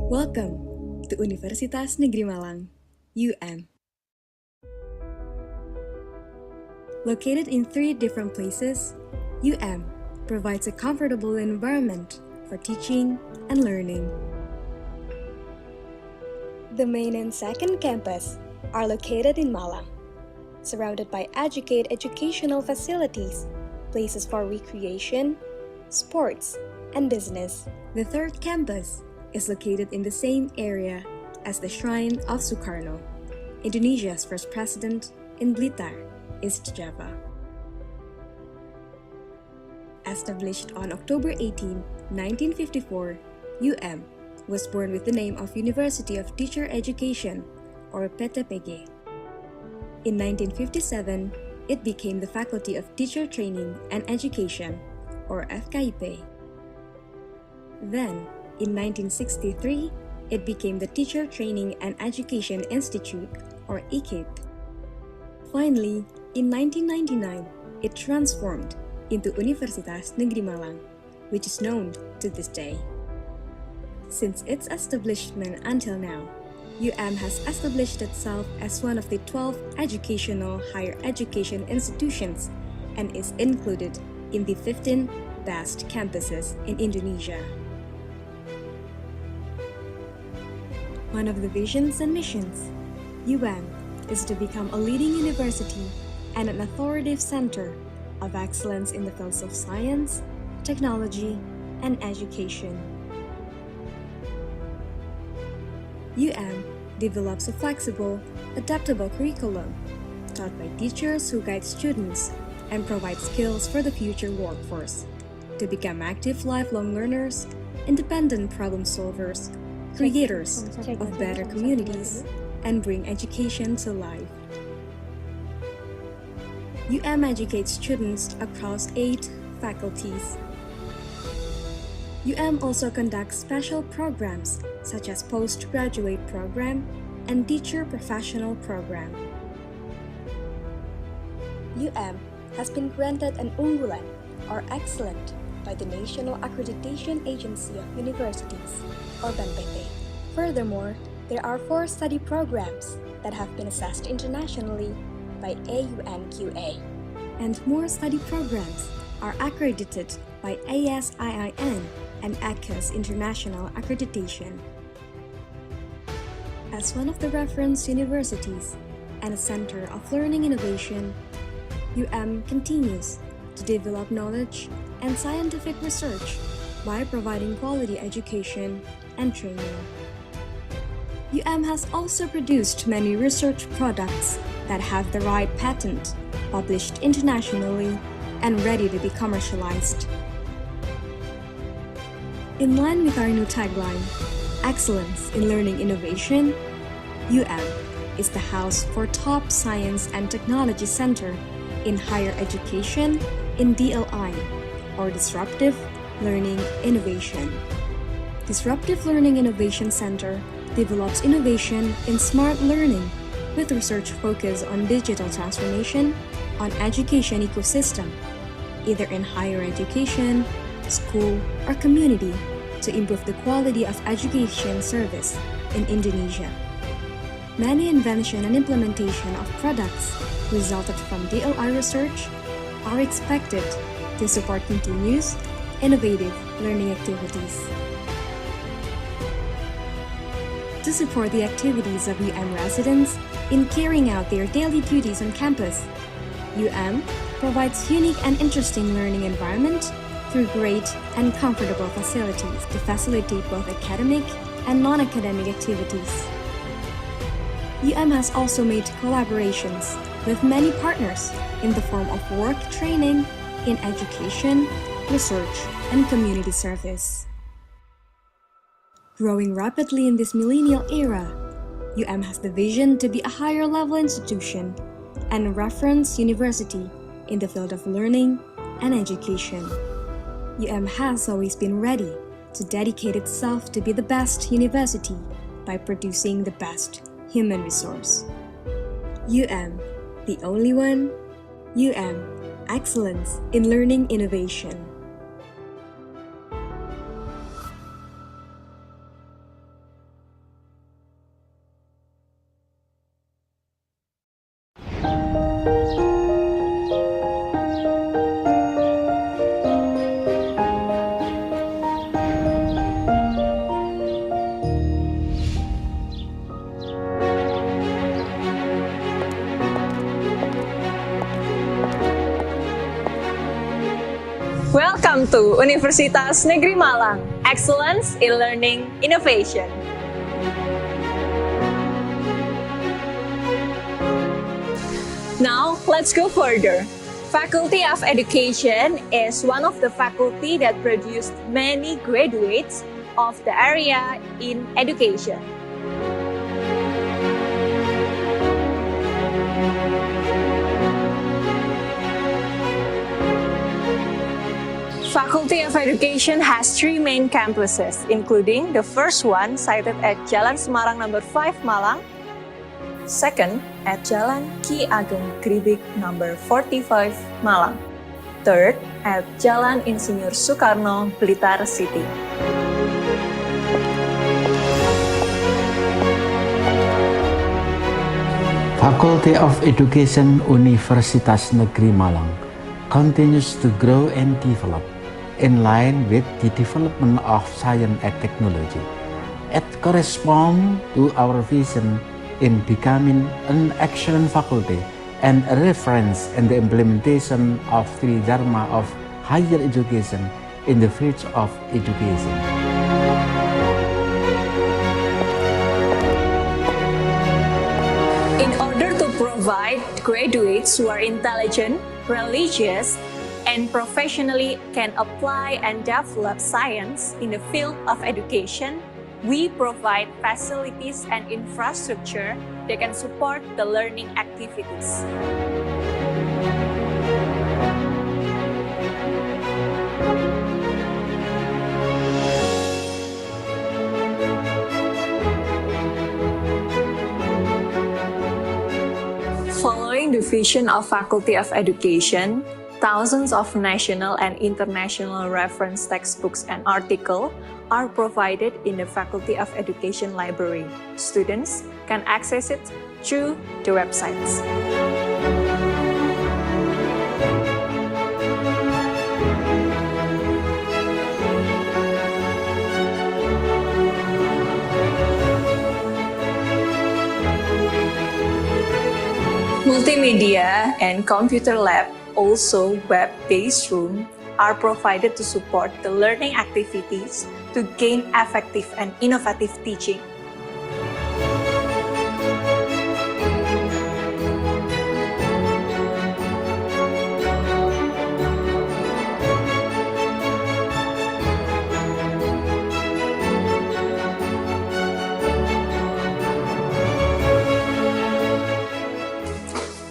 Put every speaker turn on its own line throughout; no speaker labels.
Welcome to Universitas Negeri Malang, UM. Located in 3 different places, UM provides a comfortable environment for teaching and learning. The main and second campus are located in Malang, surrounded by ICET educational facilities, places for recreation, sports, and business. The third campus is located in the same area as the Shrine of Sukarno, Indonesia's first president in Blitar, East Java. Established on October 18, 1954, UM was born with the name of University of Teacher Education, or PTPG. In 1957, it became the Faculty of Teacher Training and Education, or FKIP. Then, in 1963, it became the Teacher Training and Education Institute, or ICET. Finally, in 1999, it transformed into Universitas Negeri Malang, which is known to this day. Since its establishment until now, UM has established itself as one of the 12 educational higher education institutions and is included in the 15 best campuses in Indonesia. One of the visions and missions, UM is to become a leading university and an authoritative center of excellence in the fields of science, technology, and education. UM develops a flexible, adaptable curriculum taught by teachers who guide students and provide skills for the future workforce to become active lifelong learners, independent problem solvers, creators of better communities, and bring education to life. UM educates students across 8 faculties. UM also conducts special programs such as postgraduate program and teacher professional program. UM has been granted an unggulan or excellent by the National Accreditation Agency of Universities, or BNPT. Furthermore, there are 4 study programs that have been assessed internationally by AUNQA. And more study programs are accredited by ASIIN and ACAS International Accreditation. As one of the reference universities and a center of learning innovation, UM continues to develop knowledge and scientific research by providing quality education and training. UM has also produced many research products that have the right patent, published internationally, and ready to be commercialized. In line with our new tagline, Excellence in Learning Innovation, UM is the house for top science and technology center in higher education in DLI, or Disruptive Learning Innovation. Disruptive Learning Innovation Center develops innovation in smart learning with research focus on digital transformation on education ecosystem, either in higher education, school, or community, to improve the quality of education service in Indonesia. Many invention and implementation of products resulted from DLI research are expected to support continuous, innovative learning activities. To support the activities of UM residents in carrying out their daily duties on campus, UM provides unique and interesting learning environment through great and comfortable facilities to facilitate both academic and non-academic activities. UM has also made collaborations with many partners in the form of work training in education, research, and community service. Growing rapidly in this millennial era, UM has the vision to be a higher level institution and a reference university in the field of learning and education. UM has always been ready to dedicate itself to be the best university by producing the best human resource. UM, the only one. UM, excellence in learning innovation.
Welcome to Universitas Negeri Malang, Excellence in Learning Innovation. Now, let's go further. Faculty of Education is one of the faculty that produced many graduates of the area in education. Faculty of Education has three main campuses, including the first one sited at Jalan Semarang number 5 Malang, second at Jalan Ki Ageng Kribik number 45 Malang, third at Jalan Insinyur Soekarno, Blitar City.
Faculty of Education Universitas Negeri Malang continues to grow and develop in line with the development of science and technology. It corresponds to our vision in becoming an excellent faculty and a reference in the implementation of three dharma of higher education in the field of education.
In order to provide graduates who are intelligent, religious, and professionally can apply and develop science in the field of education, we provide facilities and infrastructure that can support the learning activities. Following the vision of Faculty of Education, thousands of national and international reference textbooks and articles are provided in the Faculty of Education library. Students can access it through the websites. Multimedia and computer lab, also web-based room, are provided to support the learning activities to gain effective and innovative teaching.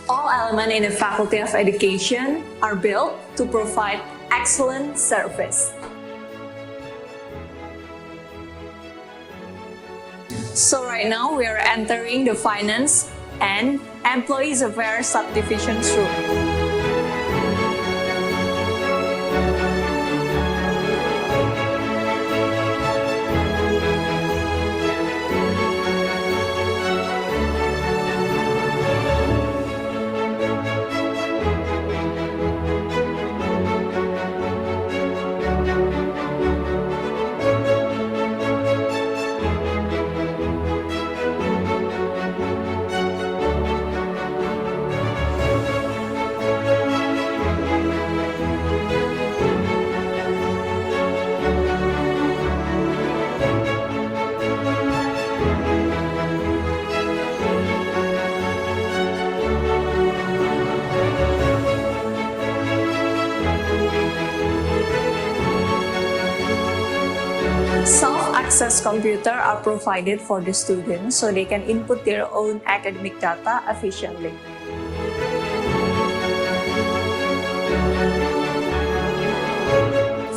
All elements in the Faculty of Education are built to provide excellent service. So right now we are entering the Finance and Employees Affairs Subdivisions room. Self-access computers are provided for the students so they can input their own academic data efficiently.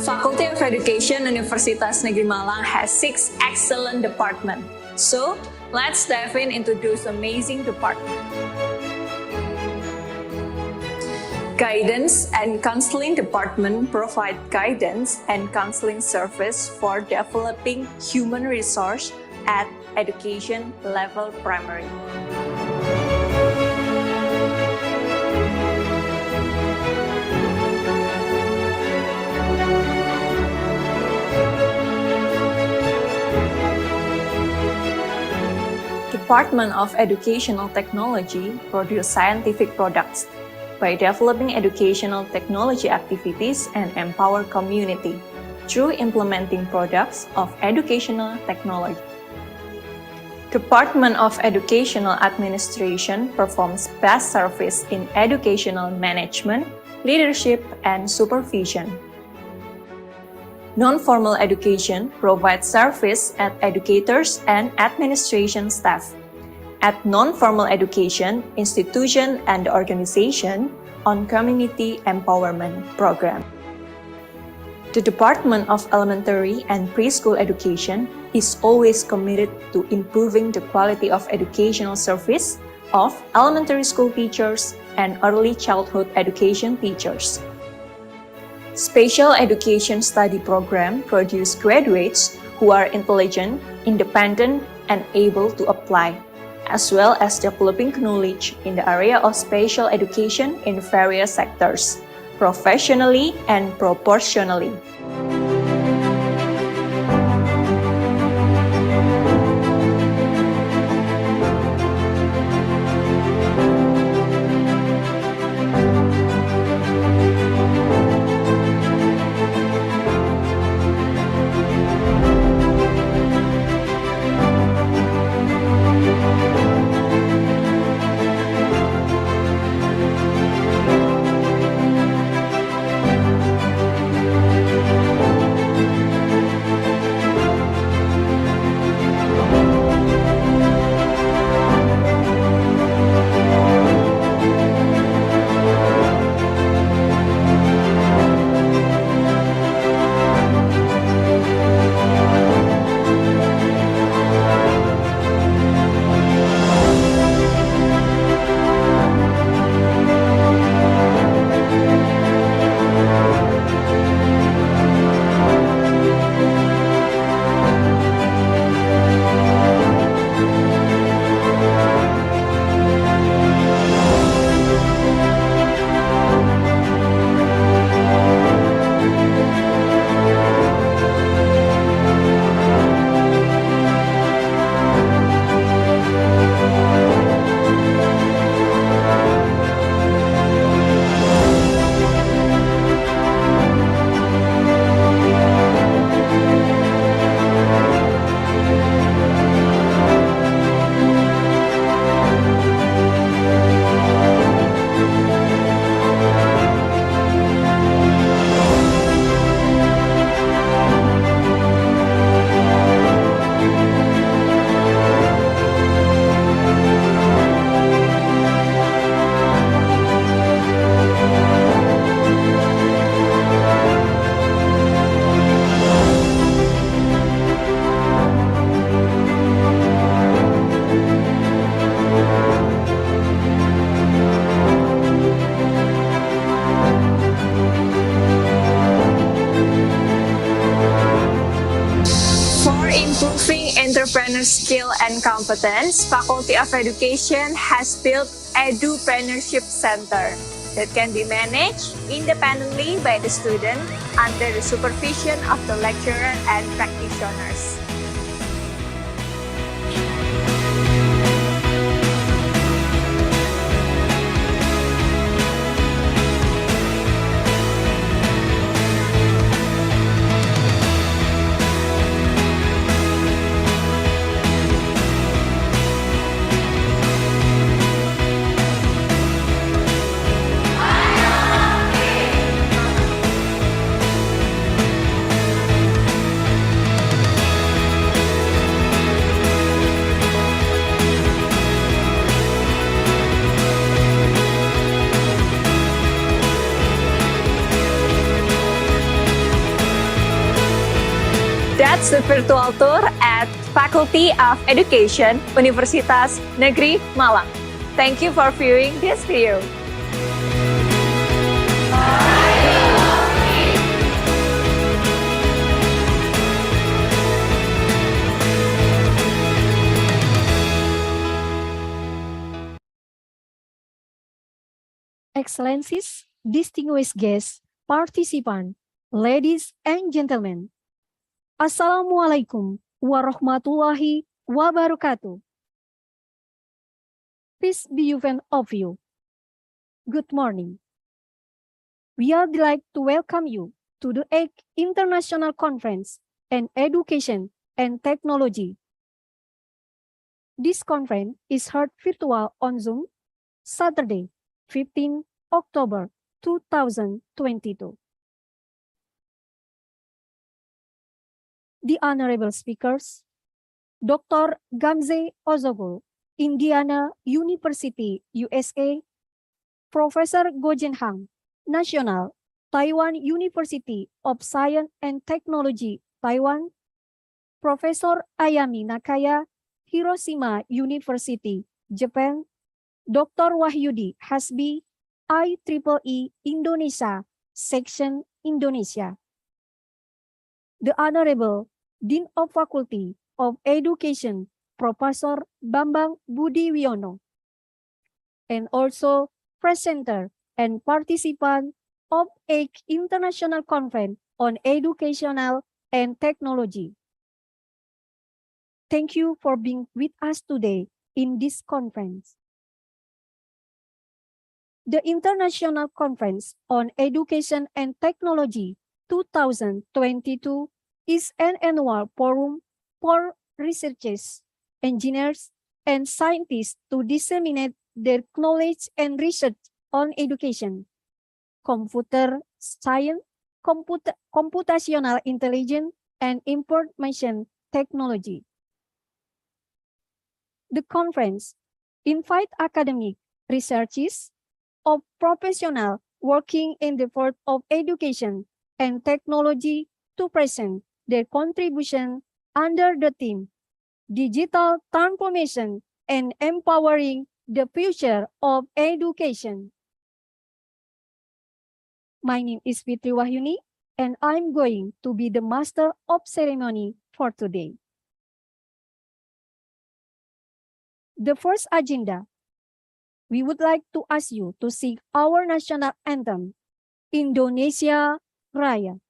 Faculty of Education Universitas Negeri Malang has 6 excellent departments. So, let's dive into those amazing departments. Guidance and Counseling Department provide guidance and counseling service for developing human resource at education level primary. Department of Educational Technology produce scientific products. by developing educational technology activities and empower community through implementing products of educational technology. Department of Educational Administration performs best service in educational management, leadership, and supervision. Non-formal education provides service at educators and administration staff. At non-formal education, institution and organization on community empowerment program. The Department of Elementary and Preschool Education is always committed to improving the quality of educational service of elementary school teachers and early childhood education teachers. Special Education Study Program produce graduates who are intelligent, independent, and able to apply, as well as developing knowledge in the area of special education in various sectors, professionally and proportionally. Entrepreneur skill and competence, Faculty of Education has built Edupreneurship Center that can be managed independently by the student under the supervision of the lecturer and practitioners. That's the virtual tour at Faculty of Education, Universitas Negeri Malang. Thank you for viewing this video.
Excellencies, distinguished guests, participants, ladies and gentlemen. Assalamualaikum warahmatullahi wabarakatuh. Peace be with all of you. Good morning. We are delighted to welcome you to the 8th International Conference on Education and Technology. This conference is held virtual on Zoom, Saturday, 15 October 2022. The honorable speakers, Dr. Gamze Ozogul, Indiana University, USA, Professor Gojen Hang, National Taiwan University of Science and Technology, Taiwan, Professor Ayami Nakaya, Hiroshima University, Japan, Dr. Wahyudi Hasbi, IEEE Indonesia, Section Indonesia. The Honorable Dean of Faculty of Education, Professor Bambang Budi Wiono, and also presenter and participant of 8th International Conference on Educational and Technology. Thank you for being with us today in this conference. The International Conference on Education and Technology 2022 is an annual forum for researchers, engineers, and scientists to disseminate their knowledge and research on education, computer science, computational intelligence, and information technology. The conference invites academic researchers of professionals working in the field of education and technology to present their contribution under the theme Digital Transformation and Empowering the Future of Education. My name is Fitri Wahyuni, and I'm going to be the master of ceremony for today. The first agenda, we would like to ask you to sing our national anthem, Indonesia Raya.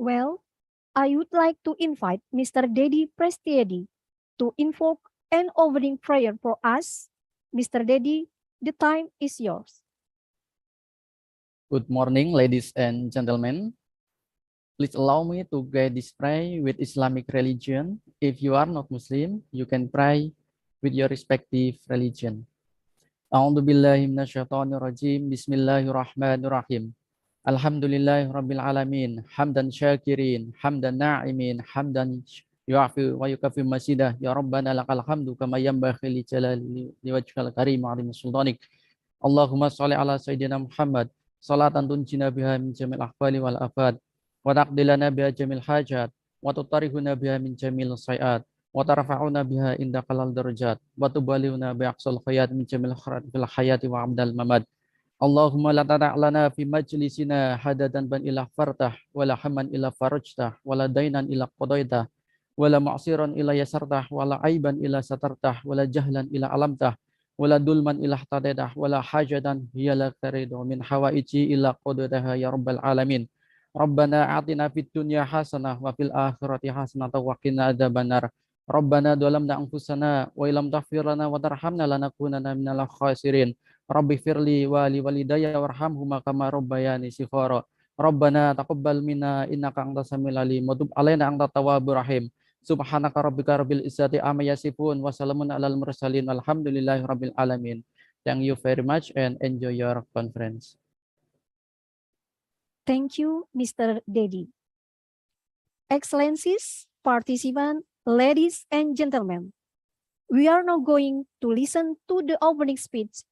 Well, I would like to invite Mr. Dedi Prestiedi to invoke an opening prayer for us. Mr. Dedi, the time is yours.
Good morning, ladies and gentlemen. Please allow me to guide this prayer with Islamic religion. If you are not Muslim, you can pray with your respective religion. A'udzu billahi minasyaitonir rajim. Bismillahirrahmanirrahim. Alhamdulillahi rabbil alamin. Hamdan syakirin, hamdan na'imin, hamdan يعفي ويكفي مسجده يا ربنا لك الحمد كما ينبغي لجلال لوجهك الكريم وعظيم سلطانك اللهم صل على سيدنا محمد صلاة تنجينا بها من جميع الأحوال والآفات وتقضي لنا بها جميع الحاجات وتطهرنا بها من جميع السيئات وترفعنا بها عندك الدرجات وتبلغنا بأقصى الخيرات من جميع الخيرات في الحياة وعند الممات اللهم لا تدع لنا في مجلسنا حددا بن إلا فرته ولا حما إلا فرجته ولا دينا إلا قضيته ولا معصرا إلا يسرته ولا عيبا إلا سترته ولا جهلا إلا علمته ولا دلما إلا احتديته ولا حاجة هي لك تريد من حوائجي إلا قضيتها يا رب العالمين ربنا أعطنا في الدنيا حسنة وفي الآخرة حسنة وقنا عذاب النار ربنا ظلمنا أنفسنا وإن لم تغفر لنا وترحمنا لنكونن من الخاسرين رب اغفر لي ولوالدي وارحمهما كما ربياني صغارا ربنا تقبل منا إنك أنت السميع العليم وتب علينا أنت التواب الرحيم سبحانك ربك رب العزة عما يصفون وسلام على المرسلين والحمد لله رب العالمين. Thank you very much and enjoy your conference.
Thank you, Mr. Dedi. Excellencies, participants, ladies and gentlemen, we are now going to listen to the opening speech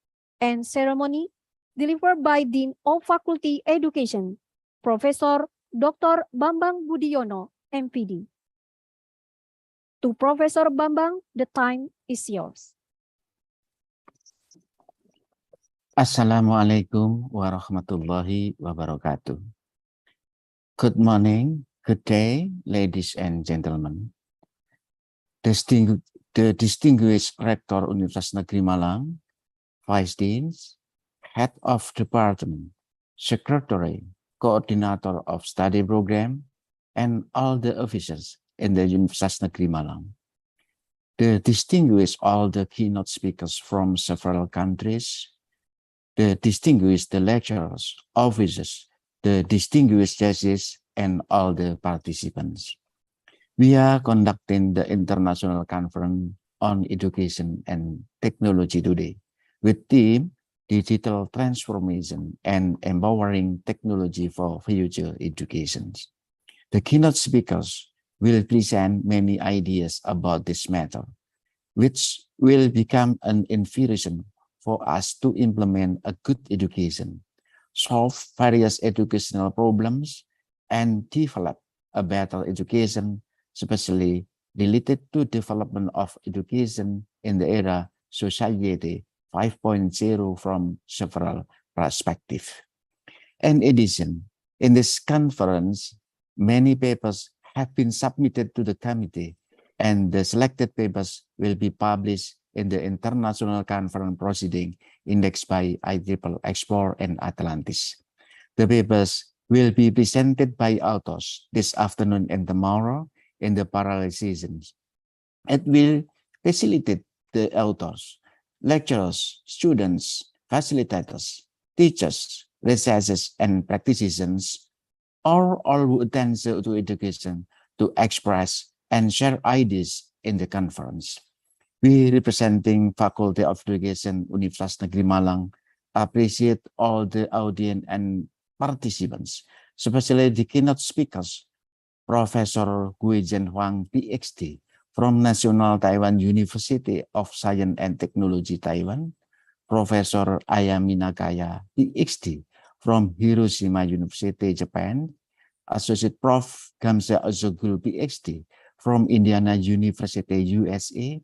and ceremony delivered by Dean of Faculty Education, Professor Dr. Bambang Budiono, MPD. To Professor Bambang, the time is yours.
Assalamualaikum warahmatullahi wabarakatuh. Good morning, good day, ladies and gentlemen. The distinguished Rector Universitas Negeri Malang, Vice Deans, Head of Department, Secretary, Coordinator of Study Program, and all the officers in the Universitas Negeri Malang. The distinguished all the keynote speakers from several countries, the distinguished lecturers, officers, the distinguished judges, and all the participants. We are conducting the International Conference on Education and Technology today with theme Digital Transformation and Empowering Technology for Future Education. The keynote speakers will present many ideas about this matter, which will become an inspiration for us to implement a good education, solve various educational problems, and develop a better education, especially related to development of education in the era society 5.0 from several perspectives. In addition, in this conference, many papers have been submitted to the committee, and the selected papers will be published in the International Conference Proceeding indexed by IEEE Explore and Atlantis. The papers will be presented by authors this afternoon and tomorrow in the parallel sessions. It will facilitate the authors, lecturers, students, facilitators, teachers, researchers, and practitioners, or all who attend to education to express and share ideas in the conference. We, representing Faculty of Education Universitas Negeri Malang, appreciate all the audience and participants, especially the keynote speakers, Professor Guizhen Huang, PhD, from National Taiwan University of Science and Technology, Taiwan, Professor Ayami Nakaya, PhD, from Hiroshima University, Japan, Associate Prof. Gamza Ozogul, PhD, from Indiana University, USA,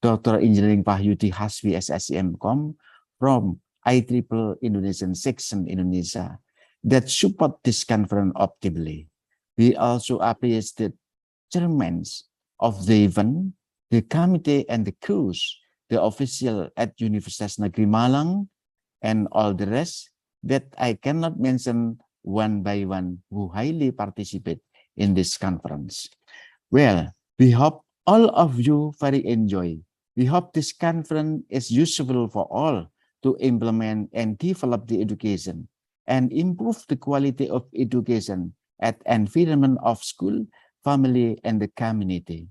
Dr. Engineering Pahyudi Hasbi, SSCM.com, from IEEE Indonesian Section Indonesia, that support this conference optimally. We also appreciate the chairmen of the event, the committee and the crews, the official at Universitas Negeri Malang, and all the rest that I cannot mention one by one who highly participate in this conference. Well, we hope all of you very enjoy. We hope this conference is useful for all to implement and develop the education and improve the quality of education at environment of school, family, and the community.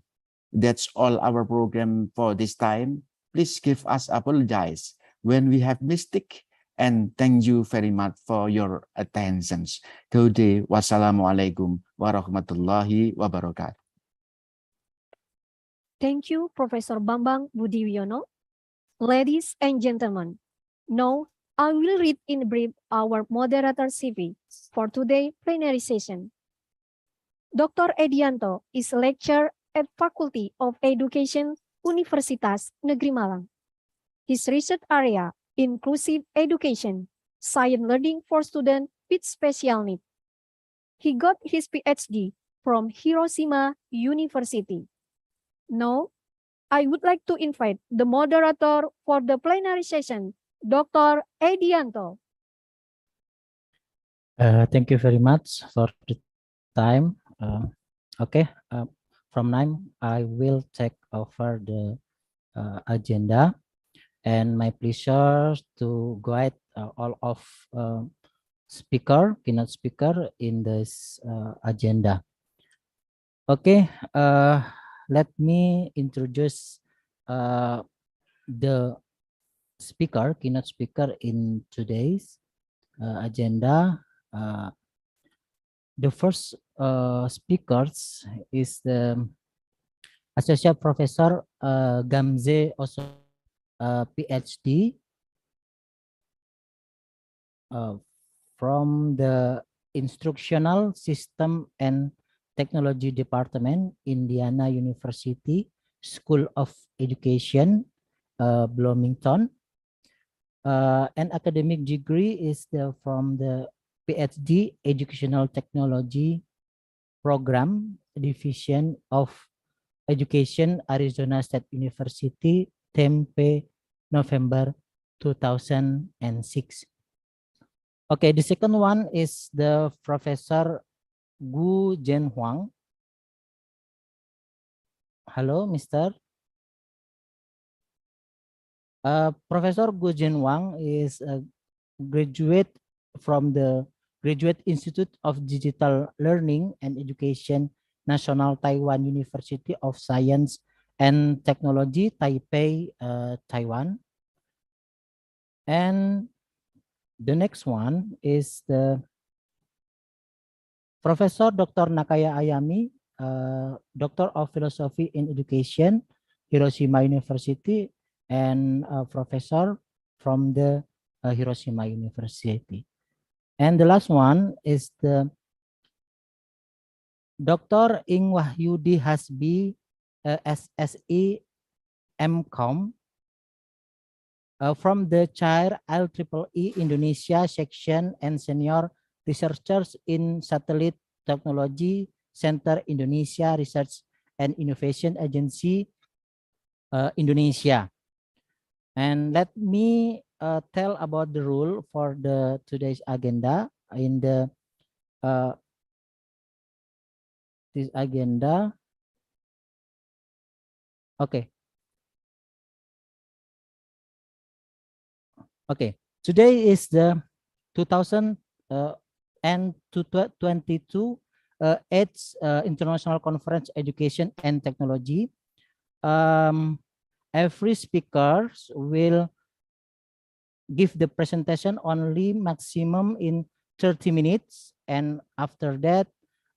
That's all our program for this time. Please give us apologize when we have mistake, and thank you very much for your attention. Today, wassalamualaikum warahmatullahi wabarakatuh.
Thank you, Professor Bambang Budiwiono. Ladies and gentlemen, now I will read in brief our moderator CV for today's plenary session. Dr. Edianto is lecturer at Faculty of Education, Universitas Negeri Malang. His research area inclusive education, science learning for students with special needs. He got his PhD from Hiroshima University. Now, I would like to invite the moderator for the plenary session, Dr. Edianto.
Thank you very much for the time. Okay, from now I will take over the agenda, and my pleasure to guide all of keynote speaker in this agenda. Okay, let me introduce the keynote speaker in today's agenda. The first speakers is the Associate Professor Gamze Oso, PhD from the Instructional System and Technology Department, Indiana University School of Education, Bloomington. An academic degree is from the PhD Educational Technology Program Division of Education, Arizona State University, Tempe, November 2006. Okay, the second one is the Professor Gu Jen Huang. Hello, Mr. Professor Gu Jen Huang is a graduate from the Graduate Institute of Digital Learning and Education, National Taiwan University of Science and Technology, Taipei, Taiwan. And the next one is the Professor Dr. Nakaya Ayami, Doctor of Philosophy in Education, Hiroshima University, and Professor from the Hiroshima University. And the last one is the Dr. Ing Wahyudi Hasbi, SSE MCOM, from the Chair IEEE Indonesia Section and Senior Researchers in Satellite Technology Center Indonesia Research and Innovation Agency, Indonesia. And let me tell about the rule for the today's agenda. In the this agenda, okay. Okay, today is the 2022 AIDS International Conference Education and Technology. Every speaker will give the presentation only maximum in 30 minutes, and after that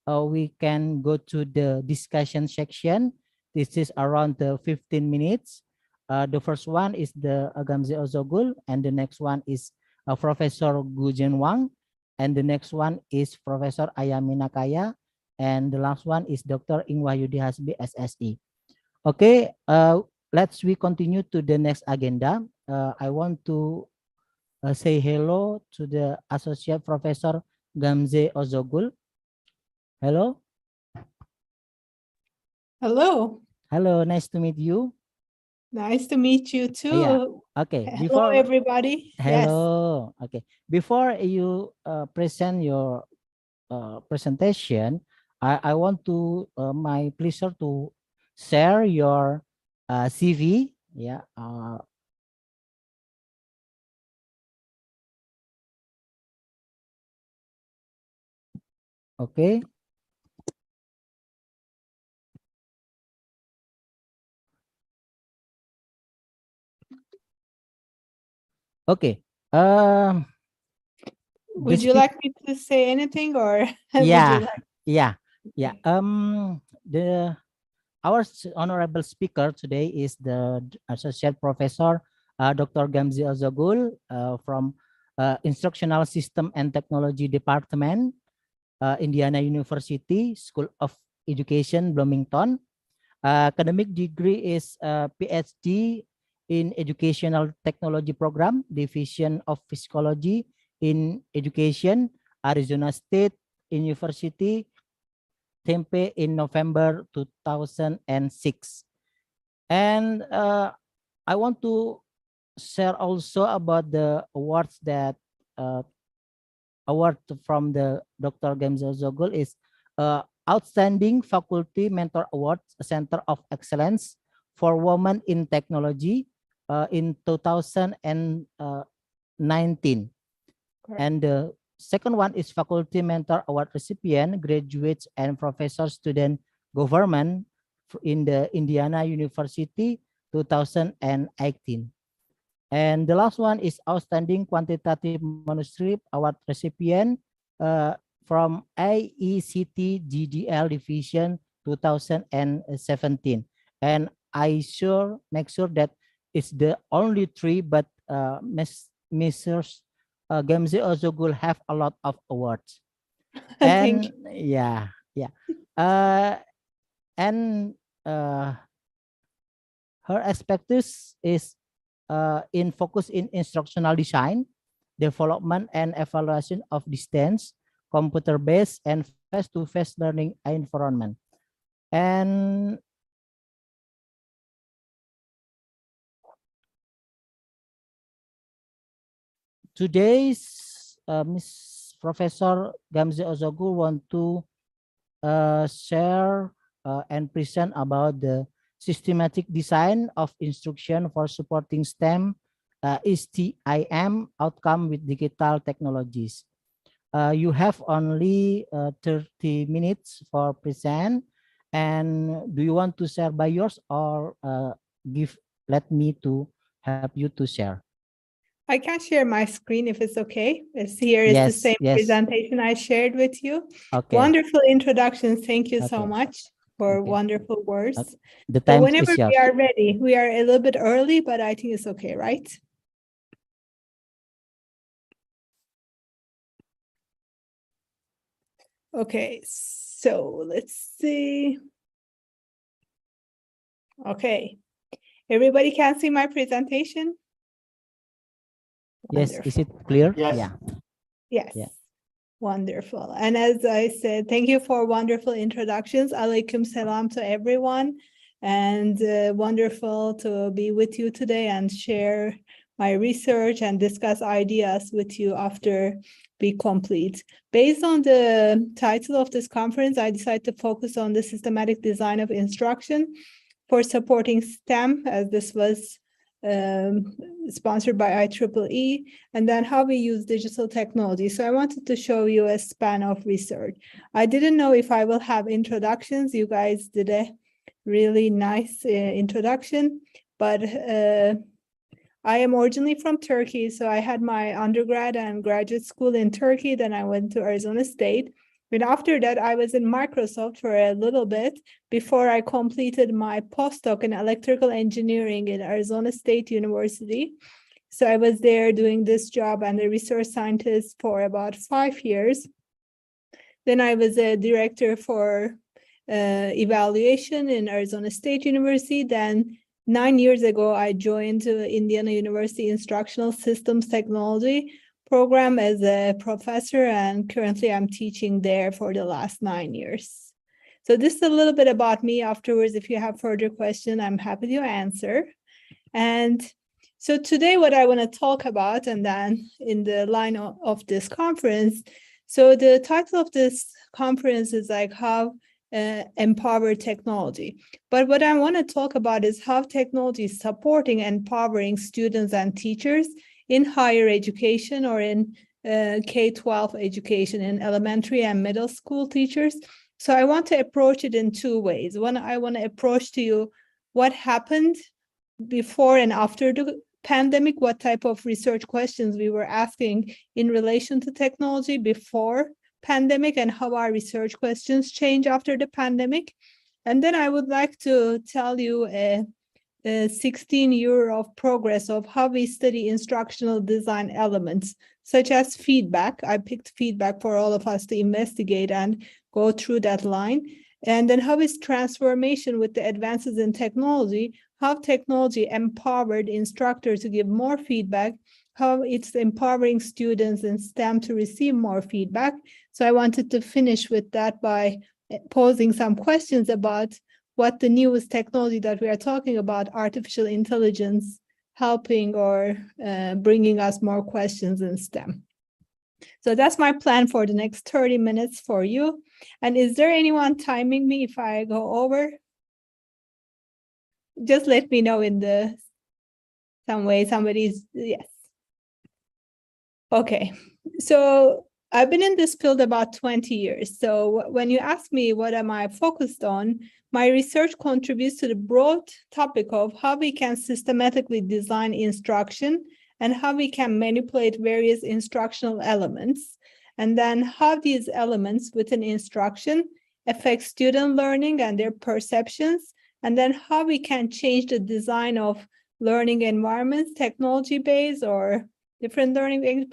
we can go to the discussion section. This is around the 15 minutes. The first one is the Gamze Ozogul, and the next one is Professor Gujen Wang, and the next one is Professor Ayami Nakaya, and the last one is Dr. Ing Wahyudi Hasbi, SSE. Okay, we continue to the next agenda. I want to say hello to the Associate Professor Gamze Ozogul. Hello.
Hello.
Hello, nice to meet you.
Nice to meet you too.
Yeah. Okay.
Hello, everybody.
Hello. Yes. Okay. Before you present your presentation, I want to my pleasure to share your CV. Yeah. Okay. Okay.
Would you like me to say anything, or
yeah,
would you like...
yeah. The our honorable speaker today is the Associate Professor Dr. Gamzi Ozogul from Instructional System and Technology Department, Indiana University School of Education, Bloomington. Academic degree is PhD in Educational Technology Program, Division of Psychology in Education, Arizona State University, Tempe in November 2006. And I want to share also about the awards that award from the Dr. Gamza Zogul is Outstanding Faculty Mentor Award, Center of Excellence for Women in Technology in 2019. And the second one is Faculty Mentor Award recipient, graduates and professor student government in the Indiana University 2018. And the last one is Outstanding Quantitative Manuscript Award recipient from IECT GDL Division 2017. And I make sure that it's the only three, but Mrs. Gamze Ozogul have a lot of awards.
Thank
And yeah. And her expertise is in focus in instructional design, development and evaluation of distance, computer-based and face-to-face learning environment. And today's Miss Professor Gamze Ozogul want to share and present about the systematic design of instruction for supporting STEM, STIM outcome with digital technologies. You have only 30 minutes for present. And do you want to share by yours or let me to help you to share?
I can share my screen if it's okay. It's here is the same presentation I shared with you.
Okay.
Wonderful introductions. Thank you so much for wonderful words.
The time
so whenever
is yours.
we are ready, we are a little bit early, but I think it's okay, right? Okay, so let's see. Okay, everybody can see my presentation?
Yes, is it clear?
Yes.
Yeah.
Yes.
Yeah.
Wonderful. And as I said, thank you for wonderful introductions. Alaikum salam to everyone. And wonderful to be with you today and share my research and discuss ideas with you after we complete. Based on the title of this conference, I decided to focus on the systematic design of instruction for supporting STEM, as this was sponsored by IEEE, and then how we use digital technology. So I wanted to show you a span of research. I didn't know if I will have introductions. You guys did a really nice introduction, but I am originally from Turkey, so I had my undergrad and graduate school in Turkey. Then I went to Arizona State. And after that, I was in Microsoft for a little bit before I completed my postdoc in electrical engineering in Arizona State University. So I was there doing this job and a research scientist for about 5 years. Then I was a director for evaluation in Arizona State University. Then 9 years ago, I joined Indiana University Instructional Systems Technology program as a professor, and currently I'm teaching there for the last 9 years. So this is a little bit about me. Afterwards, if you have further questions, I'm happy to answer. And so today what I want to talk about, and then in the line of this conference, so the title of this conference is like how empower technology. But what I want to talk about is how technology is supporting and empowering students and teachers in higher education or in K-12 education, in elementary and middle school teachers. So I want to approach it in two ways. One, I want to approach to you what happened before and after the pandemic, what type of research questions we were asking in relation to technology before pandemic, and how our research questions change after the pandemic. And then I would like to tell you a 16-year of progress of how we study instructional design elements, such as feedback. I picked feedback for all of us to investigate and go through that line. And then how is transformation with the advances in technology, how technology empowered instructors to give more feedback, how it's empowering students in STEM to receive more feedback. So I wanted to finish with that by posing some questions about what the newest technology that we are talking about, artificial intelligence, helping or bringing us more questions in STEM. So that's my plan for the next 30 minutes for you. And is there anyone timing me if I go over? Just let me know in some way somebody's, yes. Okay, so I've been in this field about 20 years. So when you ask me what am I focused on, my research contributes to the broad topic of how we can systematically design instruction and how we can manipulate various instructional elements, and then how these elements within instruction affect student learning and their perceptions, and then how we can change the design of learning environments, technology-based or different learning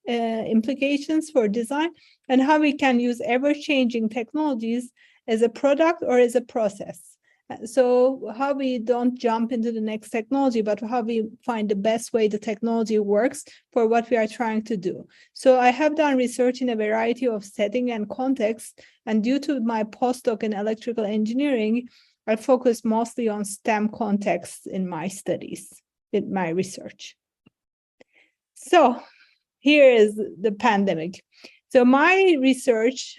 implications for design, and how we can use ever-changing technologies as a product or as a process. So how we don't jump into the next technology, but how we find the best way the technology works for what we are trying to do. So I have done research in a variety of setting and contexts, and due to my postdoc in electrical engineering, I focus mostly on STEM contexts in my studies, in my research. So here is the pandemic. So my research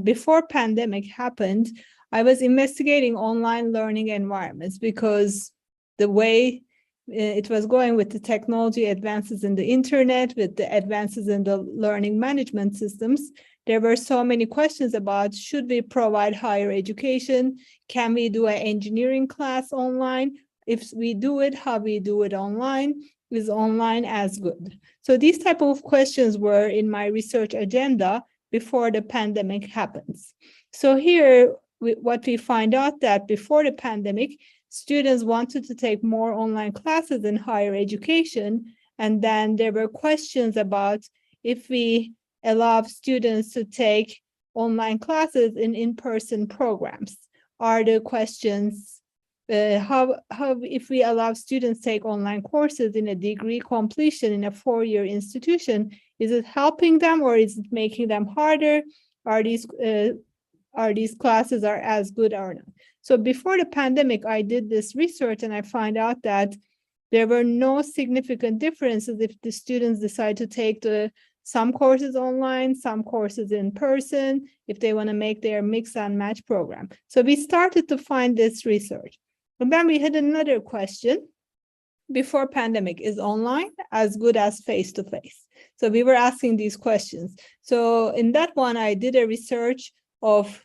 before pandemic happened, I was investigating online learning environments because the way it was going with the technology advances in the internet, with the advances in the learning management systems, there were so many questions about, should we provide higher education? Can we do an engineering class online? If we do it, how we do it online? Is online as good? So these type of questions were in my research agenda before the pandemic happens. So here, what we find out that before the pandemic, students wanted to take more online classes in higher education. And then there were questions about if we allow students to take online classes in in-person programs. Are the questions how if we allow students take online courses in a degree completion in a 4-year institution, is it helping them or is it making them harder? Are these classes are as good or not? So before the pandemic, I did this research and I find out that there were no significant differences if the students decide to take some courses online, some courses in person, if they want to make their mix and match program. So we started to find this research. And then we had another question. Before pandemic, is online as good as face-to-face? So we were asking these questions. So in that one, I did a research of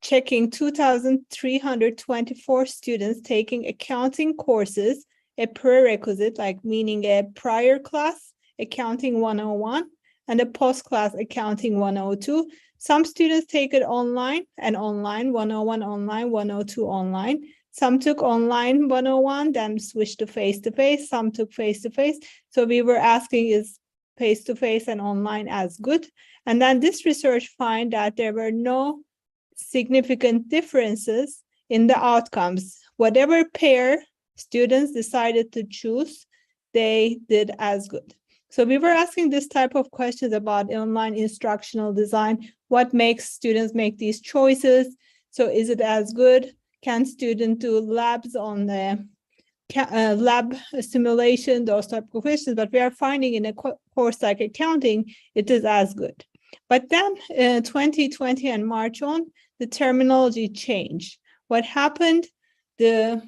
checking 2,324 students taking accounting courses, a prerequisite, like meaning a prior class, accounting 101, and a post-class accounting 102. Some students take it online and online, 101 online, 102 online. Some took online 101, then switched to face-to-face. Some took face-to-face. So we were asking, is face-to-face and online as good? And then this research found that there were no significant differences in the outcomes. Whatever pair students decided to choose, they did as good. So we were asking this type of questions about online instructional design. What makes students make these choices? So is it as good? Can students do labs on the lab simulation, those type of questions? But we are finding in a course like accounting, it is as good. But then 2020 and March on, the terminology changed. What happened? The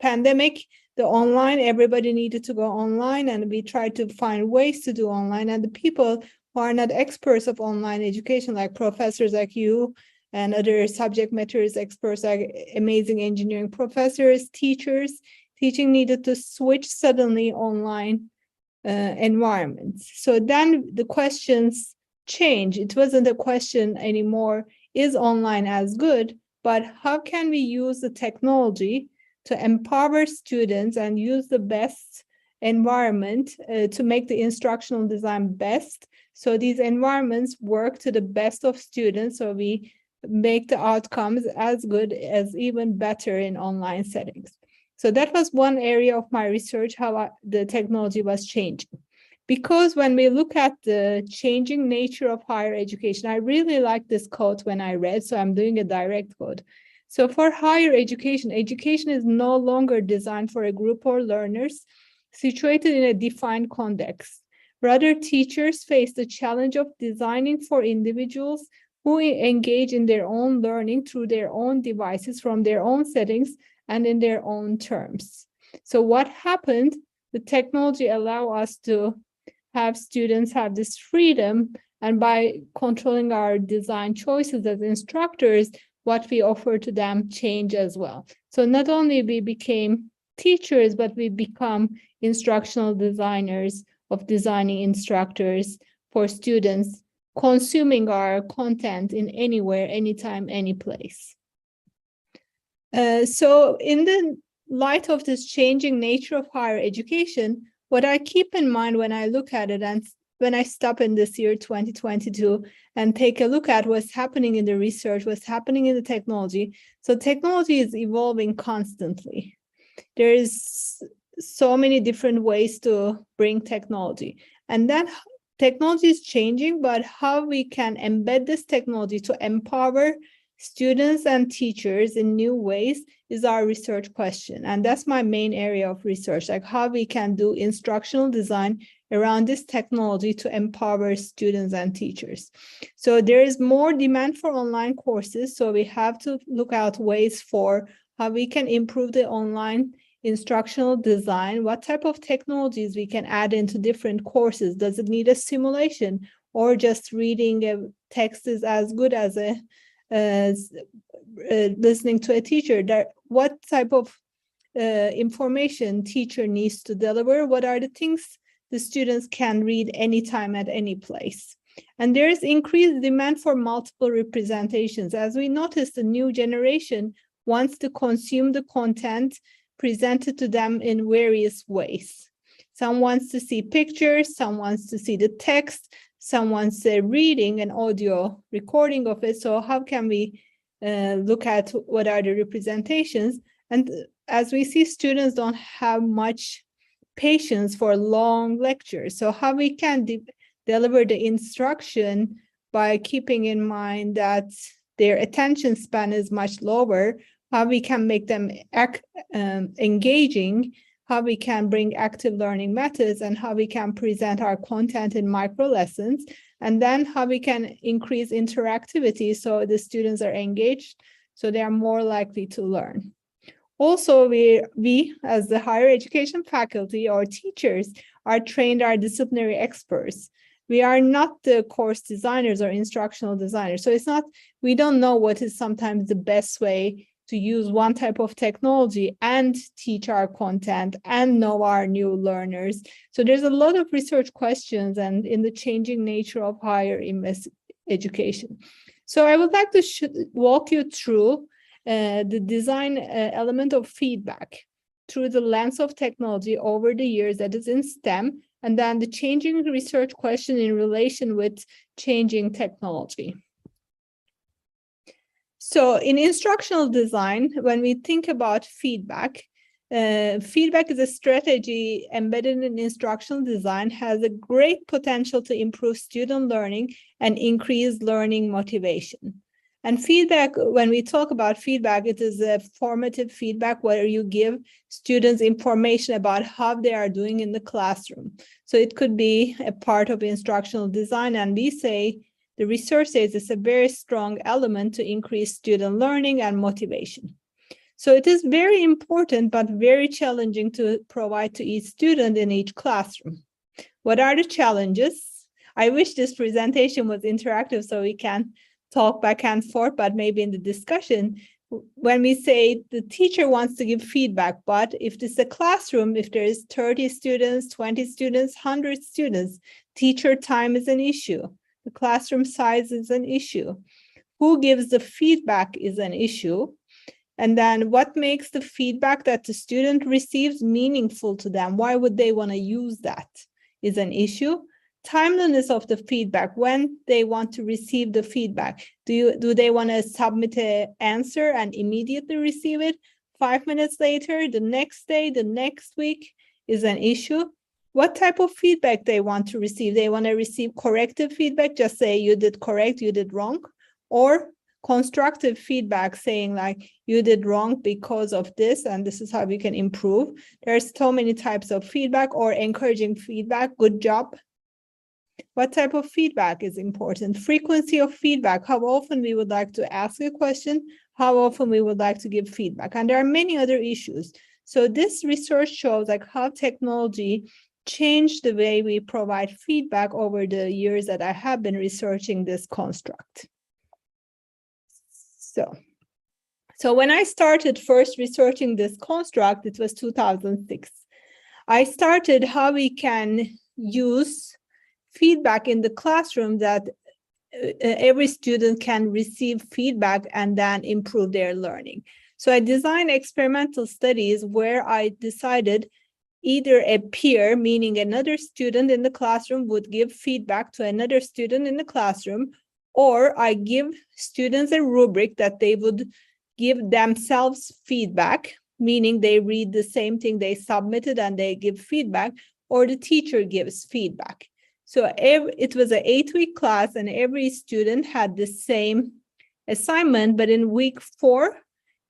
pandemic, the online, everybody needed to go online, and we tried to find ways to do online. And the people who are not experts of online education, like professors like you, and other subject matters experts like amazing engineering professors, teachers, teaching needed to switch suddenly online environments. So then the questions change. It wasn't a question anymore, is online as good? but how can we use the technology to empower students and use the best environment to make the instructional design best, so these environments work to the best of students, so we make the outcomes as good as even better in online settings. So that was one area of my research, how the technology was changing. Because when we look at the changing nature of higher education, I really like this quote when I read, so I'm doing a direct quote. So for higher education, education is no longer designed for a group of learners situated in a defined context. Rather, teachers face the challenge of designing for individuals who engage in their own learning through their own devices, from their own settings, and in their own terms. So what happened? The technology allow us to have students have this freedom, and by controlling our design choices as instructors, what we offer to them change as well. So not only we became teachers, but we become instructional designers of designing instructors for students consuming our content in anywhere, anytime, any place. So in the light of this changing nature of higher education, what I keep in mind when I look at it, and when I stop in this year 2022 and take a look at what's happening in the research, what's happening in the technology. So technology is evolving constantly. There is so many different ways to bring technology, and then technology is changing, but how we can embed this technology to empower students and teachers in new ways is our research question. And that's my main area of research, like how we can do instructional design around this technology to empower students and teachers. So there is more demand for online courses, so we have to look out ways for how we can improve the online instructional design, what type of technologies we can add into different courses. Does it need a simulation, or just reading a text is as good as listening to a teacher? What type of information teacher needs to deliver? What are the things the students can read anytime at any place? And there is increased demand for multiple representations. As we noticed, the new generation wants to consume the content presented to them in various ways. Some wants to see pictures, some wants to see the text, some wants a reading and audio recording of it. So how can we look at what are the representations? And as we see, students don't have much patience for long lectures. So how we can deliver the instruction by keeping in mind that their attention span is much lower, how we can make them engaging, how we can bring active learning methods, and how we can present our content in micro lessons, and then how we can increase interactivity so the students are engaged, so they are more likely to learn. Also, we as the higher education faculty or teachers are trained, are disciplinary experts. We are not the course designers or instructional designers. So it's not, we don't know what is sometimes the best way to use one type of technology and teach our content and know our new learners. So there's a lot of research questions and in the changing nature of higher education. So I would like to walk you through the design element of feedback through the lens of technology over the years, that is in STEM, and then the changing research question in relation with changing technology. So in instructional design, when we think about feedback, feedback is a strategy embedded in instructional design, has a great potential to improve student learning and increase learning motivation. And feedback, when we talk about feedback, it is a formative feedback where you give students information about how they are doing in the classroom. So it could be a part of instructional design, and we say, the research says it's a very strong element to increase student learning and motivation. So it is very important, but very challenging to provide to each student in each classroom. What are the challenges? I wish this presentation was interactive so we can talk back and forth, but maybe in the discussion, when we say the teacher wants to give feedback, but if this is a classroom, if there is 30 students, 20 students, 100 students, teacher time is an issue. The classroom size is an issue. who gives the feedback is an issue. And then what makes the feedback that the student receives meaningful to them? Why would they want to use that is an issue. Timeliness of the feedback, when they want to receive the feedback. Do they want to submit an answer and immediately receive it? 5 minutes later, the next day, the next week is an issue. What type of feedback they want to receive? They want to receive corrective feedback, just say you did correct, you did wrong, or constructive feedback saying like you did wrong because of this and this is how we can improve. There's so many types of feedback, or encouraging feedback, good job. What type of feedback is important? Frequency of feedback, how often we would like to ask a question, how often we would like to give feedback. And there are many other issues. So this research shows like how technology changed the way we provide feedback over the years that I have been researching this construct. So when I started first researching this construct, it was 2006. I started how we can use feedback in the classroom that every student can receive feedback and then improve their learning. So I designed experimental studies where I decided either a peer, meaning another student in the classroom, would give feedback to another student in the classroom, or I give students a rubric that they would give themselves feedback, meaning they read the same thing they submitted and they give feedback, or the teacher gives feedback. So it was an 8-week class and every student had the same assignment, but in week 4,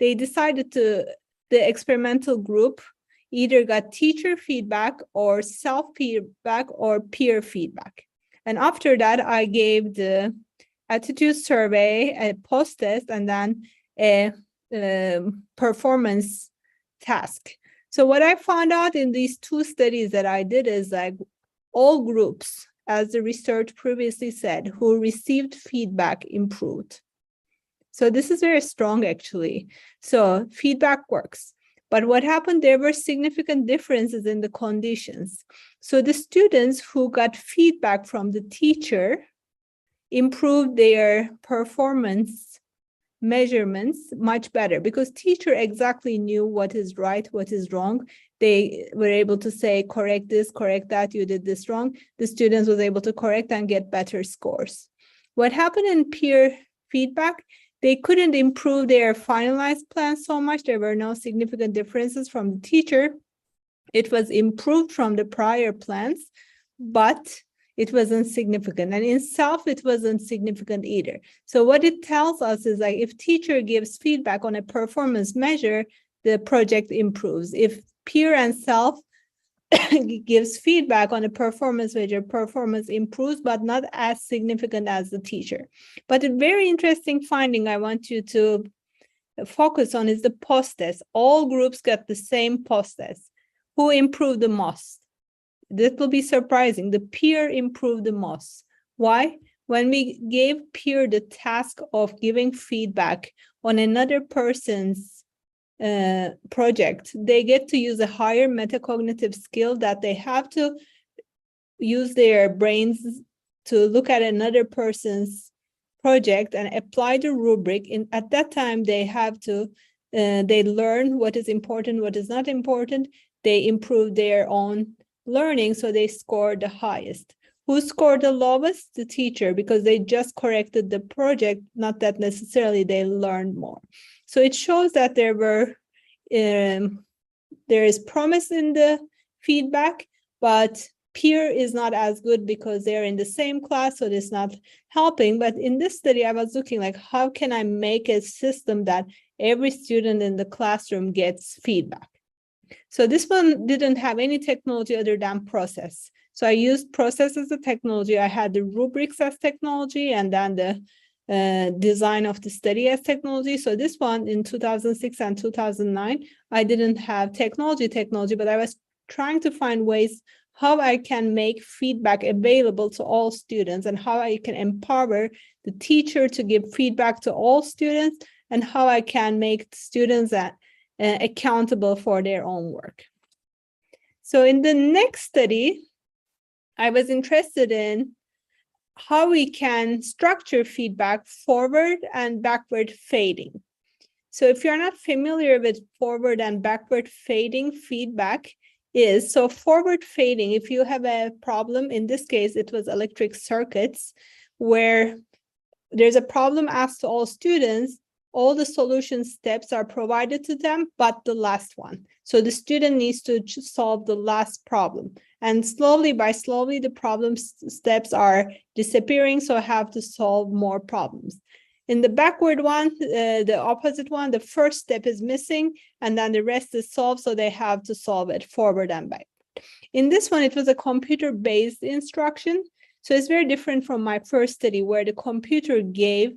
they decided the experimental group either got teacher feedback or self-feedback or peer feedback. And after that, I gave the attitude survey, a post-test, and then a performance task. So what I found out in these 2 studies that I did is like all groups, as the research previously said, who received feedback improved. So this is very strong actually. So feedback works. But what happened, there were significant differences in the conditions. So the students who got feedback from the teacher improved their performance measurements much better because teacher exactly knew what is right, what is wrong. They were able to say, correct this, correct that, you did this wrong. The students was able to correct and get better scores. What happened in peer feedback, they couldn't improve their finalized plan so much. There were no significant differences from the teacher. It was improved from the prior plans, but it wasn't significant. And in self, it wasn't significant either. So what it tells us is like if teacher gives feedback on a performance measure, the project improves. If peer and self gives feedback on a performance measure, performance improves, but not as significant as the teacher. But a very interesting finding I want you to focus on is the post-test. All groups got the same post-test. Who improved the most? This will be surprising. The peer improved the most. Why? When we gave peer the task of giving feedback on another person's project, they get to use a higher metacognitive skill that they have to use their brains to look at another person's project and apply the rubric. At that time, they have to, they learn what is important, what is not important. They improve their own learning, so they score the highest. Who scored the lowest? The teacher, because they just corrected the project, not that necessarily they learned more. So it shows that there is promise in the feedback, but peer is not as good because they're in the same class, so it's not helping. But in this study, I was looking like, how can I make a system that every student in the classroom gets feedback? So this one didn't have any technology other than process. So I used process as a technology. I had the rubrics as technology and then the design of the study as technology. So this one in 2006 and 2009, I didn't have technology, but I was trying to find ways how I can make feedback available to all students and how I can empower the teacher to give feedback to all students and how I can make students accountable for their own work. So in the next study, I was interested in how we can structure feedback forward and backward fading. So if you're not familiar with forward and backward fading feedback is, so forward fading, if you have a problem, in this case, it was electric circuits, where there's a problem asked to all students, all the solution steps are provided to them, but the last one. So the student needs to solve the last problem. And slowly, the problem steps are disappearing, so I have to solve more problems. In the backward one, the opposite one, the first step is missing, and then the rest is solved, so they have to solve it forward and back. In this one, it was a computer-based instruction, so it's very different from my first study, where the computer gave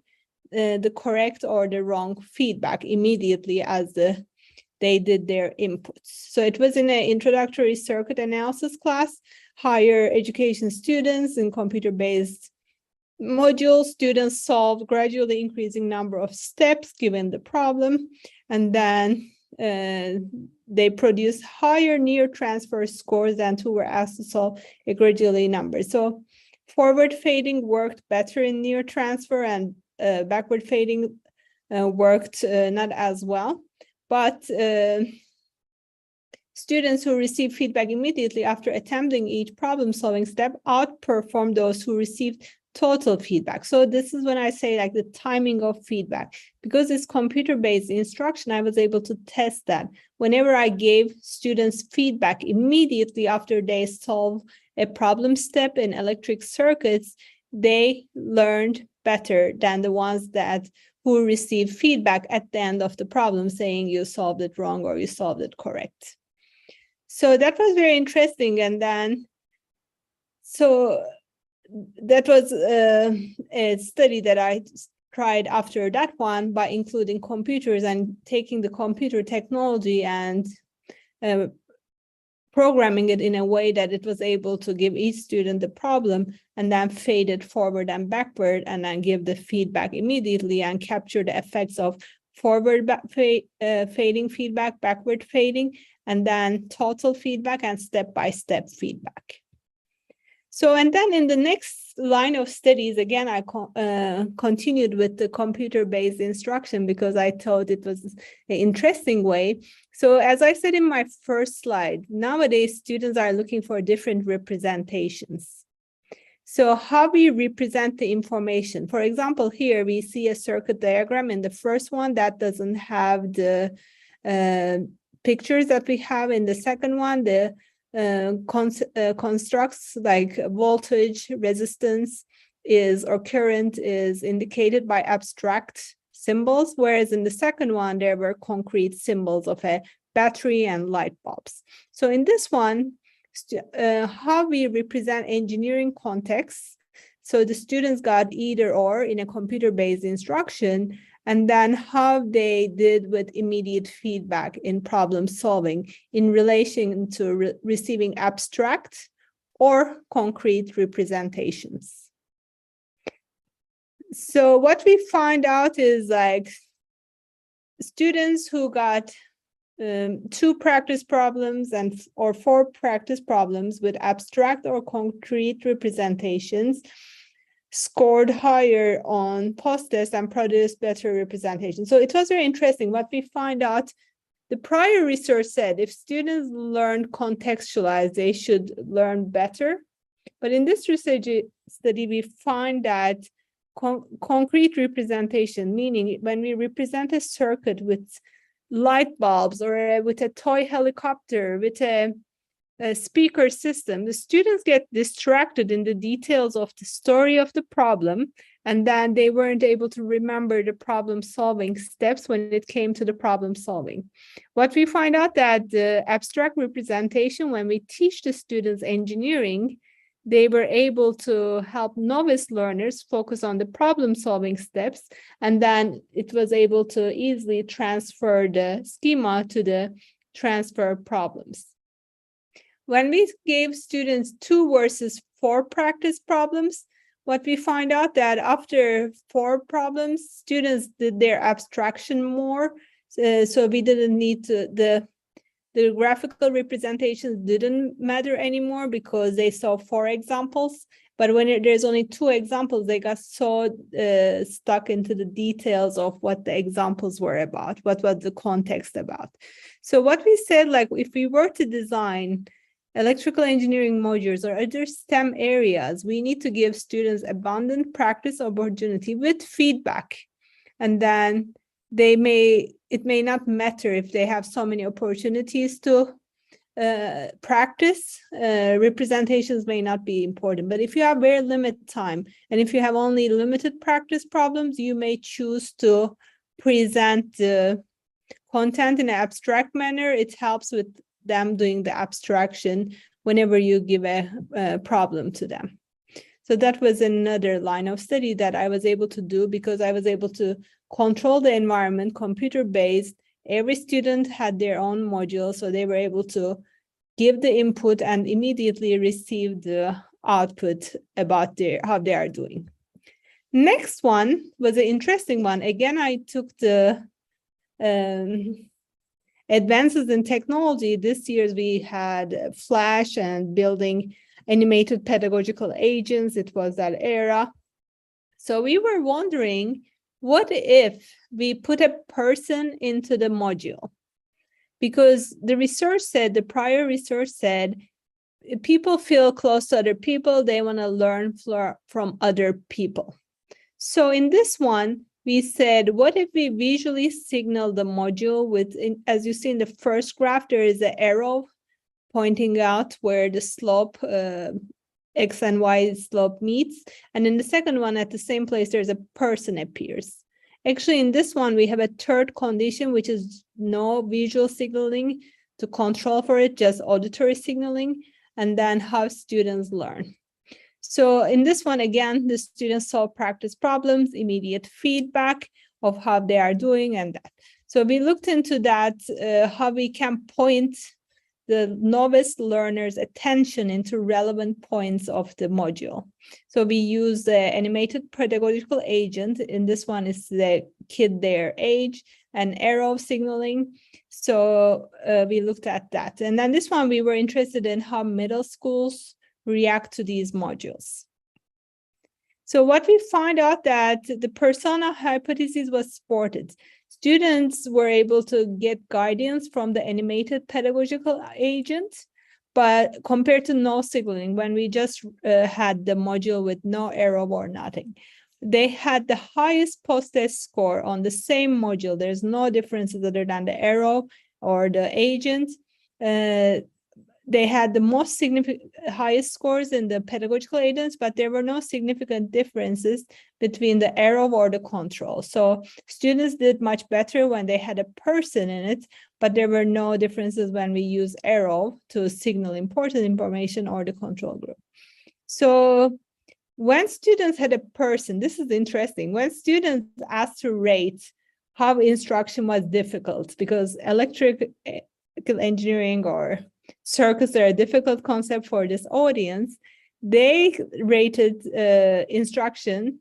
the correct or the wrong feedback immediately as they did their inputs. So it was in an introductory circuit analysis class, higher education students in computer-based module, students solved gradually increasing number of steps given the problem, and then they produced higher near transfer scores than who were asked to solve a gradually number. So forward fading worked better in near transfer, and backward fading worked not as well. But students who received feedback immediately after attempting each problem-solving step outperformed those who received total feedback. So this is when I say like the timing of feedback. Because it's computer-based instruction, I was able to test that. Whenever I gave students feedback immediately after they solve a problem step in electric circuits, they learned better than the ones who received feedback at the end of the problem saying you solved it wrong or you solved it correct. So that was very interesting. And then, so that was a study that I tried after that one by including computers and taking the computer technology and programming it in a way that it was able to give each student the problem and then fade it forward and backward and then give the feedback immediately and capture the effects of forward fading feedback, backward fading, and then total feedback and step-by-step feedback. So, and then in the next line of studies, again, I continued with the computer-based instruction because I thought it was an interesting way. So as I said in my first slide, nowadays students are looking for different representations. So how we represent the information. For example, here we see a circuit diagram in the first one that doesn't have the pictures that we have in the second one. The constructs like voltage, resistance or current is indicated by abstract symbols, whereas in the second one, there were concrete symbols of a battery and light bulbs. So in this one, how we represent engineering contexts. So the students got either or in a computer-based instruction, and then how they did with immediate feedback in problem solving in relation to receiving abstract or concrete representations. So what we find out is like students who got 2 practice problems or 4 practice problems with abstract or concrete representations scored higher on post-test and produced better representation. So it was very interesting. What we find out, the prior research said if students learn contextualized, they should learn better. But in this research study, we find that concrete representation, meaning when we represent a circuit with light bulbs or with a toy helicopter, with a speaker system, the students get distracted in the details of the story of the problem, and then they weren't able to remember the problem solving steps when it came to the problem solving. What we find out that the abstract representation, when we teach the students engineering, they were able to help novice learners focus on the problem solving steps, and then it was able to easily transfer the schema to the transfer problems. When we gave students 2 versus 4 practice problems, what we find out that after 4 problems, students did their abstraction more. So we didn't need to, the the graphical representations didn't matter anymore because they saw 4 examples. But when there's only 2 examples, they got so stuck into the details of what the examples were about, what was the context about. So what we said, like if we were to design electrical engineering modules or other STEM areas, we need to give students abundant practice opportunity with feedback. And then it may not matter if they have so many opportunities to practice, representations may not be important. But if you have very limited time and if you have only limited practice problems, you may choose to present the content in an abstract manner. It helps with them doing the abstraction whenever you give a problem to them. So that was another line of study that I was able to do because I was able to control the environment, computer-based. Every student had their own module, so they were able to give the input and immediately receive the output about how they are doing. Next one was an interesting one. Again, I took the advances in technology. This year we had Flash and building animated pedagogical agents. It was that era. So we were wondering, what if we put a person into the module? Because the prior research said, people feel close to other people, they want to learn from other people. So in this one, we said, what if we visually signal the module with, as you see in the first graph, there is an arrow pointing out where the slope, X and Y slope meets. And in the second one, at the same place, there's a person appears. Actually, in this one, we have a third condition, which is no visual signaling to control for it, just auditory signaling, and then how students learn. So in this one, again, the students solve practice problems, immediate feedback of how they are doing and that. So we looked into that, how we can point the novice learner's attention into relevant points of the module. So we use the animated pedagogical agent. In this one is the kid their age and arrow signaling. So we looked at that. And then this one, we were interested in how middle schools react to these modules. So what we find out that the persona hypothesis was supported. Students were able to get guidance from the animated pedagogical agent, but compared to no signaling, when we just had the module with no arrow or nothing, they had the highest post-test score on the same module. There's no differences other than the arrow or the agent. They had the most significant highest scores in the pedagogical agents, but there were no significant differences between the arrow or the control. So students did much better when they had a person in it, but there were no differences when we use arrow to signal important information or the control group. So when students had a person, this is interesting, when students asked to rate how instruction was difficult, because electrical engineering or circuits are a difficult concept for this audience, they rated instructions,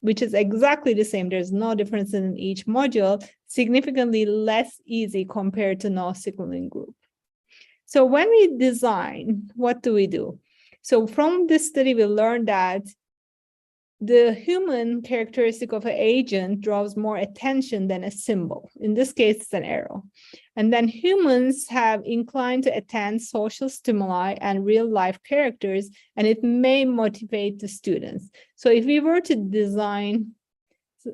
which is exactly the same. There's no difference in each module, significantly less easy compared to no signaling group. So when we design, what do we do? So from this study, we learned that the human characteristic of an agent draws more attention than a symbol. In this case, it's an arrow. And then humans have inclined to attend social stimuli and real life characters, and it may motivate the students. So if we were to design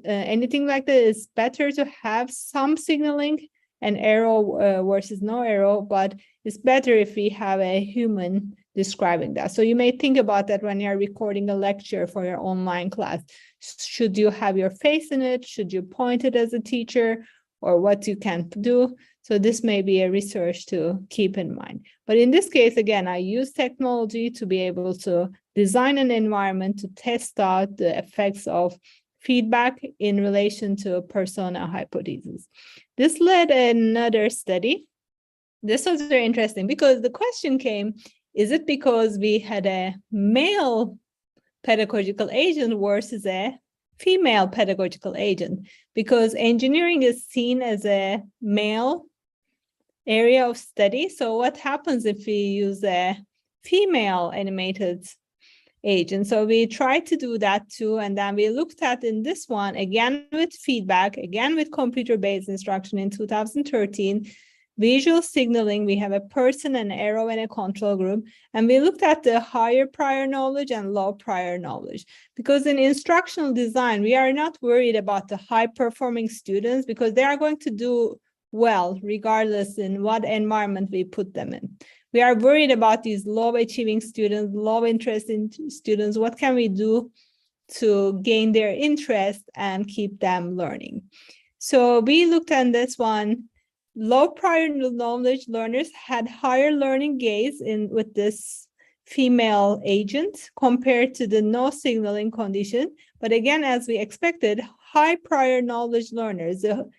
anything like that, it's better to have some signaling, an arrow versus no arrow, but it's better if we have a human describing that. So you may think about that when you're recording a lecture for your online class. Should you have your face in it? Should you point it as a teacher, or what you can do? So this may be a research to keep in mind. But in this case, again, I use technology to be able to design an environment to test out the effects of feedback in relation to persona hypothesis. This led another study. This was very interesting because the question came, is it because we had a male pedagogical agent versus a female pedagogical agent? Because engineering is seen as a male area of study. So what happens if we use a female animated agent? So we tried to do that too. And then we looked at in this one, again with feedback, again with computer-based instruction in 2013, visual signaling, we have a person, an arrow, and a control group. And we looked at the higher prior knowledge and low prior knowledge. Because in instructional design, we are not worried about the high-performing students because they are going to do well, regardless in what environment we put them in. We are worried about these low-achieving students, low-interest in students. What can we do to gain their interest and keep them learning? So we looked at this one. Low prior knowledge learners had higher learning gains with this female agent compared to the no signaling condition. But again, as we expected, high prior knowledge learners, the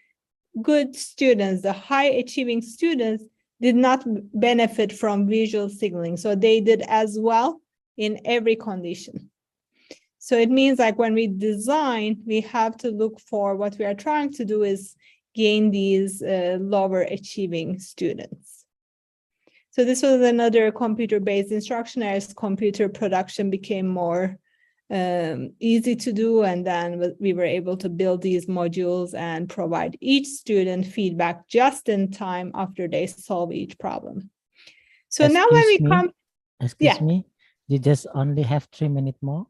good students, the high achieving students, did not benefit from visual signaling. So they did as well in every condition. So it means like when we design, we have to look for what we are trying to do is gain these lower achieving students. So this was another computer-based instruction as computer production became more easy to do, and then we were able to build these modules and provide each student feedback just in time after they solve each problem. So now when we come,
excuse me, you just only have 3 minutes more.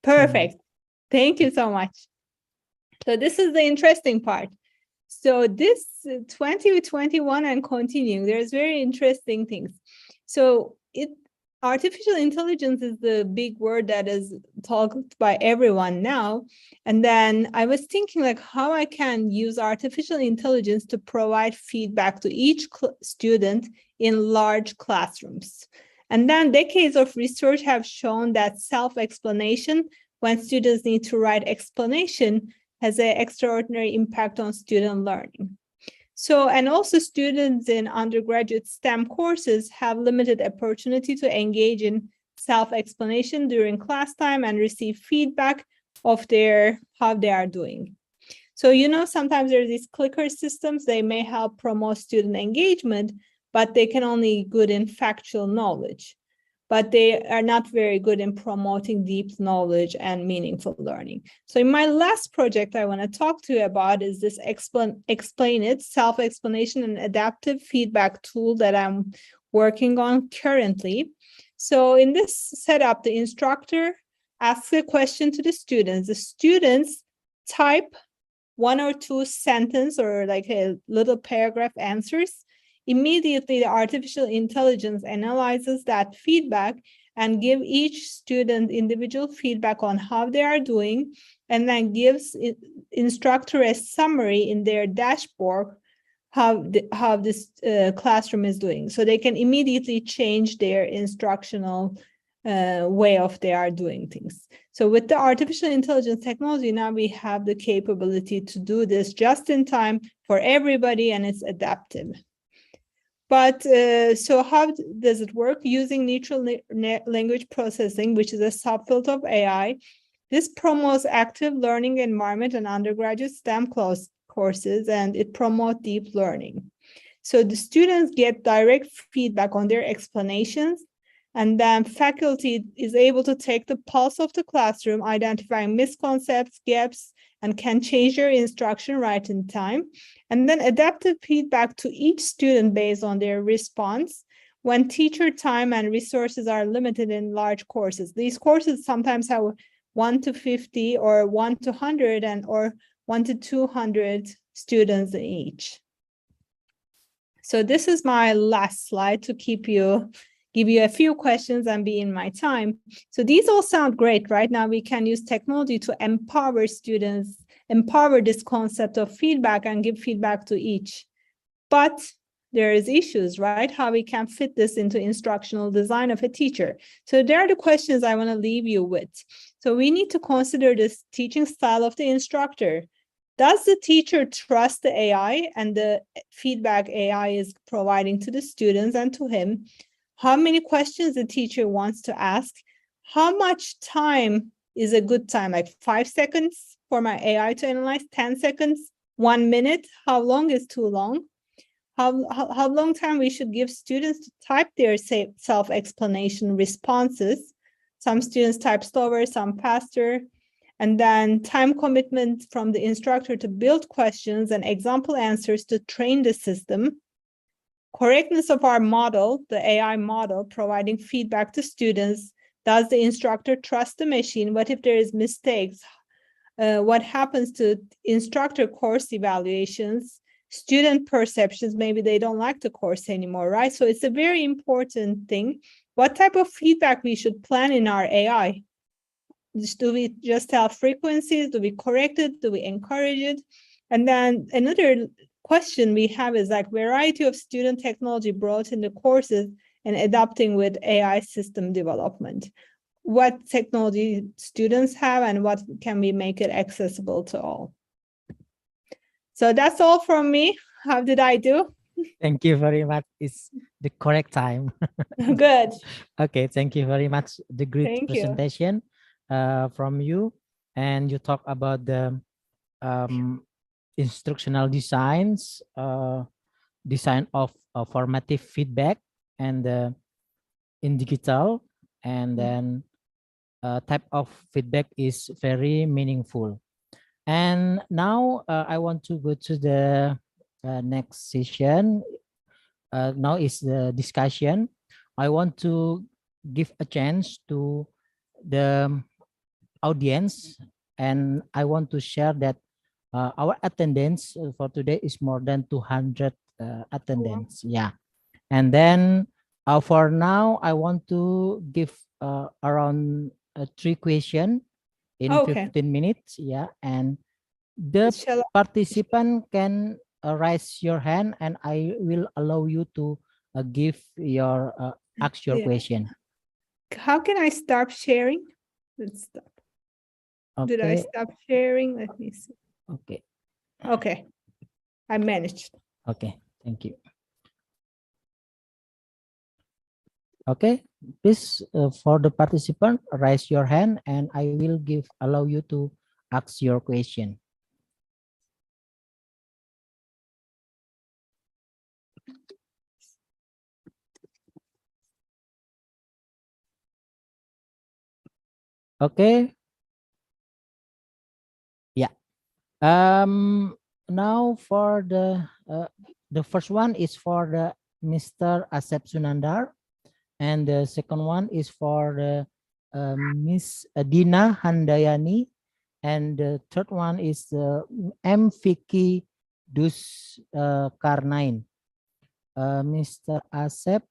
Perfect. Thank you so much. So this is the interesting part. So this 2021 and continuing, there's very interesting things. So artificial intelligence is the big word that is talked by everyone now. And then I was thinking like how I can use artificial intelligence to provide feedback to each student in large classrooms. And then decades of research have shown that self-explanation, when students need to write explanation, has an extraordinary impact on student learning. So, and also students in undergraduate STEM courses have limited opportunity to engage in self-explanation during class time and receive feedback of how they are doing. So, sometimes there's these clicker systems, they may help promote student engagement, but they can only good in factual knowledge, but they are not very good in promoting deep knowledge and meaningful learning. So in my last project I want to talk to you about is this Explain It, self-explanation and adaptive feedback tool that I'm working on currently. So in this setup, the instructor asks a question to the students. The students type 1 or 2 sentence or like a little paragraph answers. Immediately, the artificial intelligence analyzes that feedback and give each student individual feedback on how they are doing, and then gives instructor a summary in their dashboard how this classroom is doing. So they can immediately change their instructional way of they are doing things. So with the artificial intelligence technology, now we have the capability to do this just in time for everybody, and it's adaptive. But so how does it work? Using natural language processing, which is a subfield of AI, this promotes active learning environment in undergraduate STEM courses, and it promotes deep learning. So the students get direct feedback on their explanations, and then faculty is able to take the pulse of the classroom, identifying misconceptions, gaps, and can change their instruction right in time. And then adaptive feedback to each student based on their response when teacher time and resources are limited in large courses. These courses sometimes have 1 to 50 or 1 to 100 or 1 to 200 students in each. So this is my last slide to give you a few questions and be in my time. So these all sound great, right? Now we can use technology to empower students, empower this concept of feedback and give feedback to each. But there is issues, right? How we can fit this into instructional design of a teacher. So there are the questions I want to leave you with. So we need to consider this teaching style of the instructor. Does the teacher trust the AI and the feedback AI is providing to the students and to him? How many questions the teacher wants to ask? How much time is a good time? Like 5 seconds for my AI to analyze, 10 seconds, 1 minute? How long is too long? how long time we should give students to type their self-explanation responses. Some students type slower, some faster. And then time commitment from the instructor to build questions and example answers to train the system. Correctness of our model, the AI model, providing feedback to students. Does the instructor trust the machine? What if there is mistakes? What happens to instructor course evaluations? Student perceptions, maybe they don't like the course anymore, right? So it's a very important thing. What type of feedback we should plan in our AI? Do we just tell frequencies? Do we correct it? Do we encourage it? And then another question we have is like variety of student technology brought in the courses and adapting with AI system development. What technology students have and what can we make it accessible to all? So that's all from me. How did I do?
Thank you very much. It's the correct time.
Good.
Okay, thank you very much. The great
Thank you.
presentation from you. And you talk about the instructional designs, design of formative feedback and in digital. And then type of feedback is very meaningful. And now I want to go to the next session. Now is the discussion. I want to give a chance to the audience, and I want to share that our attendance for today is more than 200 attendance. Yeah. And then for now, I want to give around 3 questions in 15 minutes. Yeah. And the participant can raise your hand and I will allow you to give your ask your question.
How can I stop sharing? Let's stop.
Okay.
Did I stop sharing? Let me see.
Okay.
Okay. I managed.
Okay. Thank you. Okay. Please, for the participant, raise your hand and I will allow you to ask your question. Okay. Yeah. Now for the first one is for the Mr. Asep Sunandar, and the second one is for the Miss Dina Handayani, and the third one is M. Vicky Dus Karnain. Mr. Asep.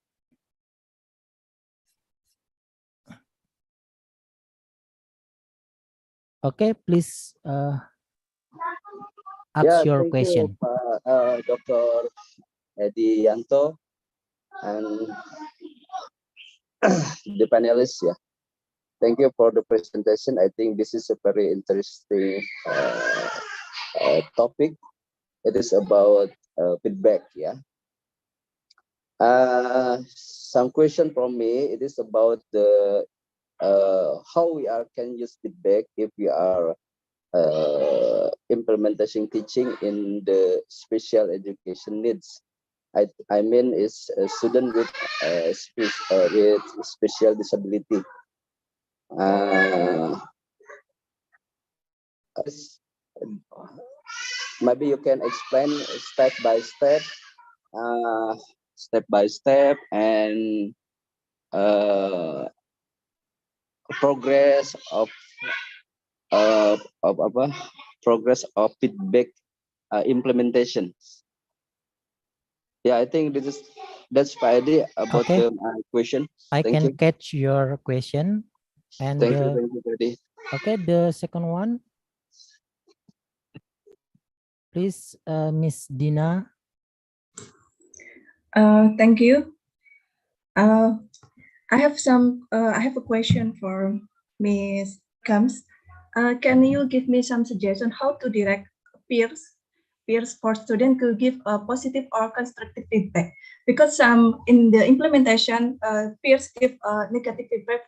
Okay, please ask your question.
You, Dr. Edi Yanto and the panelists. Yeah, thank you for the presentation. I think this is a very interesting topic. It is about feedback. Yeah. Some question from me. It is about the how we can use feedback if we are implementation teaching in the special education needs. I mean is a student with special disability. Maybe you can explain step by step and progress of progress of feedback implementation. Yeah, I think that's my idea about the question.
I can catch your question. And
thank you, Freddy.
Okay, the second one. Please, Miss Dina.
Thank you. I have a question for Ms. Kams. Can you give me some suggestion how to direct peers for students to give a positive or constructive feedback? Because in the implementation, peers give negative feedback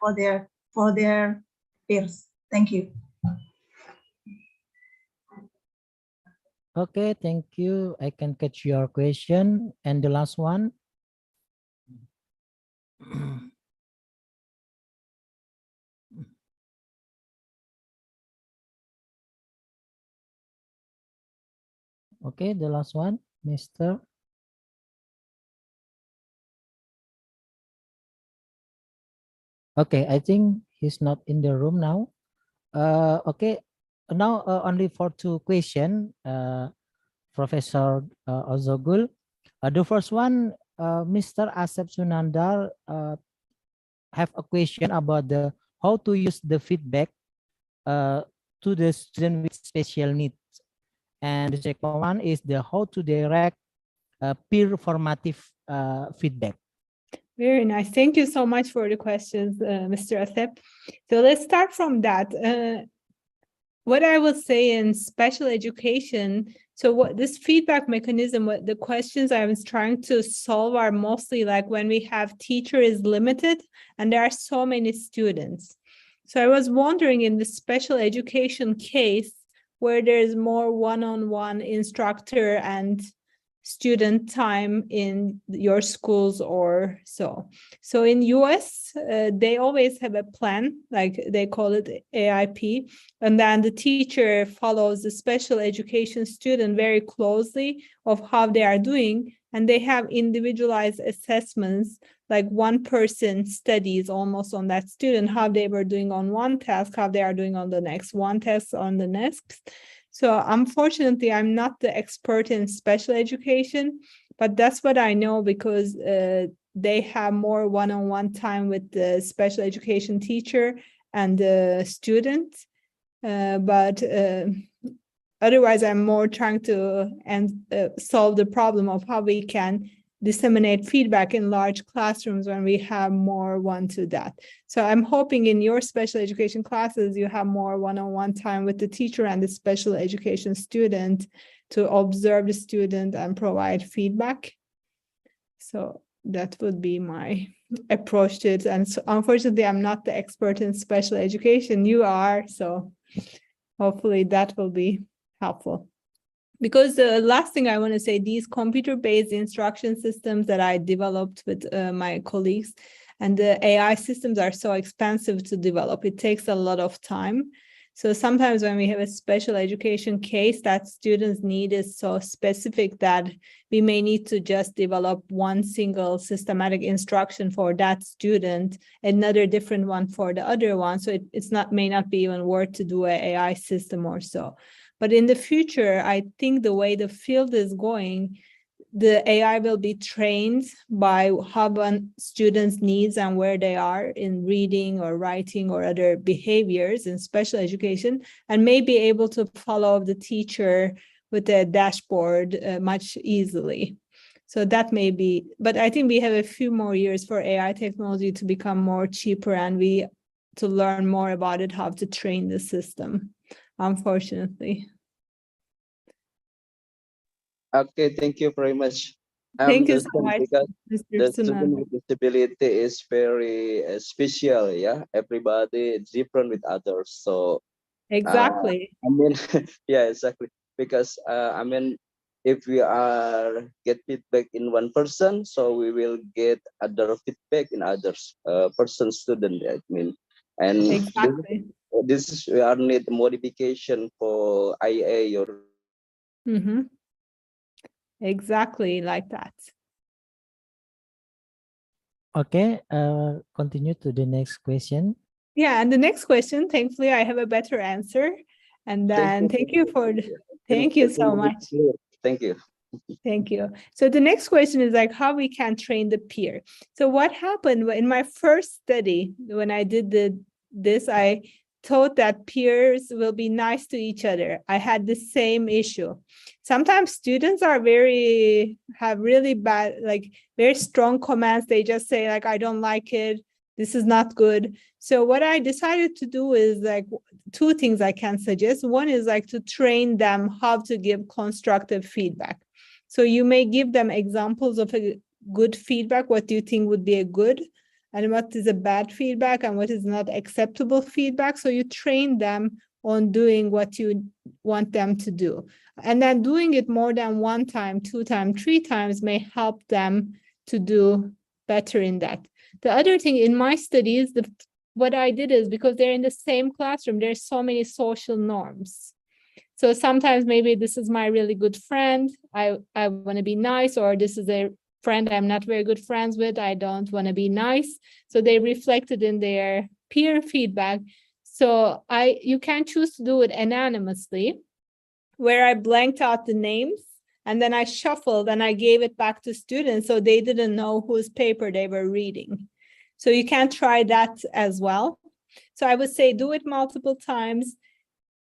for their peers. Thank you.
Okay, thank you. I can catch your question. And the last one. Okay, the last one, Mr. Okay, I think he's not in the room now. Okay, now only for two questions, Professor Ozogul. The first one, Mr. Asep Sunandar have a question about the how to use the feedback to the student with special needs. And the second one is the how to direct peer formative feedback.
Very nice. Thank you so much for the questions, Mr. Asep. So let's start from that. What I will say in special education, so what this feedback mechanism, what the questions I was trying to solve are mostly like when we have teacher is limited and there are so many students. So I was wondering in the special education case where there's more one-on-one instructor and student time in your schools or so. So in US, they always have a plan, like they call it AIP, and then the teacher follows the special education student very closely of how they are doing, and they have individualized assessments, like one person studies almost on that student, how they were doing on one task, how they are doing on the next, one test on the next. So unfortunately, I'm not the expert in special education, but that's what I know because they have more one-on-one time with the special education teacher and the student. But otherwise, I'm more trying to solve the problem of how we can disseminate feedback in large classrooms when we have more one to that. So I'm hoping in your special education classes, you have more one-on-one time with the teacher and the special education student to observe the student and provide feedback. So that would be my approach to it. And so unfortunately, I'm not the expert in special education. You are, so hopefully that will be helpful. Because the last thing I want to say, these computer-based instruction systems that I developed with my colleagues and the AI systems are so expensive to develop. It takes a lot of time. So sometimes when we have a special education case that students need is so specific that we may need to just develop one single systematic instruction for that student, another different one for the other one. So it's not may not be even worth to do an AI system or so. But in the future, I think the way the field is going, the AI will be trained by how one student's needs and where they are in reading or writing or other behaviors in special education, and may be able to follow the teacher with a dashboard much easily. So that may be, but I think we have a few more years for AI technology to become more cheaper and we to learn more about it, how to train the system. Unfortunately.
Okay, thank you very much.
Thank you so much,
Because
Mr.
the student
Sunanda.
with disability is very special, yeah. Everybody is different with others, so
Exactly.
I mean, yeah, exactly. Because I mean, if we are get feedback in one person, so we will get other feedback in others person student. I mean, and
Exactly.
this is we are need modification for IA or.
Mm-hmm. Exactly like that.
Okay, continue to the next question.
Yeah, and the next question, thankfully, I have a better answer. And then thank you for thank you so much.
Thank you.
Thank you. So the next question is like how we can train the peer. So what happened in my first study when I did this, I thought that peers will be nice to each other. I had the same issue. Sometimes students are have really bad, like very strong comments. They just say like, I don't like it. This is not good. So what I decided to do is like two things I can suggest. One is like to train them how to give constructive feedback. So you may give them examples of a good feedback. What do you think would be a good and what is a bad feedback and what is not acceptable feedback? So you train them on doing what you want them to do. And then doing it more than 1 time, 2 times, 3 times may help them to do better in that. The other thing in my studies, what I did is, because they're in the same classroom, there's so many social norms. So sometimes maybe this is my really good friend, I want to be nice, or this is a friend I'm not very good friends with, I don't want to be nice. So they reflected in their peer feedback. So you can choose to do it anonymously, where I blanked out the names and then I shuffled and I gave it back to students so they didn't know whose paper they were reading. So you can try that as well. So I would say do it multiple times,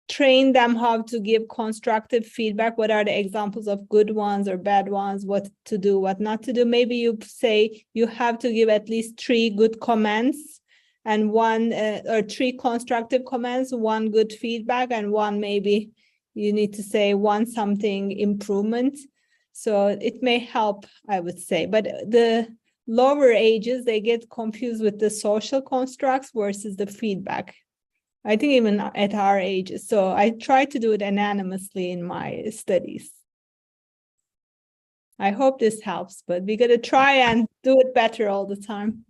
train them how to give constructive feedback. What are the examples of good ones or bad ones, what to do, what not to do. Maybe you say you have to give at least 3 good comments and 1 or 3 constructive comments, 1 good feedback, and 1 maybe you need to say 1 something improvement. So it may help, I would say. But the lower ages, they get confused with the social constructs versus the feedback. I think even at our ages. So I try to do it anonymously in my studies. I hope this helps, but we got to try and do it better all the time.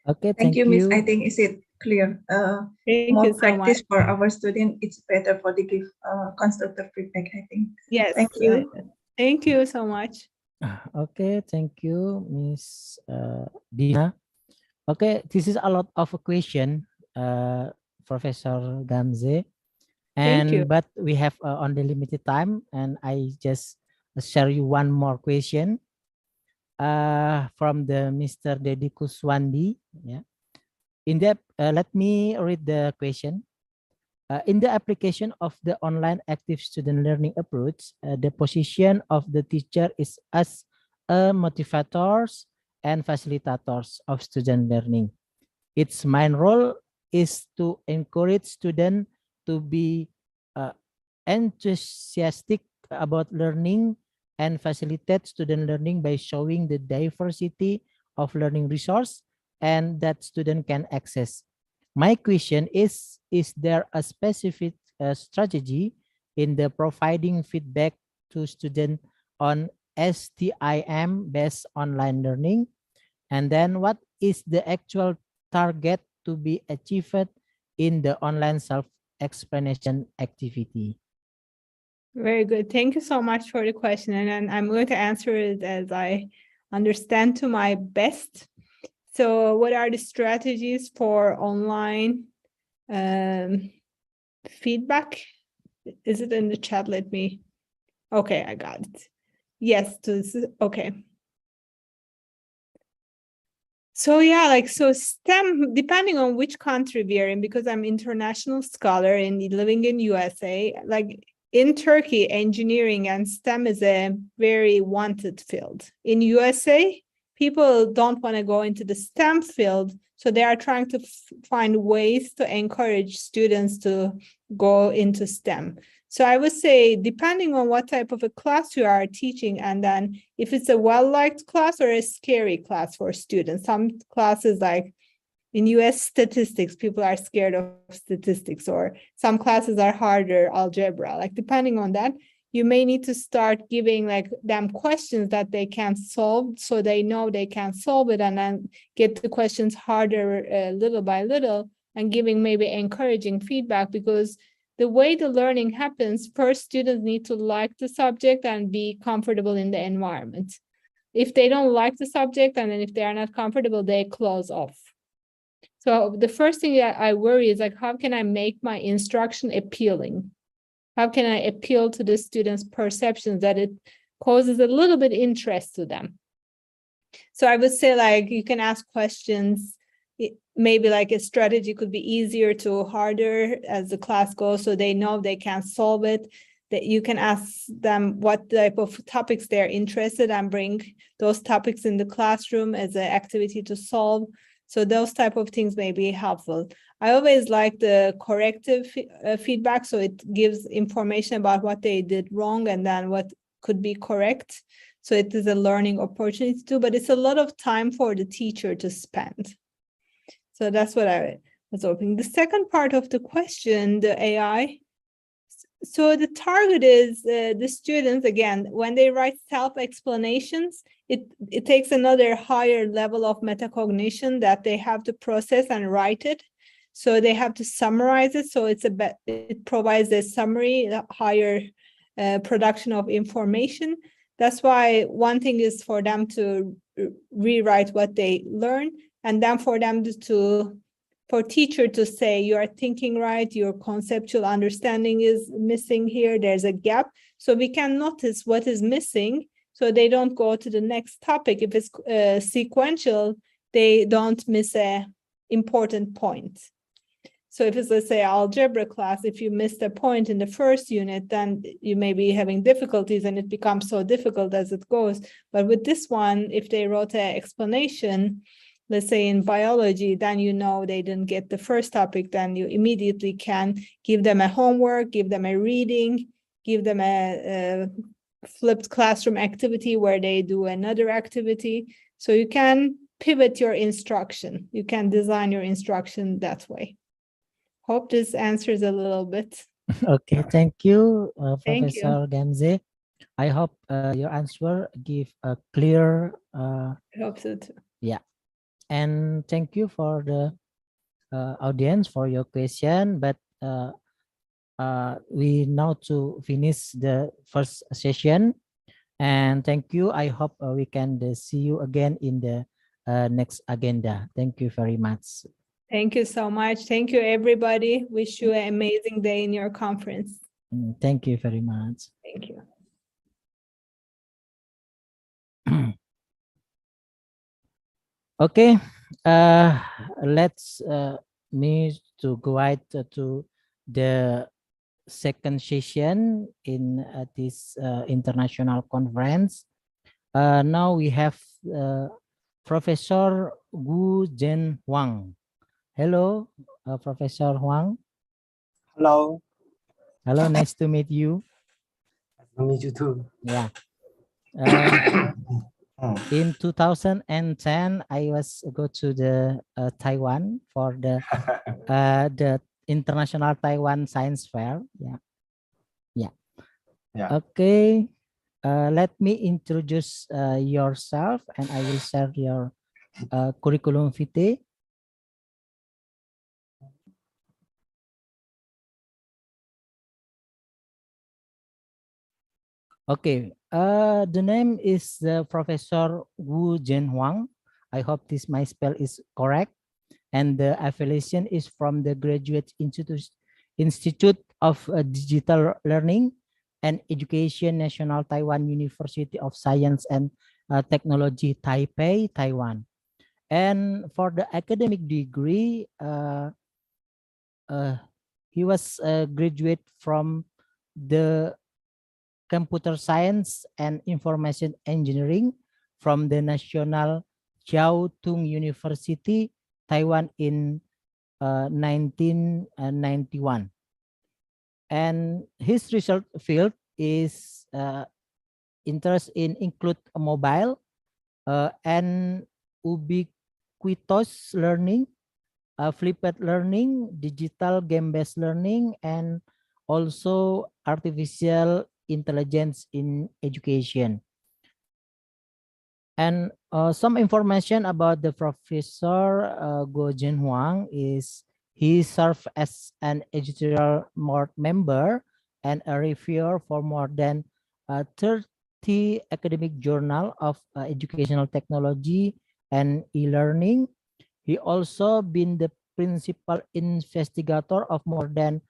Okay,
Thank you, Miss. I
you.
think is it clear.
Thank
More
you so
practice
much.
for our student, it's better for the give constructive feedback, I think.
Yes.
Thank you.
Thank you so much.
Okay, thank you, Miss Dina. Okay, this is a lot of a question, Professor Gamze.
Thank you.
But we have only limited time, and I just share you one more question from the Mr. Dedi Kuswandi. Yeah. In that, let me read the question. In the application of the online active student learning approach, the position of the teacher is as a motivators and facilitators of student learning. Its main role is to encourage students to be enthusiastic about learning and facilitate student learning by showing the diversity of learning resource and that student can access. My question is there a specific strategy in the providing feedback to students on STIM-based online learning? And then what is the actual target to be achieved in the online self-explanation activity?
Very good. Thank you so much for the question. And I'm going to answer it as I understand to my best. So what are the strategies for online feedback? Is it in the chat? Let me, okay, I got it. Yes, okay. So yeah, so STEM, depending on which country we are in, because I'm international scholar and living in USA, like in Turkey, engineering and STEM is a very wanted field. In USA, people don't want to go into the STEM field, so they are trying to find ways to encourage students to go into STEM. So I would say, depending on what type of a class you are teaching, and then if it's a well-liked class or a scary class for students. Some classes, like in US statistics, people are scared of statistics, or some classes are harder, algebra. Like depending on that, you may need to start giving like them questions that they can solve, so they know they can solve it, and then get the questions harder little by little, and giving maybe encouraging feedback. Because the way the learning happens, first students need to like the subject and be comfortable in the environment. If they don't like the subject, and then if they are not comfortable, they close off. So the first thing that I worry is like, how can I make my instruction appealing? How can I appeal to the students' perceptions that it causes a little bit interest to them? So I would say, like, you can ask questions. Maybe like a strategy could be easier to harder as the class goes, so they know they can solve it. That you can ask them what type of topics they're interested in, and bring those topics in the classroom as an activity to solve. So those type of things may be helpful. I always like the corrective feedback, so it gives information about what they did wrong and then what could be correct. So it is a learning opportunity too, but it's a lot of time for the teacher to spend. So that's what absorbing. The second part of the question, the AI. So the target is the students, again, when they write self-explanations, it takes another higher level of metacognition that they have to process and write it. So they have to summarize it. So it provides a summary, a higher production of information. That's why one thing is for them to rewrite what they learn, and then for them for teacher to say, you are thinking right, your conceptual understanding is missing here, there's a gap. So we can notice what is missing, so they don't go to the next topic. If it's sequential, they don't miss a important point. So if it's, let's say, algebra class, if you missed a point in the first unit, then you may be having difficulties and it becomes so difficult as it goes. But with this one, if they wrote an explanation, let's say in biology, then you know they didn't get the first topic, then you immediately can give them a homework, give them a reading, give them a flipped classroom activity where they do another activity. So you can pivot your instruction. You can design your instruction that way. Hope this answers a little bit.
Okay, thank you,
Thank you.
Professor Gamze. I hope your answer give a clear.
I hope so too.
Yeah, and thank you for the audience for your question. But we now to finish the first session, and thank you. I hope we can see you again in the next agenda. Thank you very much.
Thank you so much. Thank you, everybody. Wish you an amazing day in your conference.
Thank you very much.
Thank you.
Okay, let's me to go out to the second session in this international conference. Now we have Professor Gu Jen Huang. Hello, Professor Huang.
Hello.
Hello, nice to meet you.
Nice to meet you too.
Yeah. In 2010, I was go to the Taiwan for the International Taiwan Science Fair. Yeah. Okay. Let me introduce yourself, and I will share your curriculum vitae. Okay, the name is Professor Wu Zhenhuang. I hope this my spell is correct. And the affiliation is from the Graduate Institute of Digital Learning and Education, National Taiwan University of Science and Technology, Taipei, Taiwan. And for the academic degree, he was a graduate from the Computer Science and Information Engineering from the National Chiao Tung University, Taiwan in 1991. And his research field is interest in include mobile and ubiquitous learning, flipped learning, digital game-based learning, and also artificial intelligence in education. And some information about the Professor Guo Jinhuang is he served as an editorial board member and a reviewer for more than 30 academic journal of educational technology and e-learning. He also been the principal investigator of more than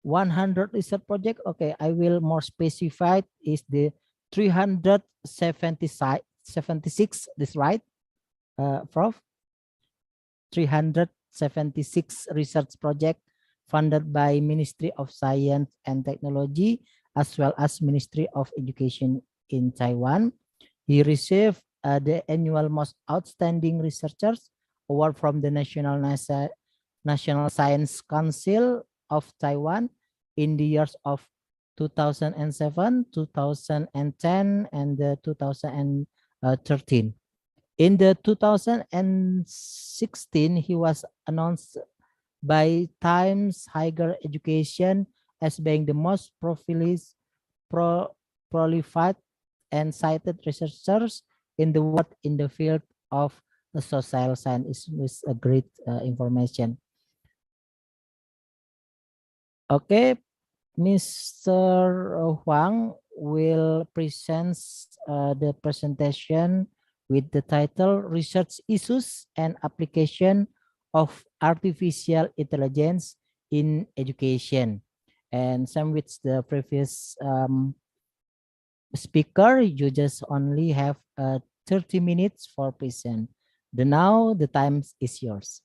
100 research project. Okay, I will more specified is the 376, this right, Prof? 376 research project funded by Ministry of Science and Technology as well as Ministry of Education in Taiwan. He received the annual Most Outstanding Researchers Award from the National Science Council of Taiwan in the years of 2007, 2010, and 2013. In the 2016, he was announced by Times Higher Education as being the most prolific and cited researchers in the world in the field of the social science. Is a great information. Okay, Mr. Huang will present the presentation with the title Research Issues and Application of Artificial Intelligence in Education. And same with the previous speaker, you just only have 30 minutes for present. Now the time is yours.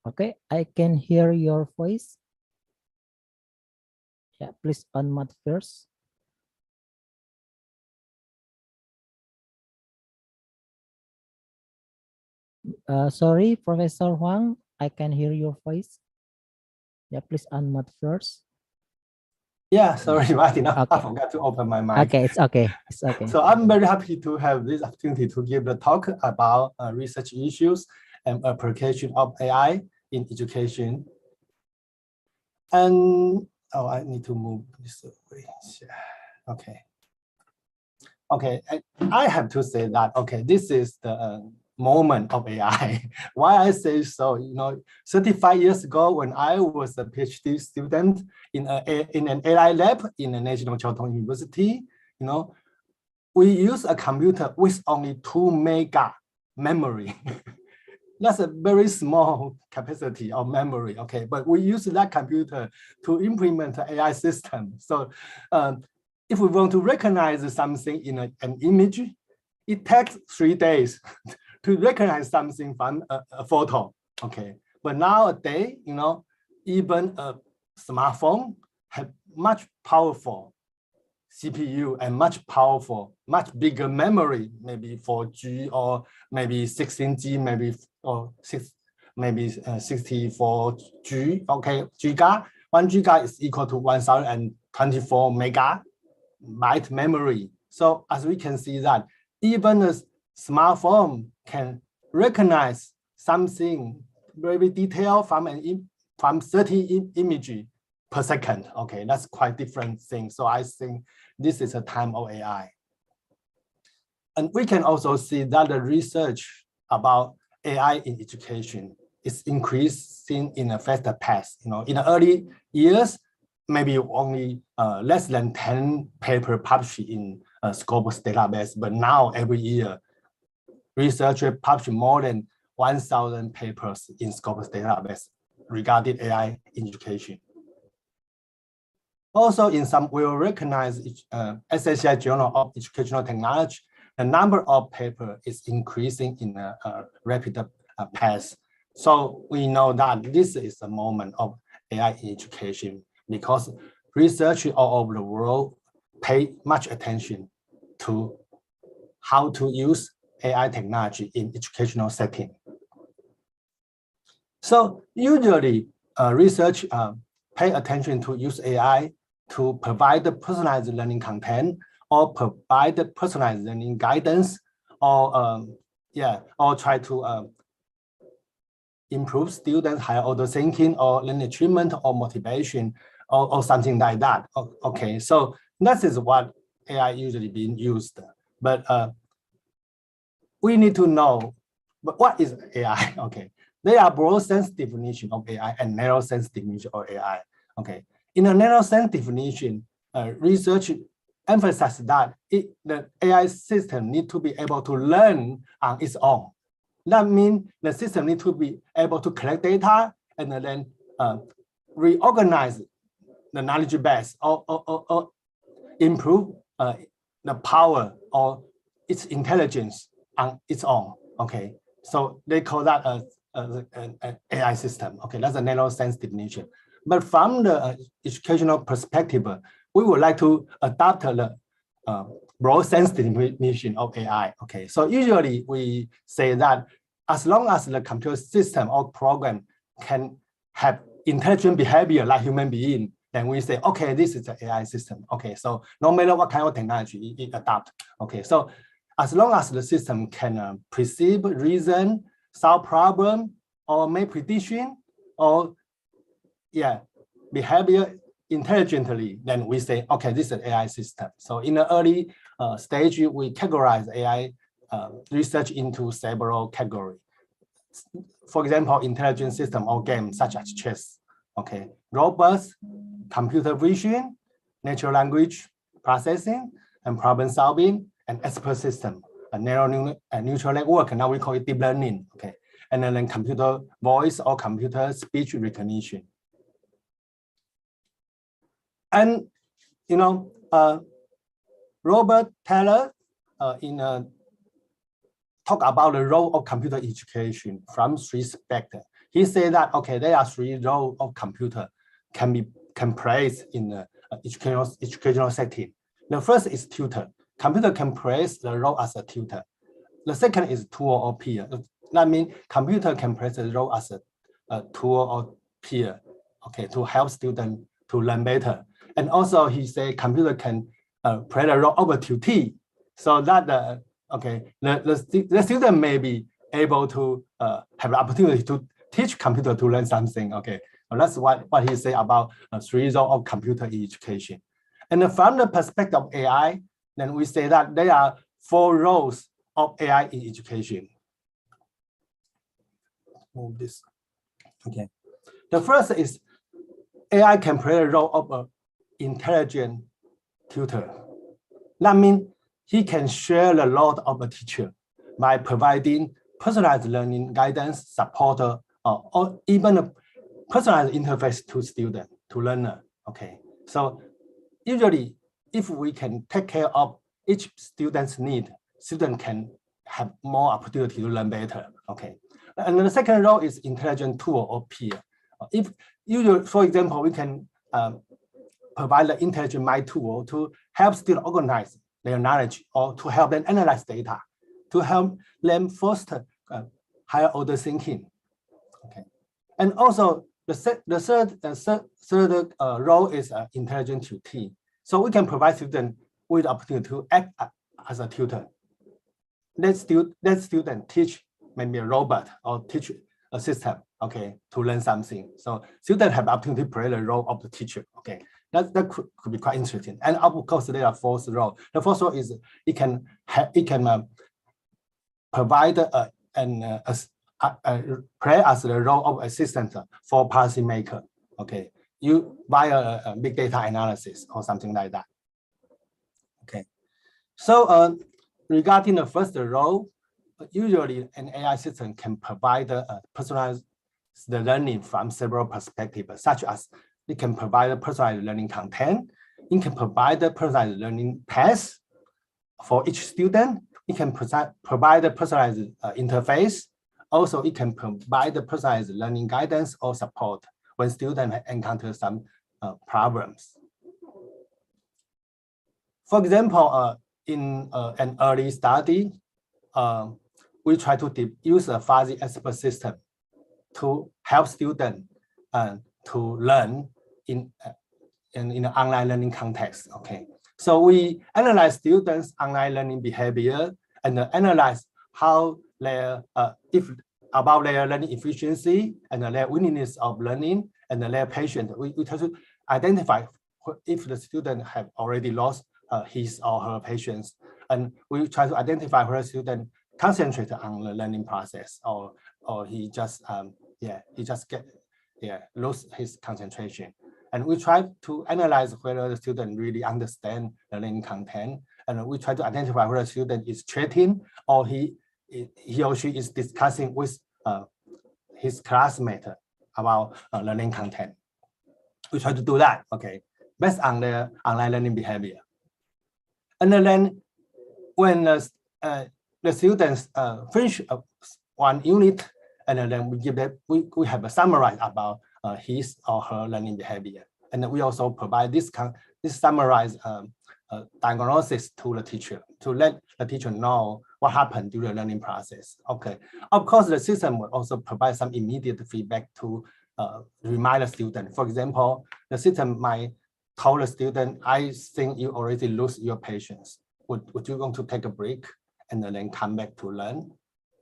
Okay, I can hear your voice. Yeah, please unmute first. Sorry, Professor Huang, I can hear your voice. Yeah, please unmute first.
Yeah, sorry, Martin. I
Okay.
forgot to open my mic.
Okay, it's okay. It's okay.
So I'm very happy to have this opportunity to give the talk about research issues and application of AI in education. And oh, I need to move this way. Okay. Okay, I have to say that, okay, this is the moment of AI. Why I say so, 35 years ago when I was a PhD student in an AI lab in the National Chiao University, we use a computer with only 2 mega memory. That's a very small capacity of memory, okay? But we use that computer to implement an AI system. So if we want to recognize something in an image, it takes 3 days to recognize something from a photo, okay? But nowadays, even a smartphone have much powerful CPU and much powerful, much bigger memory, maybe 4G or maybe 16G, maybe 64G. Okay, giga. 1 giga is equal to 1024 megabyte memory. So as we can see that even a smartphone can recognize something very detailed from 30 images per second. Okay, that's quite different thing. So I think this is a time of AI. And we can also see that the research about AI in education is increasing in a faster pace. In the early years, maybe only less than 10 papers published in Scopus database, but now every year, researchers publish more than 1,000 papers in Scopus database regarding AI in education. Also, in some well-recognized SSI Journal of Educational Technology, the number of papers is increasing in a rapid pace. So we know that this is a moment of AI in education because researchers all over the world pay much attention to how to use AI technology in educational setting. So usually research pay attention to use AI to provide the personalized learning content or provide the personalized learning guidance or try to improve students' higher order thinking or learning achievement or motivation or something like that. Okay, so that is what AI usually being used. But we need to know, but what is AI? Okay, there are broad sense definition of AI and narrow sense definition of AI. Okay, in a narrow sense definition, research emphasizes that the AI system need to be able to learn on its own. That means the system need to be able to collect data and then reorganize the knowledge base or improve the power or its intelligence on its own. Okay, so they call that an AI system. Okay, that's a narrow sense definition. But from the educational perspective, we would like to adopt the broad sense definition of AI. Okay, so usually we say that as long as the computer system or program can have intelligent behavior like human being, then we say, okay, this is an AI system. Okay, so no matter what kind of technology it adopts. Okay, so as long as the system can perceive, reason, solve problem or make prediction or behavior intelligently, then we say, okay, this is an AI system. So in the early stage, we categorize AI research into several categories. For example, intelligent system or games such as chess, okay, robots, computer vision, natural language processing, and problem solving, and expert system, a neural network, now we call it deep learning, okay, and then computer voice or computer speech recognition. And you know, Robert Taylor talk about the role of computer education from three aspects. He said that, okay, there are three roles of computer can place in the educational setting. The first is tutor. Computer can play the role as a tutor. The second is tool or peer. That means computer can play the role as a tool or peer, okay, to help students to learn better. And also he said computer can play the role of a tutee, so that the student may be able to have the opportunity to teach computer to learn something. Okay, well, that's what he said about three roles of computer in education. And from the perspective of AI, then we say that there are four roles of AI in education. Move this. Okay, the first is AI can play the role of an intelligent tutor. That means he can share the load of a teacher by providing personalized learning guidance, support, or even a personalized interface to student, to learner. Okay, so usually if we can take care of each student's need, student can have more opportunity to learn better. Okay, and the second role is intelligent tool or peer. If usually, for example, we can provide the intelligent mind tool to help students organize their knowledge or to help them analyze data, to help them foster higher order thinking. Okay, and also the third role is intelligent tutee. So we can provide students with the opportunity to act as a tutor. Let student teach maybe a robot or teach a system, okay, to learn something. So students have the opportunity to play the role of the teacher. Okay, that could be quite interesting. And of course, there are fourth role. The fourth role is it can provide play as the role of assistant for policymaker. Okay, you via a big data analysis or something like that. Okay, so regarding the first role, usually an AI system can provide personalized learning from several perspectives, such as it can provide personalized learning content, it can provide personalized learning tests for each student, it can provide a personalized interface. Also, it can provide personalized learning guidance or support when students encounter some problems. For example, in an early study, we try to use a fuzzy expert system to help students to learn in an online learning context. Okay, so we analyze students' online learning behavior and analyze how their about their learning efficiency and their willingness of learning and their patience. We try to identify if the student have already lost his or her patience, and we try to identify whether student concentrate on the learning process or he just lose his concentration. And we try to analyze whether the student really understand the learning content, and we try to identify whether the student is chatting or he or she is discussing with his classmate about learning content. We try to do that, okay, based on their online learning behavior. And then when the students finish one unit, and then we give them, we have a summary about his or her learning behavior, and we also provide this summarized diagnosis to the teacher to let the teacher know what happened during the learning process. Okay, of course, the system will also provide some immediate feedback to remind the student. For example, the system might tell the student, "I think you already lose your patience. Would you want to take a break and then come back to learn?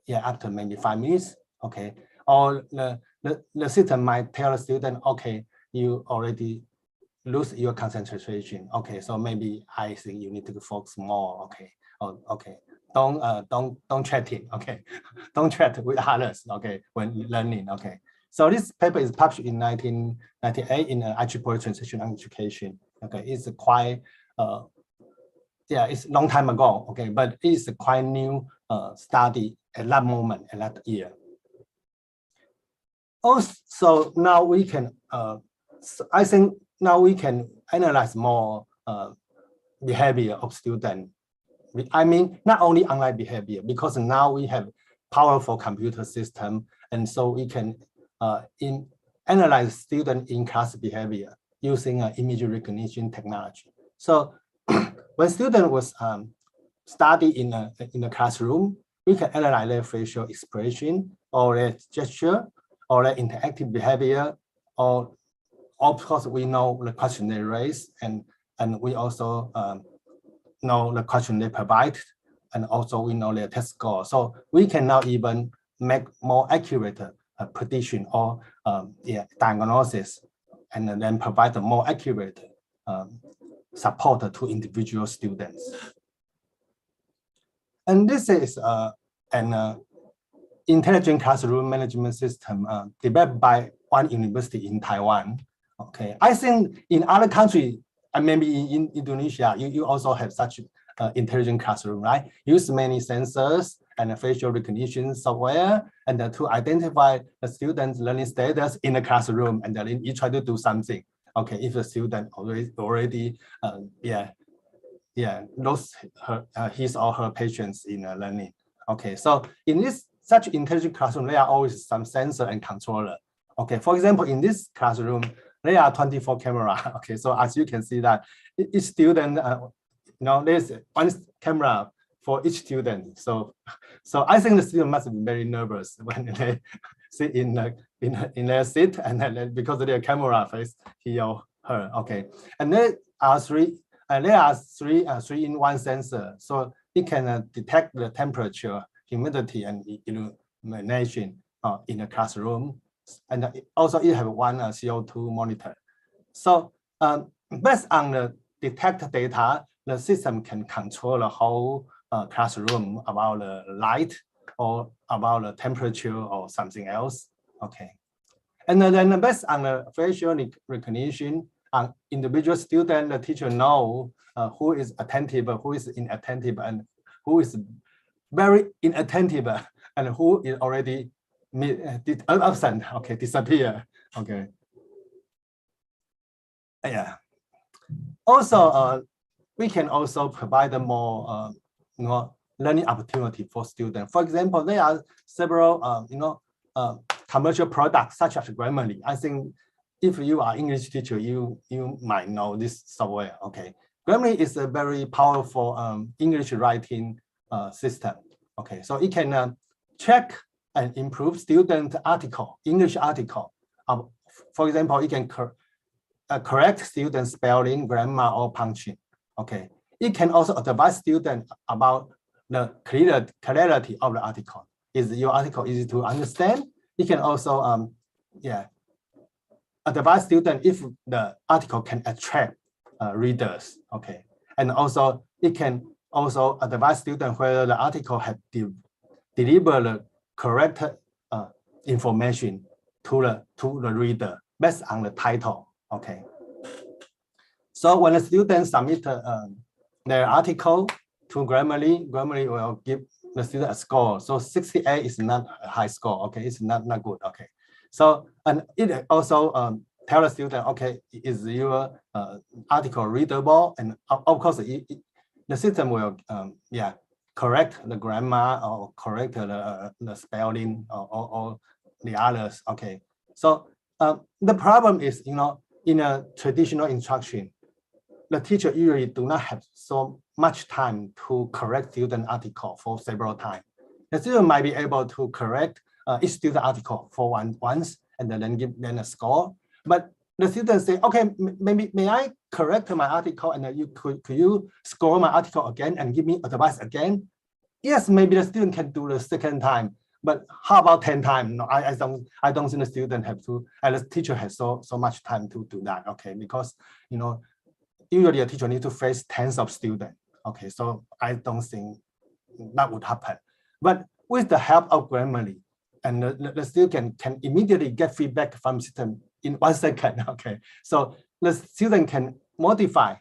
Yeah, after maybe 5 minutes." okay? Or the system might tell the student, okay, you already lose your concentration. Okay, so maybe I think you need to focus more. Okay, oh, okay. Don't chat it. Okay, don't chat with others. Okay, when learning. Okay, so this paper is published in 1998 in IEEE Transition on Education. Okay, it's quite yeah, it's a long time ago. Okay, but it's a quite new study at that moment, at that year. Also, now we can so I think now we can analyze more behavior of students. I mean, not only online behavior, because now we have powerful computer system, and so we can analyze student in-class behavior using image recognition technology. So when student was study in the classroom, we can analyze their facial expression or their gesture or their interactive behavior, or of course we know the question they raise, and we also know the question they provide, and also we know their test score. So we can now even make more accurate prediction or diagnosis, and then provide a more accurate support to individual students. And this is an intelligent classroom management system developed by one university in Taiwan. Okay, I think in other countries, and maybe in Indonesia, you also have such intelligent classroom, right? Use many sensors and facial recognition software, and to identify the student's learning status in the classroom, and then you try to do something. Okay, if the student already lost his or her patience in learning. Okay, so in this such intelligent classroom, there are always some sensor and controller. Okay, for example, in this classroom, there are 24 cameras. Okay, so as you can see that each student, there's one camera for each student. So I think the student must be very nervous when they sit in their seat, and then because their camera face he or her. Okay, and there are three in one sensor, so it can detect the temperature, humidity, and illumination in the classroom. And also it have one CO2 monitor. So based on the detected data, the system can control the whole classroom about the light or about the temperature or something else. Okay, and then based on the facial recognition, individual student, the teacher know who is attentive, who is inattentive, and who is very inattentive, and who is already absent. Okay, disappear. Okay. Yeah. Also, we can also provide more learning opportunity for students. For example, there are several commercial products such as Grammarly. I think if you are English teacher, you might know this software. Okay, Grammarly is a very powerful English writing system. Okay, so it can check and improve student article, English article. For example, it can correct student spelling, grammar, or punctuation. Okay, it can also advise students about the clarity of the article. Is your article easy to understand? It can also advise students if the article can attract readers. Okay, and also it can also advise students whether the article had delivered the correct information to the reader based on the title. Okay, so when the students submit their article to Grammarly, Grammarly will give the student a score. So 68 is not a high score. Okay, it's not good. Okay, so and it also tell the student, okay, is your article readable? And of course, the system will correct the grammar or correct the spelling or the others. Okay, so the problem is, in a traditional instruction, the teacher usually do not have so much time to correct student article for several times. The student might be able to correct each student article for once and then give them a score. But the student say, okay, may I correct my article, and could you score my article again and give me advice again? Yes, maybe the student can do the second time, But how about 10 times? No, I don't think the student have to, and the teacher has so much time to do that. Okay, because usually a teacher needs to face tens of students. Okay, so I don't think that would happen. But with the help of Grammarly, and the student can immediately get feedback from system in 1 second. Okay, so the student can modify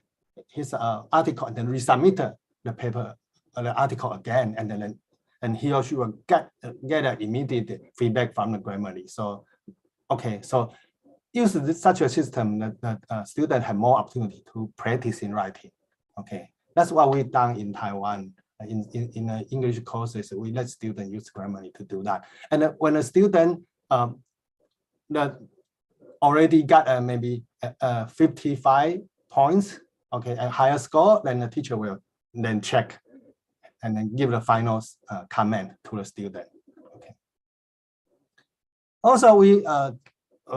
his article and then resubmit the paper, the article again, and he or she will get an immediate feedback from the Grammarly. So, okay, so use such a system that students have more opportunity to practice in writing. Okay, that's what we've done in Taiwan. In English courses, we let students use Grammarly to do that. And when a student that already got maybe 55 points, okay, a higher score, then the teacher will then check and then give the final comment to the student. Okay. Also, we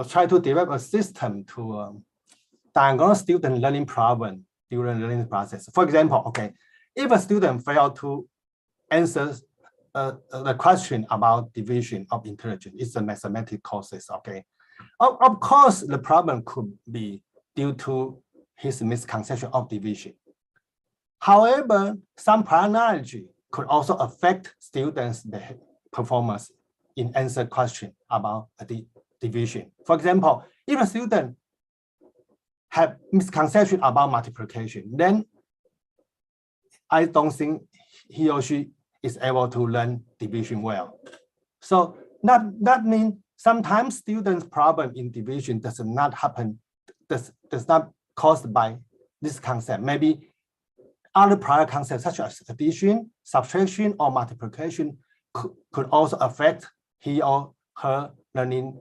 try to develop a system to diagnose student learning problem during the learning process. For example, okay, if a student failed to answer the question about division of intelligence, it's a mathematical courses, okay. Of course, the problem could be due to his misconception of division. However, some prior knowledge could also affect students' performance in answer question about the division. For example, if a student have misconception about multiplication, then I don't think he or she is able to learn division well. So that means sometimes students' problem in division does not happen, does not caused by this concept. Maybe other prior concepts such as addition, subtraction, or multiplication could also affect he or her learning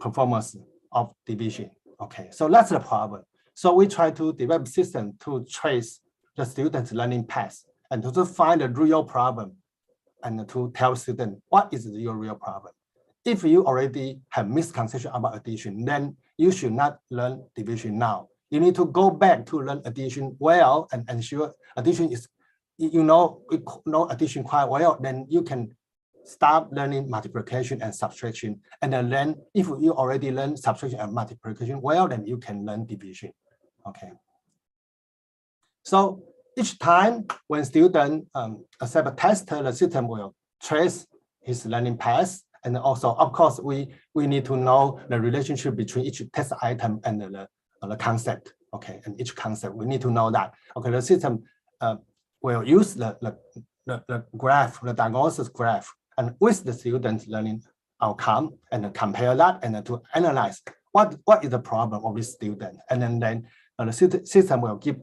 performance of division. Okay, so that's the problem. So we try to develop system to trace the student's learning path and to find the real problem and to tell students what is your real problem. If you already have misconception about addition, then you should not learn division now. You need to go back to learn addition well and ensure addition is, you know addition quite well, then you can start learning multiplication and subtraction. And then if you already learn subtraction and multiplication well, then you can learn division. Okay. So each time when student accept a test, the system will trace his learning path. And also, of course, we need to know the relationship between each test item and the concept. Okay, and each concept, we need to know that. Okay, the system will use the graph, the diagnosis graph, and with the student's learning outcome, and compare that, and to analyze what is the problem of this student, and then the system will give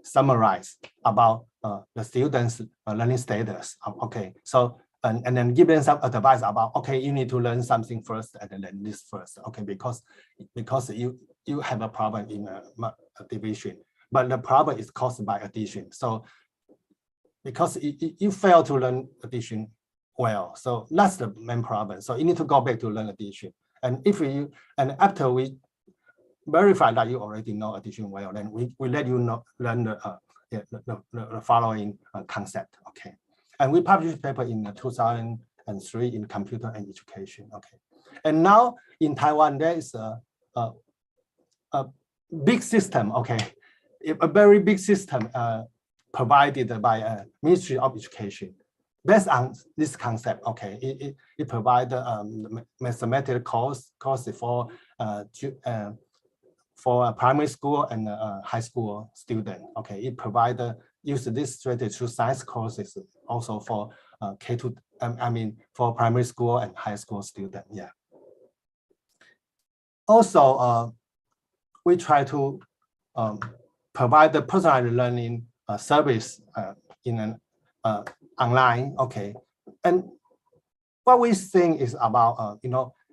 summarize about the student's learning status. Okay, so and then give them some advice about, okay, you need to learn something first and then this first. Okay, because you have a problem in a division, but the problem is caused by addition. So because you fail to learn addition well, so that's the main problem. So you need to go back to learn addition. And after we verify that you already know addition well, then we let you know learn the following concept. Okay, and we published paper in 2003 in Computer and Education. Okay, and now in Taiwan there is a big system. Okay, a very big system provided by Ministry of Education. Based on this concept, okay, it provides mathematical course for a primary school and high school student. Okay, it provides use this strategy to science courses also for for primary school and high school student. Yeah. Also, we try to provide the personalized learning service in an online. Okay, and what we think is about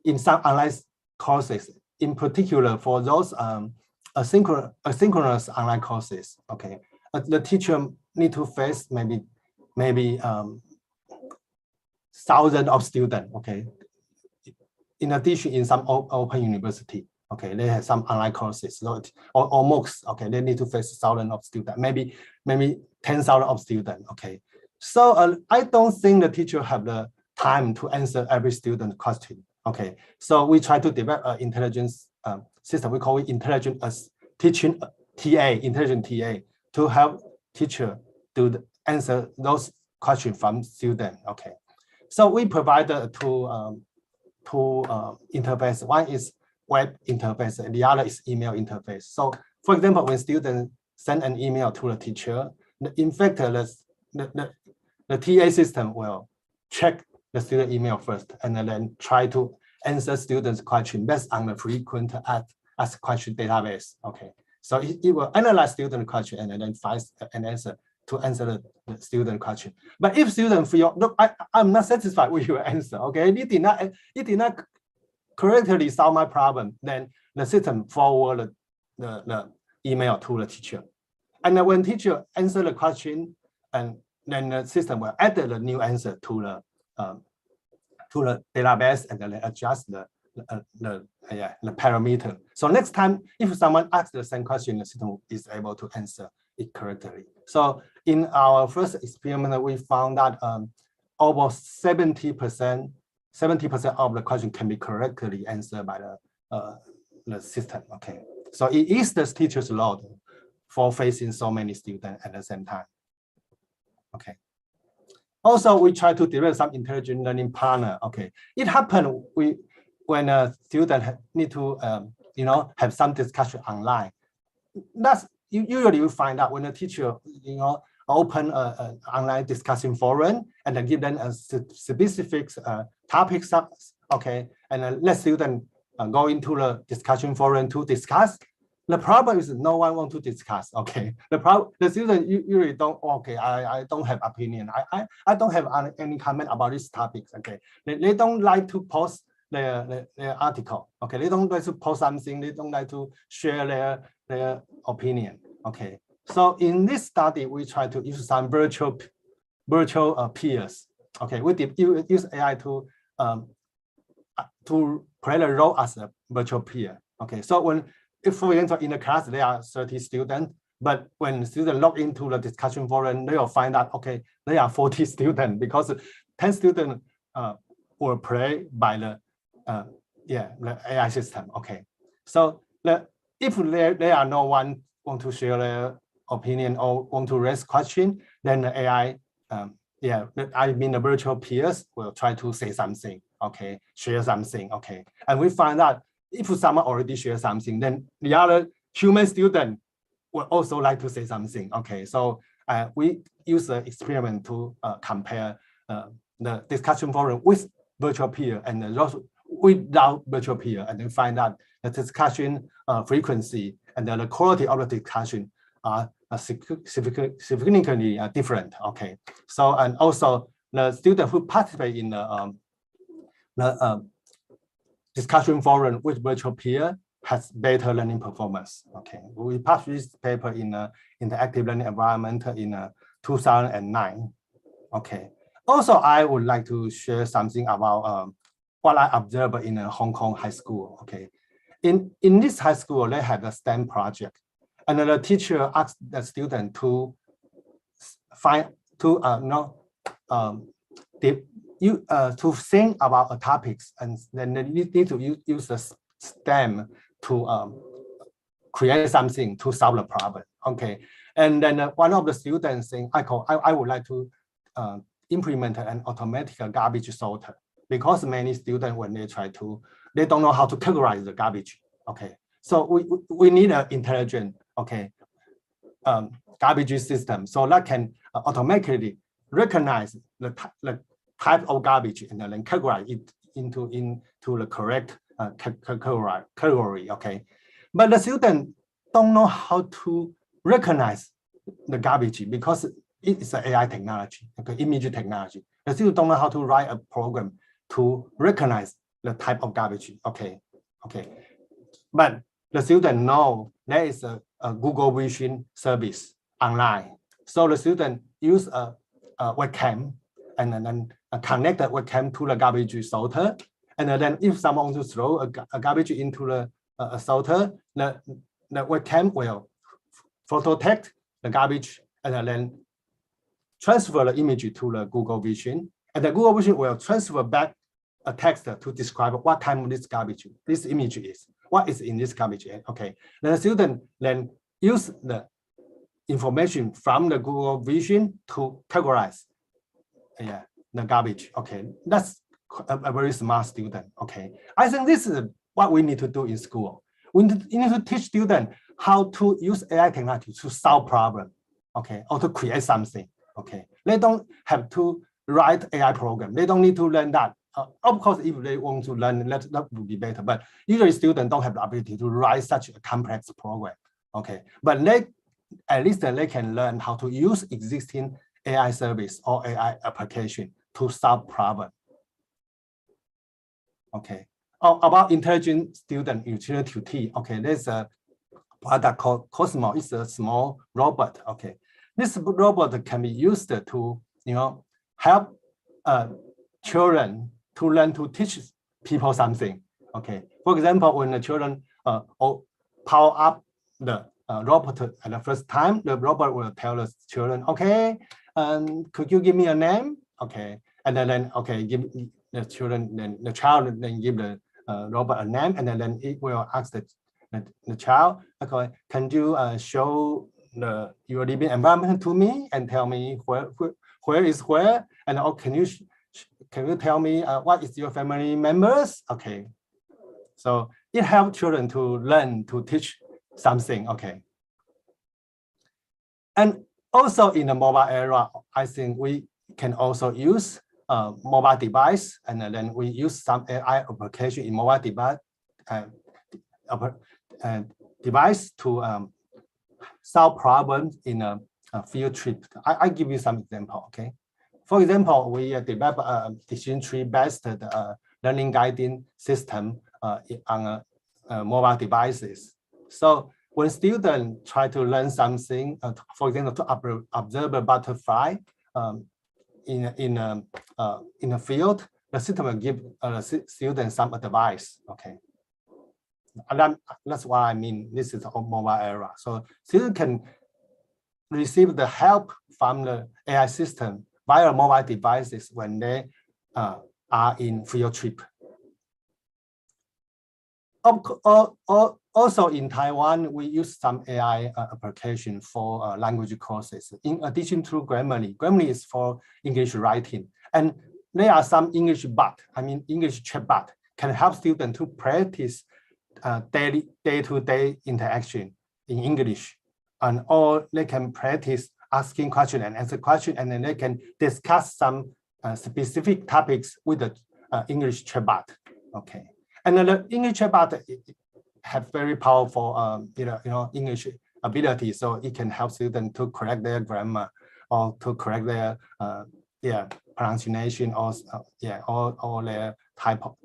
in some online courses, in particular for those asynchronous online courses. Okay, the teacher need to face maybe thousands of students. Okay, in addition, in some open university, okay, they have some online courses, so or MOOCs. Okay, they need to face thousands of students, maybe 10,000 of students. Okay, so I don't think the teacher have the time to answer every student question. Okay, so we try to develop an intelligence system. We call it intelligent as teaching TA, intelligent TA, to help teacher to answer those questions from student. Okay, so we provide two interface. One is web interface, and the other is email interface. So, for example, when students send an email to the teacher, in fact, the TA system will check the student email first, and then try to answer students' question based on the frequent asked question database. Okay, so it will analyze student question and then find an answer to answer the student question. But if student feel, look, I'm not satisfied with your answer, okay, it did not correctly solve my problem, then the system forward the email to the teacher. And then when teacher answer the question, and then the system will add the new answer to the database, and then adjust the parameter. So next time, if someone asks the same question, the system is able to answer it correctly. So in our first experiment, we found that almost 70% of the question can be correctly answered by the system. Okay, so it is the teacher's load for facing so many students at the same time. Okay. Also, we try to develop some intelligent learning partner. Okay, it happened when a student need to have some discussion online. That's usually you find out when a teacher open an online discussion forum and then give them a specific topic. Okay, and then let students go into the discussion forum to discuss. The problem is no one wants to discuss. Okay, the student usually don't. Okay, I don't have opinion. I don't have any comment about this topic. Okay, they don't like to post their article. Okay, they don't like to post something. They don't like to share their opinion. Okay, so in this study, we try to use some virtual peers. Okay, we use AI to play the role as a virtual peer. Okay, so if for example in the class there are 30 students, but when students log into the discussion forum, they will find out, okay, there are 40 students because 10 students were played by the AI system. Okay, so if there are no one want to share their opinion or want to raise question, then the AI, the virtual peers will try to say something. Okay, share something. Okay, and we find out if someone already shares something, then the other human student would also like to say something. Okay, so we use the experiment to compare the discussion forum with virtual peer and without virtual peer, and then find out the discussion frequency and the quality of the discussion are significantly different. Okay, so and also the student who participate in the discussion forum with virtual peer has better learning performance. Okay, we published this paper in the active learning environment in 2009. Okay, also I would like to share something about what I observed in a Hong Kong high school. Okay, in this high school they had a STEM project, and the teacher asked the student to to think about topics, and then they need to use the STEM to create something to solve the problem. Okay, and then one of the students saying, I would like to implement an automatic garbage sorter, because many students, when they don't know how to categorize the garbage. Okay, so we need an intelligent garbage system, so that can automatically recognize the type of garbage and then categorize it into the correct category. Okay, but the student don't know how to recognize the garbage because it is an AI technology, okay, image technology. The student don't know how to write a program to recognize the type of garbage. Okay, but the student know there is a Google Vision service online, so the student use a webcam and then connect the webcam to the garbage sorter, and then if someone wants to throw a garbage into the sorter, the webcam will photo tag the garbage and then transfer the image to the Google Vision, And the Google Vision will transfer back a text to describe what kind of this image is, what is in this garbage. Okay, then the student then use the information from the Google Vision to categorize the garbage. Okay, that's a very smart student. Okay, I think this is what we need to do in school. We need to teach students how to use AI technology to solve problems, okay, or to create something. Okay, they don't have to write AI program. They don't need to learn that. Of course, if they want to learn, that would be better. But usually students don't have the ability to write such a complex program. Okay, but at least they can learn how to use existing AI service or AI application to solve problems. Okay. About intelligent student utility T. Okay, there's a product called Cosmo. It's a small robot. Okay, this robot can be used to help children to learn to teach people something. Okay, for example, when the children power up the robot at the first time, the robot will tell the children, okay, could you give me a name? Okay, and then okay, give the children, then the child then give the robot a name, and then it will ask the child, okay, can you show your living environment to me and tell me where is where, and can you tell me what is your family members? Okay, so it helps children to learn to teach something. Okay, and also in the mobile era, I think we can also use mobile device, and then we use some AI application in mobile device to solve problems in a field trip. I give you some example. Okay, for example, we develop a decision tree based learning guiding system on mobile devices. So when students try to learn something, for example, to observe a butterfly in a field, the system will give the student some advice. Okay, and that's what I mean. This is a mobile era, so students can receive the help from the AI system via mobile devices when they are in field trip. Also in Taiwan, we use some AI application for language courses. In addition to Grammarly, Grammarly is for English writing, and there are some English English chatbot can help students to practice day-to-day interaction in English, or they can practice asking question and answer question, and then they can discuss some specific topics with the English chatbot. Okay, and then the English chatbot have very powerful English ability, so it can help students to correct their grammar or to correct their pronunciation or their typo.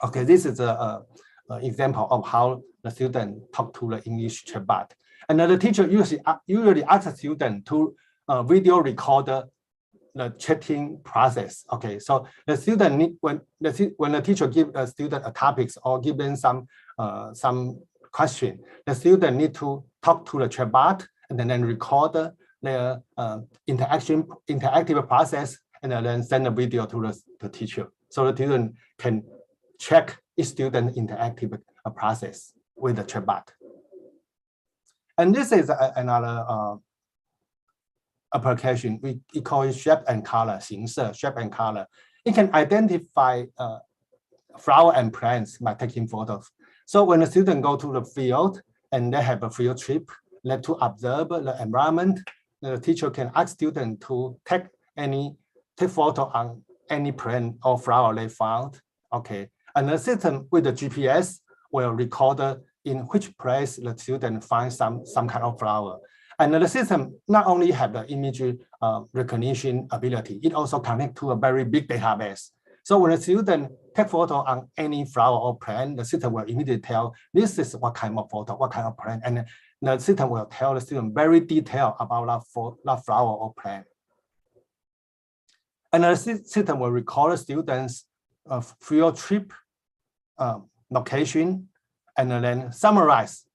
Okay, this is a example of how the student talk to the English chatbot. And the teacher usually asks the student to video record the chatting process. Okay, so the student need, when the teacher give a student a topics or give them some question, the student need to talk to the chatbot and then record their interactive process, and then send a video to the teacher, so the student can check each student interactive process with the chatbot. And this is another application. We call it shape and color, 形色, shape and color. It can identify flower and plants by taking photos. So when a student go to the field and they have a field trip, let to observe the environment, the teacher can ask students to take photo on any plant or flower they found. Okay, and the system with the GPS will record in which place the student finds some kind of flower. And the system not only have the image recognition ability, it also connect to a very big database. So when a student take photo on any flower or plant, the system will immediately tell this is what kind of photo, what kind of plant, and the system will tell the student very detailed about that flower or plant. And the system will record the students' field trip location, and then summarize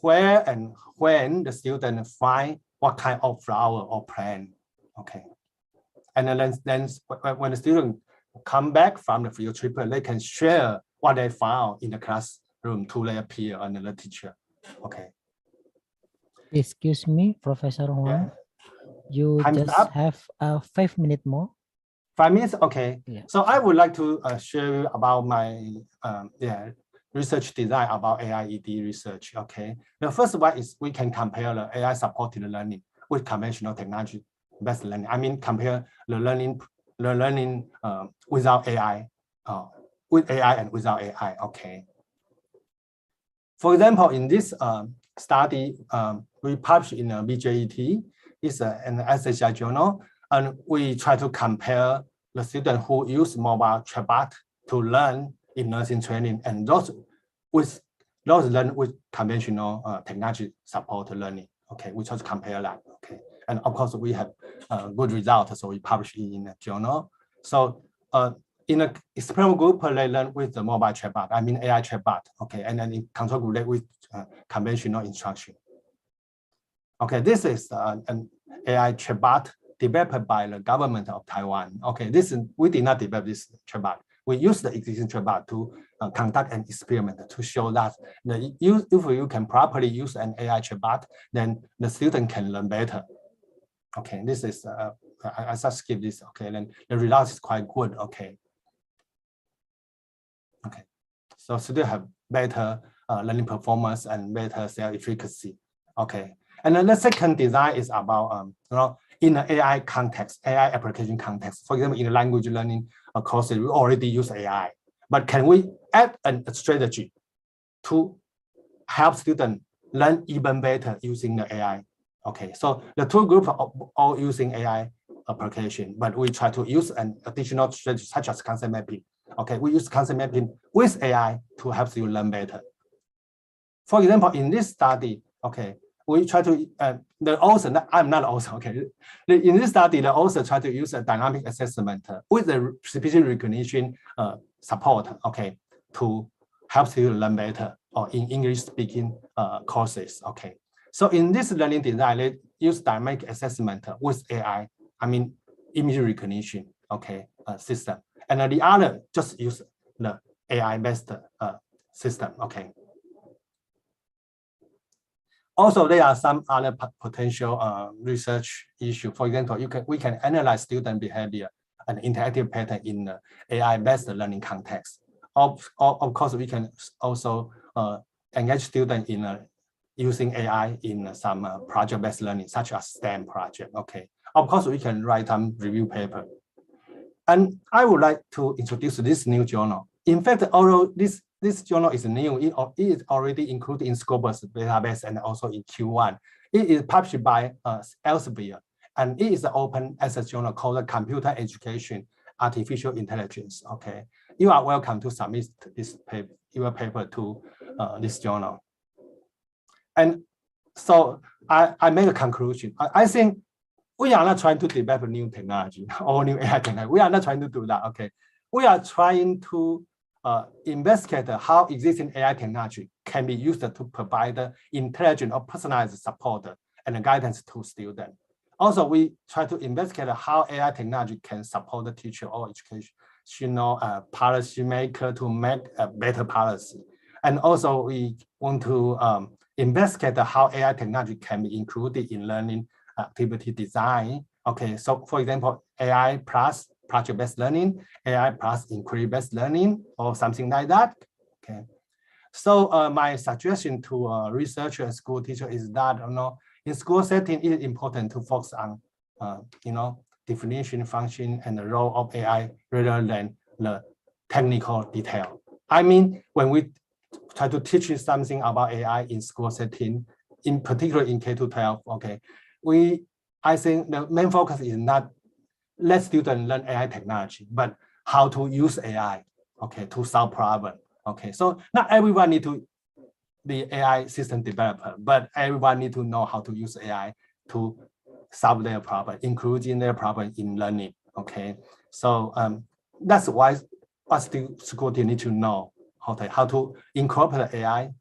where and when the student find what kind of flower or plant. Okay, And then when the student come back from the field trip, they can share what they found in the classroom to their peer and the teacher. Okay.
Excuse me, Professor Huang. You
Time's
just
up.
have 5 minutes more.
5 minutes, okay.
Yeah.
So I would like to share you about my research design about AIED research. Okay, the first one is we can compare the AI supported learning with conventional technology based learning. I mean, compare the learning without AI, with AI and without AI. Okay. For example, in this study we published in BJET, it's an SHI journal, and we try to compare the students who use mobile chatbot to learn in nursing training and those learn with conventional technology support learning. Okay, we try to compare that. Okay, and of course we have good results, so we publish it in a journal. So in an experimental group, they learn with the mobile chatbot, I mean AI chatbot. Okay, and then in control group they with conventional instruction. Okay, this is an AI chatbot developed by the government of Taiwan. Okay, we did not develop this chatbot. We use the existing chatbot to conduct an experiment to show that if you can properly use an AI chatbot, then the student can learn better. Okay, this is I just skip this. Okay, then the result is quite good. Okay. Okay, so students have better learning performance and better self-efficacy. Okay, and then the second design is about in the AI context, AI application context. For example, in the language learning courses, we already use AI, but can we add a strategy to help students learn even better using the AI? Okay, so the two groups are all using AI application, but we try to use an additional strategy such as concept mapping. Okay, we use concept mapping with AI to help you learn better. For example, in this study, okay, we try to, the author, I'm not author, okay. In this study, the author tried to use a dynamic assessment with the speech recognition support, okay, to help you learn better or in English speaking courses, okay. So in this learning design, they use dynamic assessment with AI, I mean, image recognition, okay, system. And the other just use the AI-based system, okay. Also, there are some other potential research issue. For example, we can analyze student behavior and interactive pattern in the AI-based learning context. Of course, we can also engage students in using AI in some project-based learning, such as STEM project. Okay. Of course, we can write some review paper. And I would like to introduce this new journal. In fact, although this journal is new, it is already included in Scopus database and also in Q1. It is published by Elsevier, and it is an open access journal called Computer Education Artificial Intelligence. Okay, you are welcome to submit your paper to this journal. And so I make a conclusion. I think we are not trying to develop new technology or new AI technology. We are not trying to do that. Okay, we are trying to investigate how existing AI technology can be used to provide intelligent or personalized support and guidance to students. Also, we try to investigate how AI technology can support the teacher or educational policy maker to make a better policy. And also, we want to investigate how AI technology can be included in learning activity design. Okay, so for example, AI plus project-based learning, AI plus inquiry-based learning, or something like that. Okay, so my suggestion to researcher and school teacher is that in school setting, it is important to focus on definition, function, and the role of AI rather than the technical detail. I mean, when we try to teach you something about AI in school setting, in particular in K-12, okay, I think the main focus is not let students learn AI technology, but how to use AI, okay, to solve problems. Okay, so not everyone need to be AI system developer, but everyone need to know how to use AI to solve their problem, including their problem in learning. Okay, so that's why us school team need to know how to incorporate AI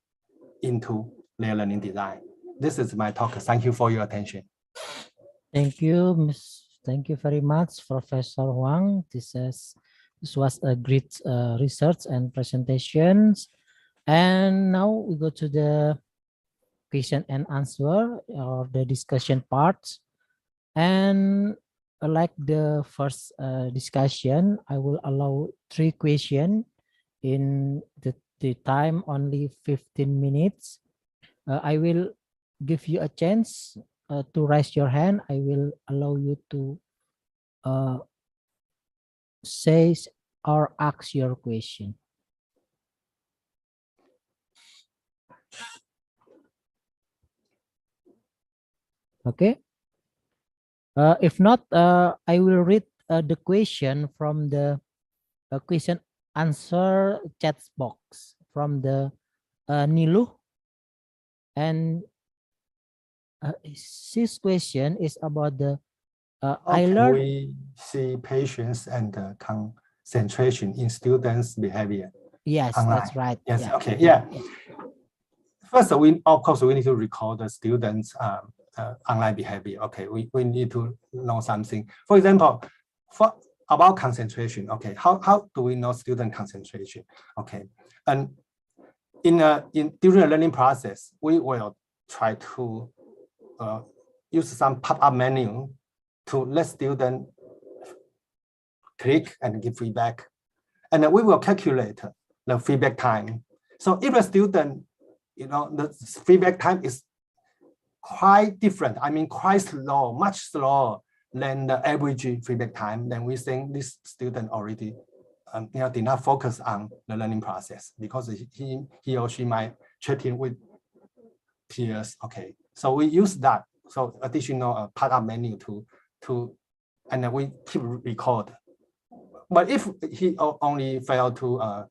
into their learning design. This is my talk. Thank you for your attention.
Thank you, Thank you very much, Professor Huang. This was a great research and presentations. And now we go to the question and answer or the discussion part. And like the first discussion, I will allow 3 questions in the time only 15 minutes. I will give you a chance to raise your hand. I will allow you to say or ask your question. Okay. If not, I will read the question from the question answer chat box from the Nilu. And this question is about the I learned.
We see patience and concentration in students' behavior.
Yes,
online.
that's right.
Yes,
Yeah.
okay, yeah. First, of course, we need to record the students' online behavior. Okay, we need to know something. For example, about concentration. Okay, how do we know student concentration? Okay, and during the learning process, we will try to use some pop-up menu to let student click and give feedback, and then we will calculate the feedback time. So if a student, the feedback time is quite different, I mean quite slow, much slower than the average feedback time, then we think this student already did not focus on the learning process, because he or she might chatting with peers. Okay, so we use that. So additional pop-up menu to and then we keep record. But if he only failed to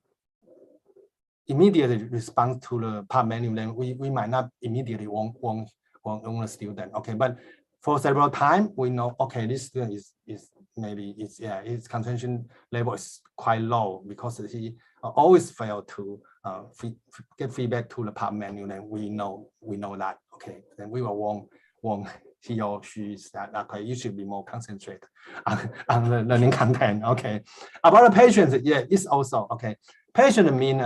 immediately respond to the pop menu, then we might not immediately want the student. Okay, but for several times we know, okay, this student is maybe his concentration level is quite low because he always failed to get feedback to the pop menu. Then we know that. Okay, then we will want he or she that okay, you should be more concentrated on the learning content. Okay, about the patience, yeah, it's also okay. Patient mean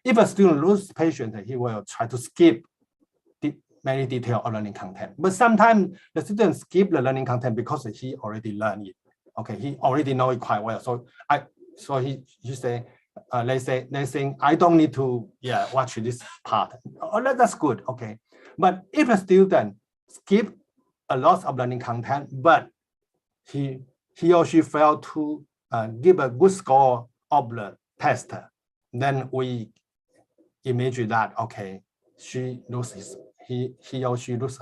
if a student loses patience, he will try to skip many detail of learning content. But sometimes the student skip the learning content because he already learned it. Okay, he already know it quite well. So he say, let's say I don't need to watch this part. Oh, that's good. Okay, but if a student skip a lot of learning content, but he or she failed to give a good score of the test, then we imagine that okay, he or she loses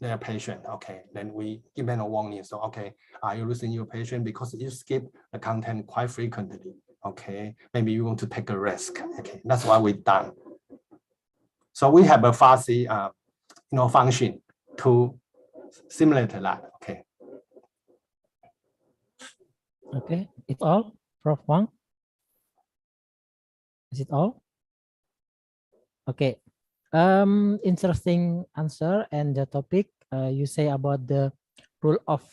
their patient. Okay, then we give them a warning. So okay, are you losing your patient because you skip the content quite frequently? Okay, maybe you want to take a risk. Okay, that's what we've done. So we have a fuzzy function to simulate that. Okay.
Okay, it's all, Prof. Wang? Is it all? Okay. Interesting answer. And the topic you say about the role of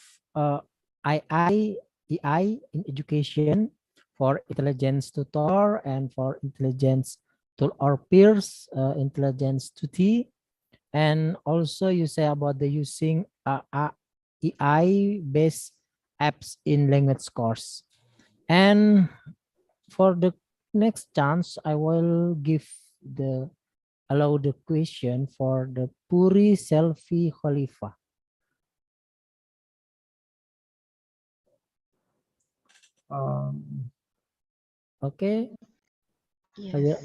EI in education for intelligence tutor and for intelligence to our peers, intelligence to T. And also you say about the using EI based apps in language course. And for the next chance, I will allow the question for the Puri Selfie Khalifa. Okay.
Yes.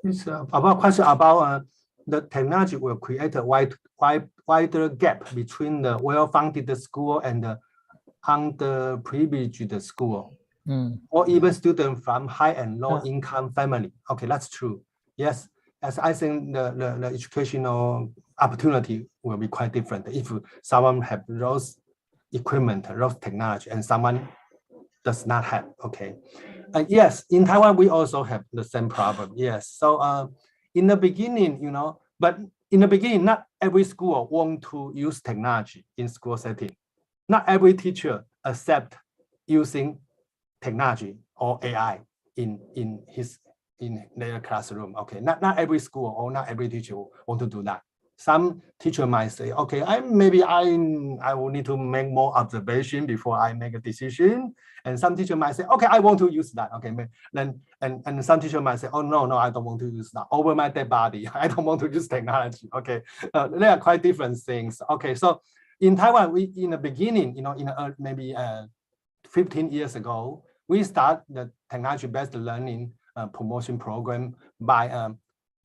It's about question about the technology will create a wider gap between the well-funded school and the underprivileged school, or even students from high and low income family. Okay, that's true. Yes, as I think the educational opportunity will be quite different if someone have those equipment, those technology, and someone does not have. Okay, yes, in Taiwan we also have the same problem. Yes, so in the beginning, but in the beginning, not every school want to use technology in school setting. not every teacher accept using technology or AI in their classroom. Okay, not every school or not every teacher want to do that. Some teacher might say, okay, I will need to make more observation before I make a decision. And some teacher might say, okay, I want to use that. Okay, then and some teacher might say, oh no, I don't want to use that over my dead body. I don't want to use technology. Okay, they are quite different things. Okay, so in Taiwan, we in the beginning, maybe 15 years ago, we start the technology-based learning promotion program by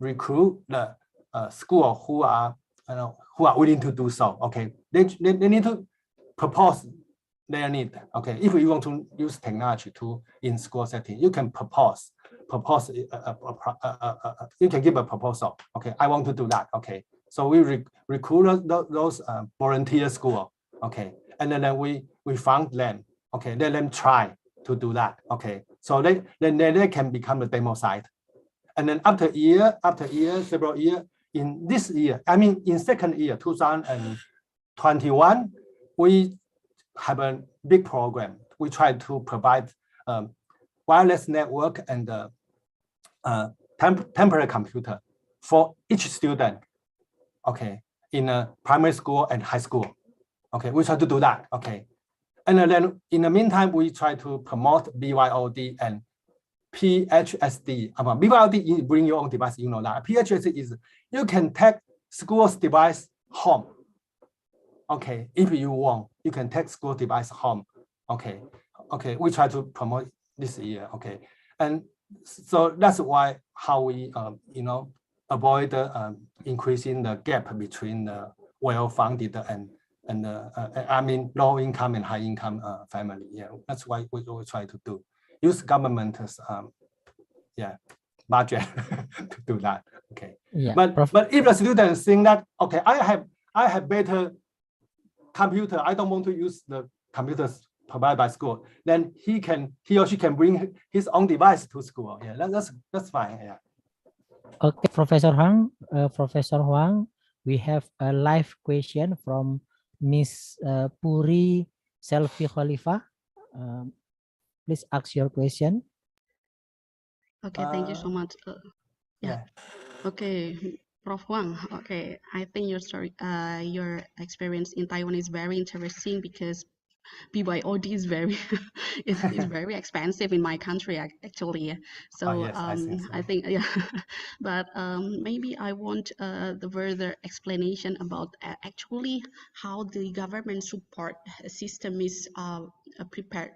recruit the school who are willing to do so. Okay, they need to propose their need. Okay, if you want to use technology in school setting, you can propose. You can give a proposal. Okay, I want to do that. Okay, so we recruit those volunteer school. Okay, and then we found them. Okay, let them try to do that. Okay, so they can become the demo site. And then after several years, in this year, I mean, in second year, 2021, we have a big program. We try to provide wireless network and temporary computer for each student. Okay, in a primary school and high school. Okay, we try to do that. Okay, and then in the meantime, we try to promote BYOD and PHSD. BYOD, you bring your own device, you know that. PHSD is you can take school's device home. Okay, if you want, you can take school device home. Okay, we try to promote this year. Okay, and so that's how we avoid increasing the gap between the well-funded and low income and high income family. Yeah, that's why we try to do. Use government's budget to do that. Okay.
Yeah.
But if the student think that, okay, I have better computer, I don't want to use the computers provided by school, then he or she can bring his own device to school. Yeah, that's fine. Yeah.
Okay, Professor Huang, we have a live question from Miss Puri Selvi Khalifa. Please ask your question.
Okay, thank you so much.
Yeah.
Okay, Prof. Wang. Okay, I think your story, your experience in Taiwan is very interesting because BYOD is very is very expensive in my country actually. So
yes,
I think but maybe I want the further explanation about actually how the government support system is prepared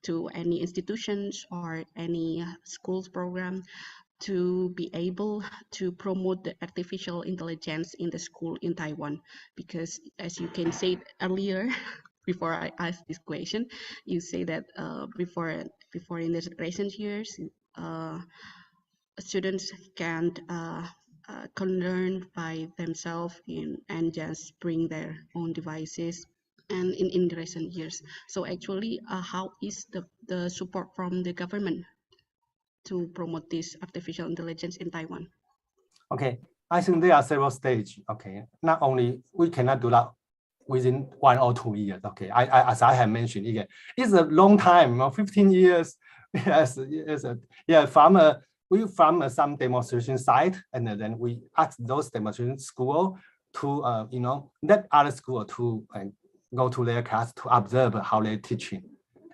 to any institutions or any schools program to be able to promote the artificial intelligence in the school in Taiwan, because as you can say earlier before I ask this question, you say that before in the recent years students can learn by themselves and just bring their own devices, and in the recent years. So actually how is the support from the government to promote this artificial intelligence in Taiwan?
Okay, I think there are several stages. Okay, not only we cannot do that within 1 or 2 years. Okay, as I have mentioned again, it's a long time, 15 years. Yes, from some demonstration site, and then we ask those demonstration school to let other school to go to their class to observe how they're teaching.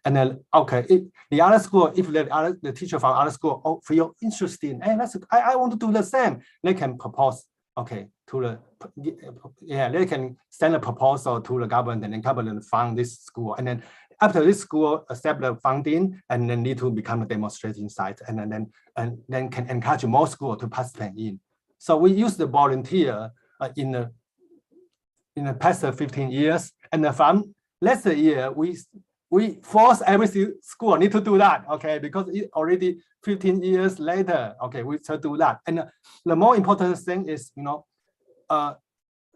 And then, okay, if the other school, if the teacher from other school feel interested, hey, I want to do the same, they can propose, okay, they can send a proposal to the government, and then government fund this school. And then after this school accept the funding, and then need to become a demonstration site, and then can encourage more schools to participate in. So we use the volunteer in the past 15 years, and from last year we force every school need to do that, okay, because it already 15 years later, okay, we should do that. And the more important thing is,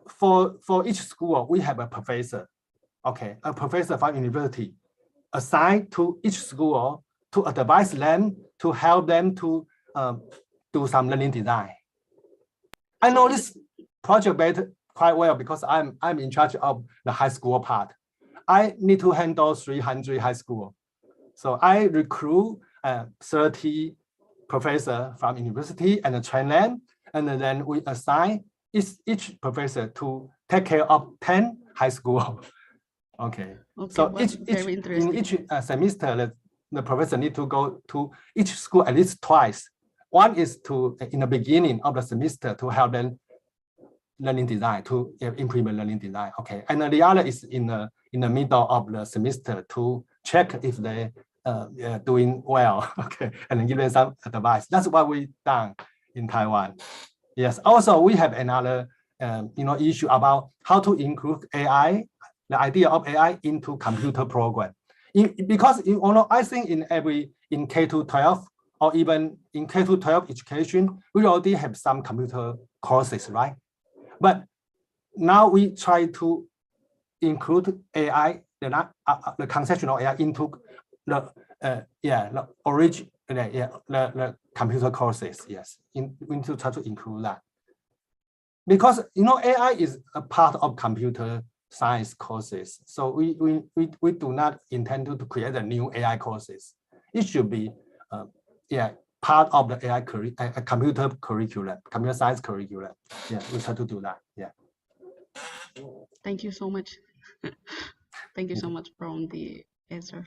for each school, we have a professor, okay, a professor from university assigned to each school to advise them, to help them to do some learning design. I know this project quite well because I'm in charge of the high school part. I need to handle 300 high school. So I recruit 30 professor from university and train them, and then we assign each professor to take care of 10 high school. Okay. So in each semester, the professor need to go to each school at least twice. One is to in the beginning of the semester to help them learning design, to implement learning design. Okay, and the other is in the middle of the semester to check if they doing well. Okay, and then give them some advice. That's what we done in Taiwan. Yes. Also, we have another issue about how to include AI, the idea of AI into computer program. Because I think in K-12 or even in K-12 education, we already have some computer courses, right? But now we try to include AI, the conceptual AI into the the computer courses. Yes, we need to try to include that, because AI is a part of computer science courses. So we do not intend to create a new AI courses. It should be part of the AI computer curriculum, computer science curriculum. Yeah, we try to do that. Yeah.
Thank you so much. Thank you so much from the answer.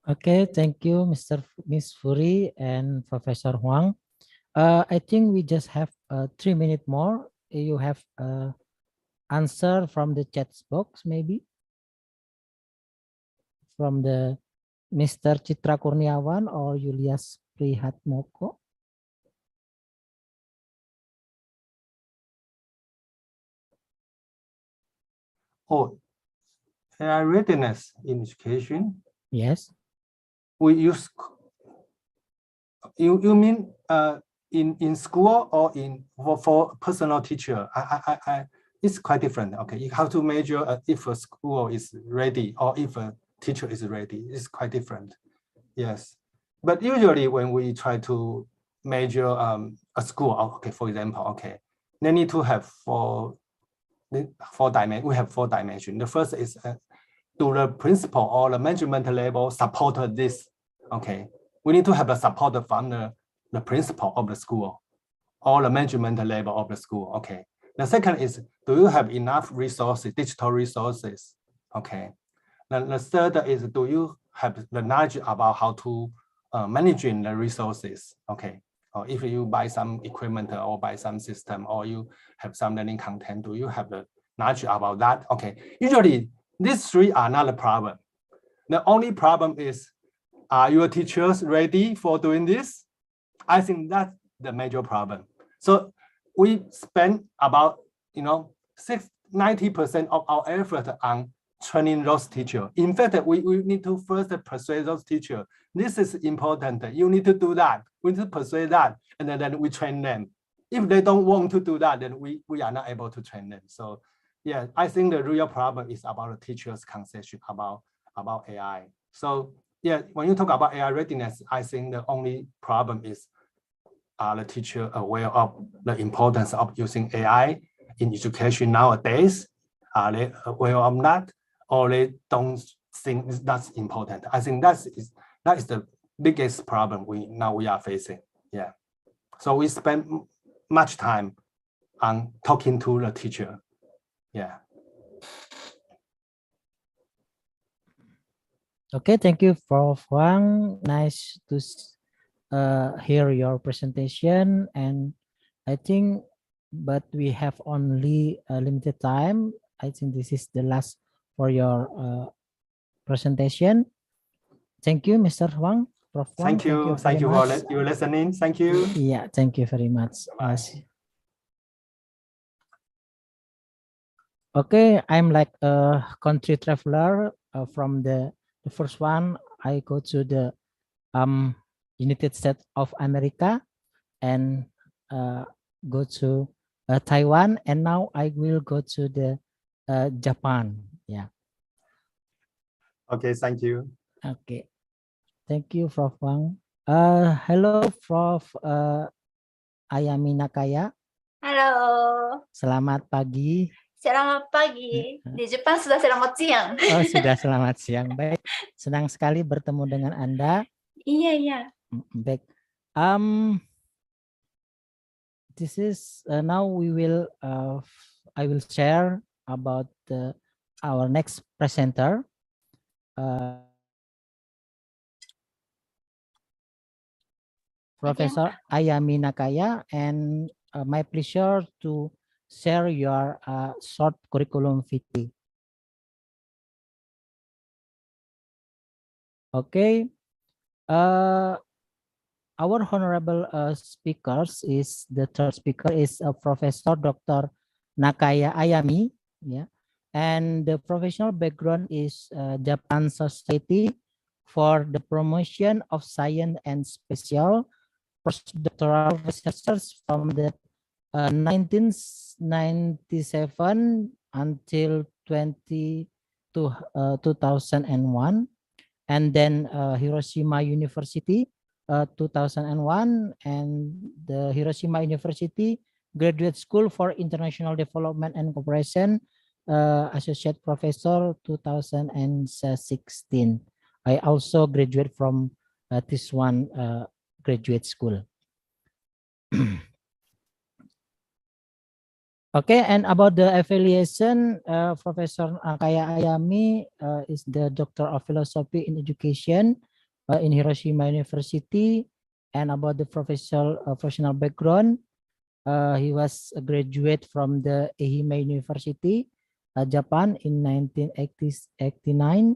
Okay, thank you, Miss Furi and Professor Huang. I think we just have 3 minutes more. You have answer from the chat box, maybe from the Mr. Citra Kurniawan or Julius Prihatmoko.
Oh, AI readiness in education.
Yes.
We use. You mean in school or for personal teacher? It's quite different. Okay, you have to measure if a school is ready or if a teacher is ready. It's quite different. Yes, but usually when we try to measure a school, okay, for example, okay, they need to have four dimensions. We have 4 dimensions. The first is do the principal or the management level support this? Okay, we need to have a support from the principal of the school or the management level of the school. Okay. The second is, do you have enough resources, digital resources? Okay. Then the third is, do you have the knowledge about how to managing the resources? Okay. Or if you buy some equipment or buy some system or you have some learning content, do you have the knowledge about that? Okay. Usually these 3 are not a problem. The only problem is, are your teachers ready for doing this? I think that's the major problem. So we spend about 90% of our effort on training those teachers. In fact, we need to first persuade those teachers. This is important. You need to do that. We need to persuade that, and then we train them. If they don't want to do that, then we are not able to train them. So yeah, I think the real problem is about the teachers' conception about AI. So yeah, when you talk about AI readiness, I think the only problem is, are the teacher aware of the importance of using AI in education nowadays? Are they aware of that, or they don't think that's important? I think that is the biggest problem we are facing. Yeah. So we spend much time on talking to the teacher. Yeah.
Okay, thank you, Prof. Huang. Nice to hear your presentation, and I think, but we have only a limited time. I think this is the last for your presentation. Thank you, Mr. Huang. Prof. Huang,
Thank you for your listening. Thank you.
Yeah, thank you very much. Okay, I'm like a country traveler. From the first one, I go to the United States of America and go to Taiwan, and now I will go to the Japan. Yeah.
Okay, thank you.
Okay, thank you, Prof. Wang. Hello, Prof. Ayami Nakaya.
Halo.
Selamat pagi.
Selamat pagi. Di Jepang sudah selamat siang.
Oh, sudah selamat siang. Baik, senang sekali bertemu dengan Anda.
Iya, iya.
Baik. This is now I will share about our next presenter. Professor Ayami Nakaya, and my pleasure to share your short curriculum vitae. Okay, our honorable speakers is the third speaker is Professor Dr. Nakaya Ayami, yeah, and the professional background is Japan Society for the Promotion of Science and Special Postdoctoral Researchers from the 1997 until 2001, and then Hiroshima University 2001, and the Hiroshima University Graduate School for International Development and Cooperation Associate Professor 2016. I also graduate from this one graduate school. Okay, and about the affiliation, Professor Nakaya Ayami is the Doctor of Philosophy in Education in Hiroshima University. And about the professional background, he was a graduate from the Ehime University, Japan in 1989,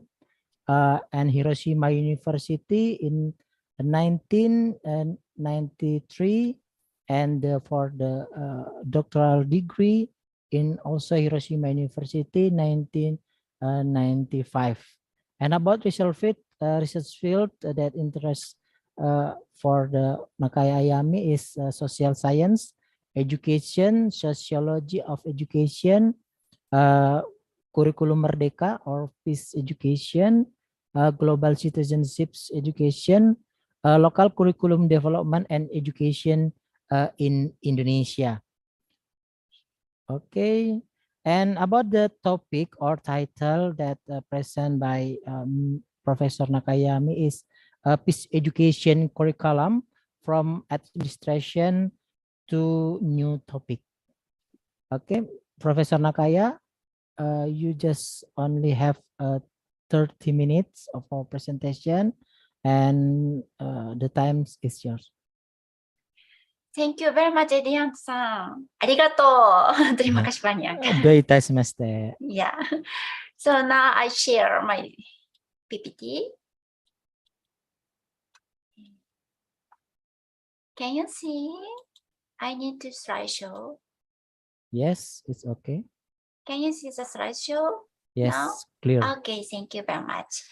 and Hiroshima University in 1993, and for the doctoral degree in also Hiroshima University 1995. And about research field that interests for the Nakaya Ayami is social science, education, sociology of education, curriculum merdeka or peace education, global citizenships education, local curriculum development and education in Indonesia. Okay, and about the topic or title that present by Professor Nakayami is peace education curriculum from administration to new topic. Okay, Professor Nakaya, you just only have 30 minutes of our presentation, and the time is yours.
Thank you very much, Edian-san. Arigato. Terima kasih banyak. Yeah. So now I share my PPT. Can you see? I need to slideshow.
Yes, it's okay.
Can you see the slideshow?
Yes,
now?
clear.
Okay, thank you very much.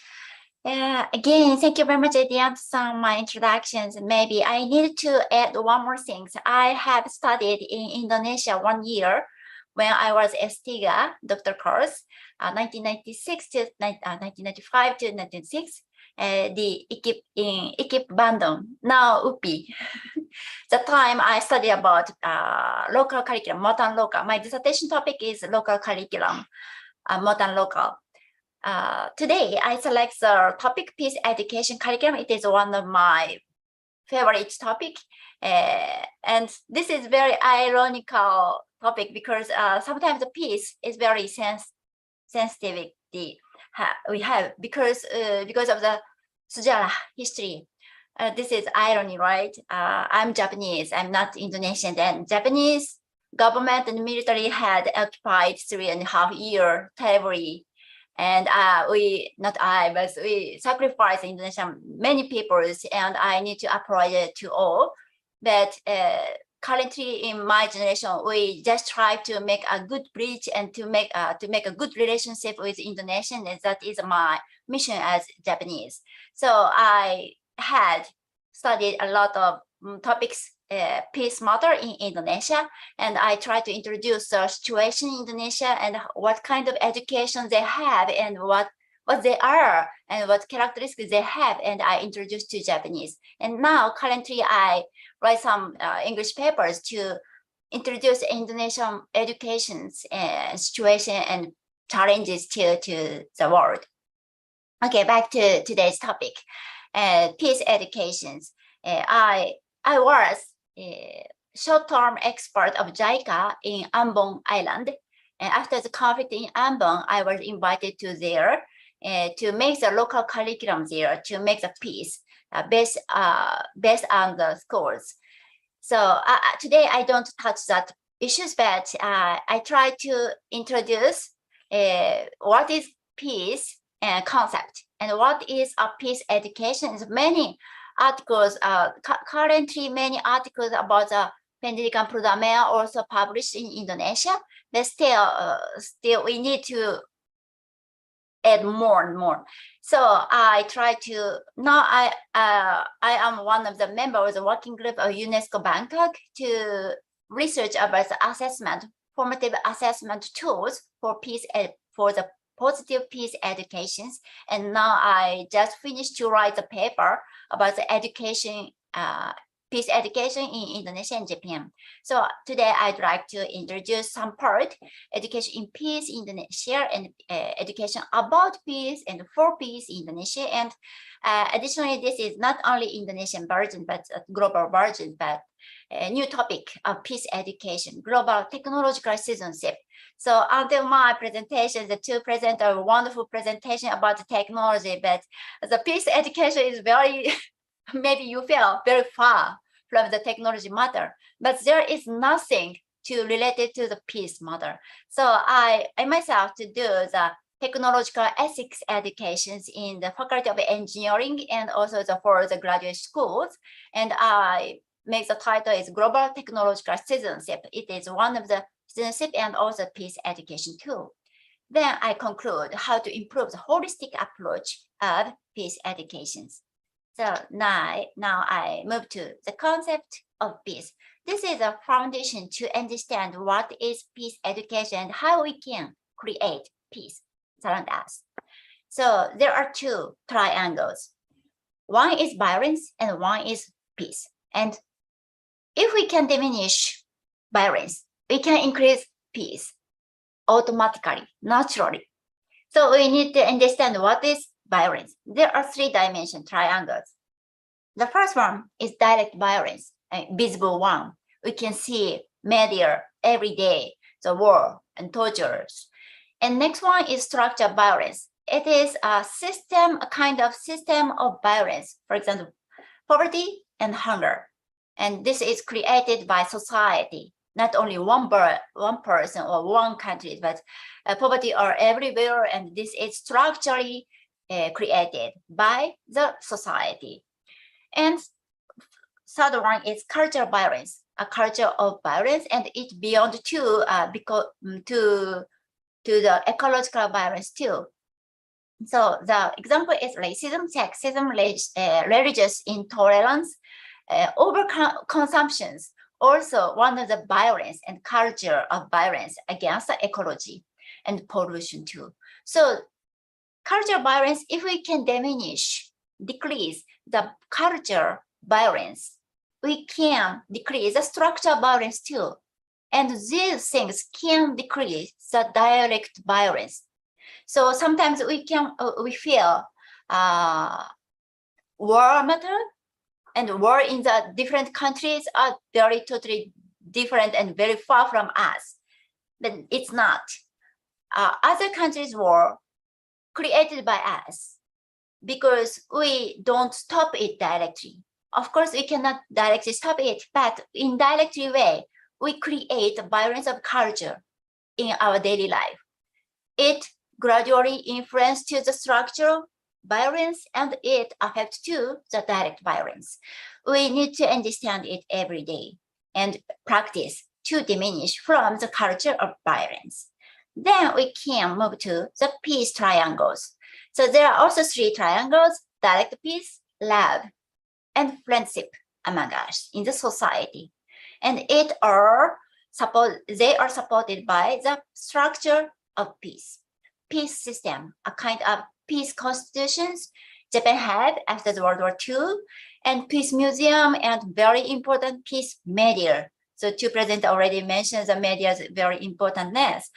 Again, thank you very much, Edian, for my introductions. Maybe I need to add one more thing. I have studied in Indonesia 1 year when I was Estiga doctor course, 1996 to 1995 to 1996. The ICET in ICET Bandung, now UPI. The time I studied about local curriculum, modern local. My dissertation topic is local curriculum, modern local. Today, I select the topic peace education curriculum. It is one of my favorite topic. And this is very ironical topic because sometimes the peace is very sensitive we have because of the sejarah history. This is irony, right? I'm Japanese, I'm not Indonesian. And Japanese government and military had occupied 3.5 years territory. And we sacrifice Indonesian many peoples, and I need to apologize to all. But currently in my generation, we just try to make a good bridge and to make a good relationship with Indonesian, and that is my mission as Japanese. So I had studied a lot of topics, peace matter in Indonesia, and I try to introduce the situation in Indonesia and what kind of education they have and what they are and what characteristics they have, and I introduce to Japanese. And now currently I write some English papers to introduce Indonesian education situation and challenges to the world. Okay, back to today's topic, peace educations. I was a short-term expert of JICA in Ambon Island. And after the conflict in Ambon, I was invited to there to make the local curriculum there to make the peace based on the schools. So today I don't touch that issues, but I try to introduce what is peace concept and what is a peace education. Many articles, currently many articles about the Pendidikan Perdamaian also published in Indonesia, but still we need to add more and more. So I try to, now I am one of the members of the working group of UNESCO Bangkok to research about the assessment, formative assessment tools for peace, for the positive peace educations. And now I just finished to write the paper about the education, peace education in Indonesia and Japan. So today I'd like to introduce some part, education in peace in Indonesia and education about peace and for peace in Indonesia. And additionally, this is not only Indonesian version, but a global version, but a new topic of peace education, global technological citizenship. So until my presentation, the two present a wonderful presentation about the technology, but the peace education is very, maybe you feel very far from the technology matter, but there is nothing to related to the peace matter. So I myself to do the technological ethics educations in the Faculty of Engineering and also for the graduate schools. And I make the title is Global Technological Citizenship. It is one of the citizenship and also peace education tool. Then I conclude how to improve the holistic approach of peace educations. So now I move to the concept of peace. This is a foundation to understand what is peace education and how we can create peace around us. So there are two triangles. One is violence and one is peace. And if we can diminish violence, we can increase peace automatically, naturally. So we need to understand what is violence. There are three-dimension triangles. The first one is direct violence, a visible one. We can see media every day, the war and tortures. And next one is structural violence. It is a system, a kind of system of violence. For example, poverty and hunger. And this is created by society, not only one person or one country, but poverty are everywhere. And this is structurally created by the society. And third one is cultural violence, a culture of violence, and it's beyond to the ecological violence too. So the example is racism, sexism, religious intolerance, overconsumptions, also one of the violence and culture of violence against the ecology and pollution too. So cultural violence, if we can decrease the culture violence, we can decrease the structural violence too. And these things can decrease the direct violence. So sometimes we feel war matter, and war in the different countries are very totally different and very far from us. But it's not. Other countries' war created by us because we don't stop it directly. Of course, we cannot directly stop it, but in indirectly way, we create violence of culture in our daily life. It gradually influences to the structural violence and it affects to the direct violence. We need to understand it every day and practice to diminish from the culture of violence. Then we can move to the peace triangles. So there are also three triangles: direct peace, love, and friendship among us in the society. And they are supported by the structure of peace. Peace system, a kind of peace constitutions Japan had after the World War II, and peace museum and very important peace media So two present already mentioned the media's very importantness,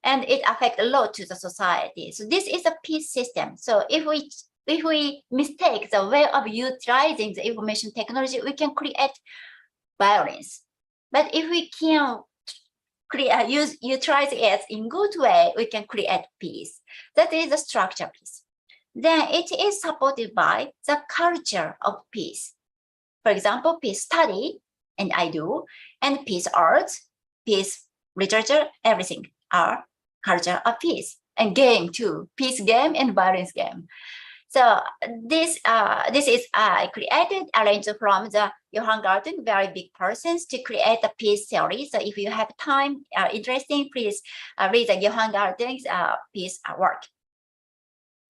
and it affects a lot to the society. So this is a peace system. So if we mistake the way of utilizing the information technology, we can create violence. But if we can utilize it in good way, we can create peace. That is the structure peace. Then it is supported by the culture of peace. For example, peace study, and I do, and peace arts, peace literature, everything are culture of peace. And game too, peace game and violence game. So this is created, arranged from the Johann Galtung, very big persons, to create a peace theory. So if you have time, interesting, please read the Johann Galtung's peace work.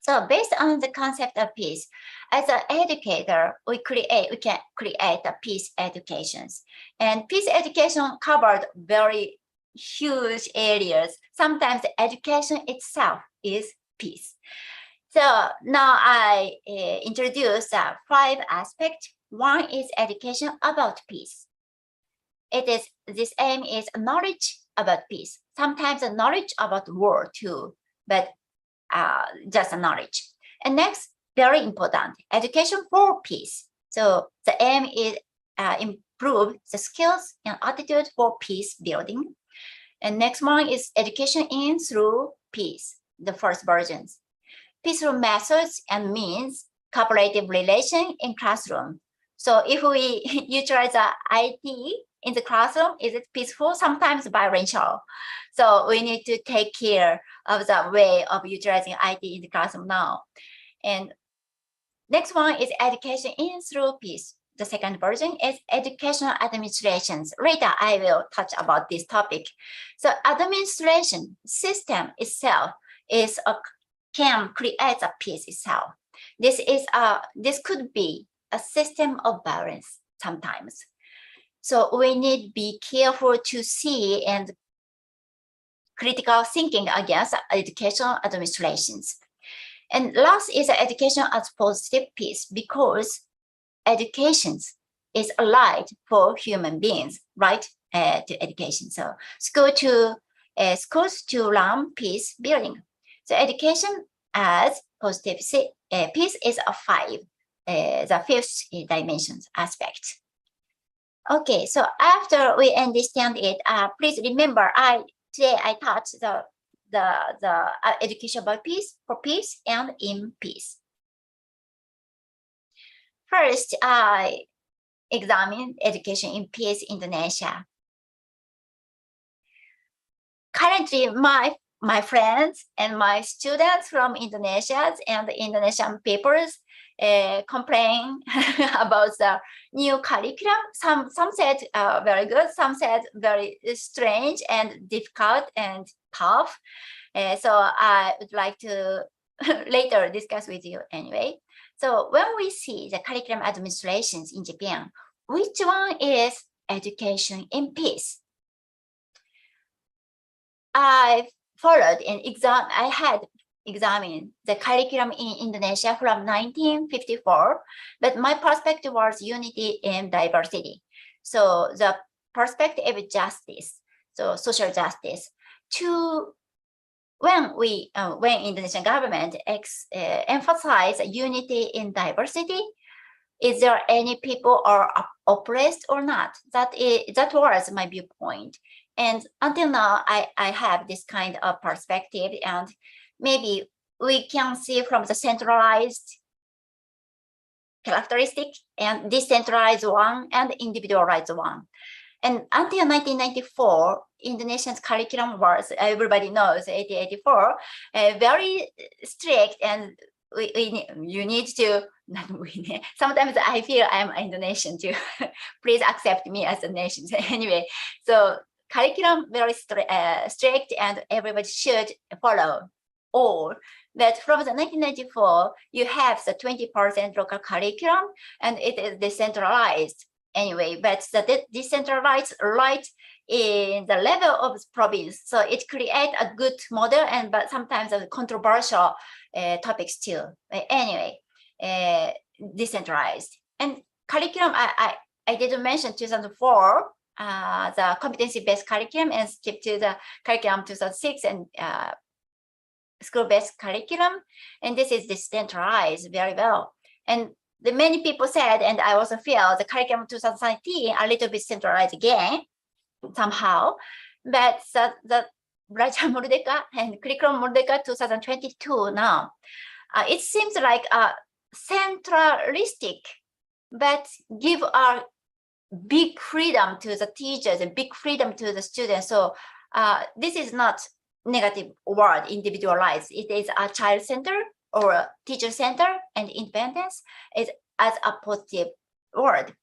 So based on the concept of peace, as an educator, we can create a peace educations. And peace education covered very huge areas. Sometimes the education itself is peace. So now I introduce 5 aspects. One is education about peace. This aim is knowledge about peace. Sometimes the knowledge about war too, but just knowledge. And next, very important, education for peace. So the aim is improve the skills and attitude for peace building. And next one is education in through peace, the first versions. Peaceful methods and means cooperative relation in classroom. So if we utilize the IT in the classroom, is it peaceful? Sometimes violential. So we need to take care of the way of utilizing IT in the classroom now. And next one is education in through peace. The second version is educational administrations. Later, I will touch about this topic. So administration system itself can create a peace itself. This could be a system of balance sometimes. So we need to be careful to see and critical thinking against educational administrations. And last is education as positive peace, because education is allied for human beings, right? To education. So schools to learn peace building. So education as positive peace is a 5, the 5th dimensions aspect. Okay, so after we understand it, please remember, today I taught the education about peace, for peace, and in peace. First, I examined education in peace Indonesia. Currently, my friends and my students from Indonesia and the Indonesian papers complain about the new curriculum. Some said very good, some said very strange and difficult and tough. So I would like to later discuss with you anyway. So when we see the curriculum administrations in Japan, which one is education in peace? I had examined the curriculum in Indonesia from 1954, but my perspective was unity and diversity. So the perspective of justice, so social justice, when Indonesian government emphasize unity in diversity, is there any people are oppressed or not? That was my viewpoint. And until now, I have this kind of perspective, and maybe we can see from the centralized characteristic and decentralized one and individualized one. And until 1994, Indonesia's curriculum was, everybody knows, 1884, very strict, and you need to, sometimes I feel I'm Indonesian too. Please accept me as a nation. Anyway, so curriculum very strict, and everybody should follow all. But from the 1994, you have the 20% local curriculum, and it is decentralized anyway, but the decentralized right in the level of province. So it creates a good model, but sometimes a controversial topics too. Anyway, decentralized. And curriculum, I didn't mention 2004, the competency-based curriculum and skip to the curriculum 2006 and school-based curriculum. And this is decentralized very well. And the many people said, and I also feel the curriculum 2019 a little bit centralized again, somehow. But the Raja Murdeka and curriculum Murdeka 2022 now, it seems like centralistic, but give our big freedom to the teachers and big freedom to the students. So this is not negative word, individualized. It is a child center or a teacher center, and independence is as a positive word.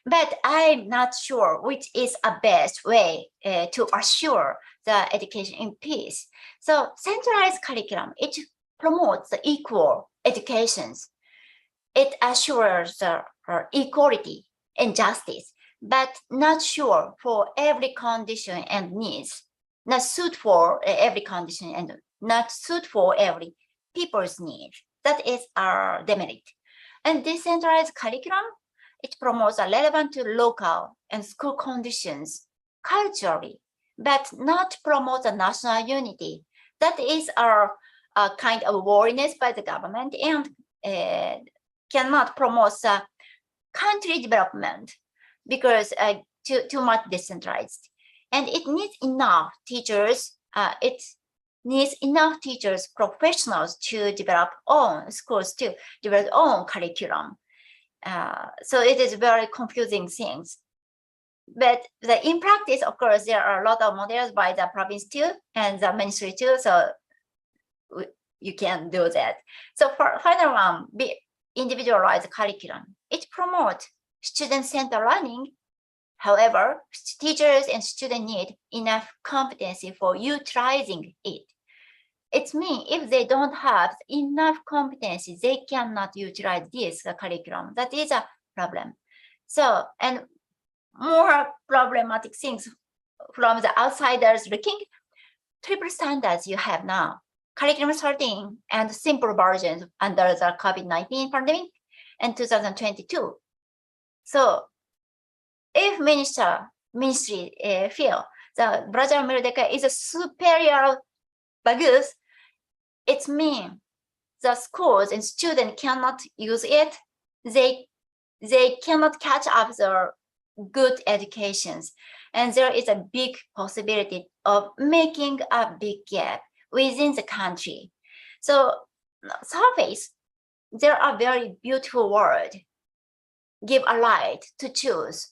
But I'm not sure which is a best way to assure the education in peace. So centralized curriculum, it promotes the equal educations. It assures equality and justice, but not sure for every condition and needs, not suit for every condition and not suit for every people's needs. That is our demerit. And decentralized curriculum, it promotes a relevant to local and school conditions culturally, but not promotes a national unity. That is our kind of worriness by the government and cannot promote country development because too much decentralized. And it needs enough teachers, professionals to develop own schools, to develop own curriculum. So it is very confusing things. But in practice, of course, there are a lot of models by the province too and the ministry too. So you can do that. So for final one, individualized curriculum. It promotes student-centered learning. However, teachers and students need enough competency for utilizing it. It means if they don't have enough competency, they cannot utilize this curriculum. That is a problem. So, and more problematic things from the outsiders looking, triple standards you have now. Curriculum 13 and simple versions under the COVID-19 pandemic and 2022. So if ministry feel the Brazil Mildeka is a superior bagus, it means the schools and students cannot use it. They cannot catch up their good educations. And there is a big possibility of making a big gap within the country. So surface, there are very beautiful words. Give a right to choose.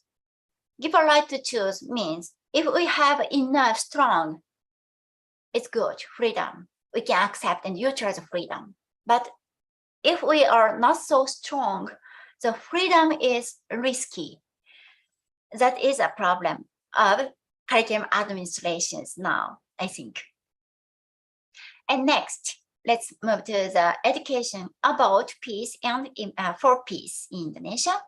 Give a right to choose means if we have enough strong, it's good, freedom. We can accept and utilize freedom. But if we are not so strong, the freedom is risky. That is a problem of curriculum administrations now, I think. And next, let's move to the education about peace and for peace in Indonesia.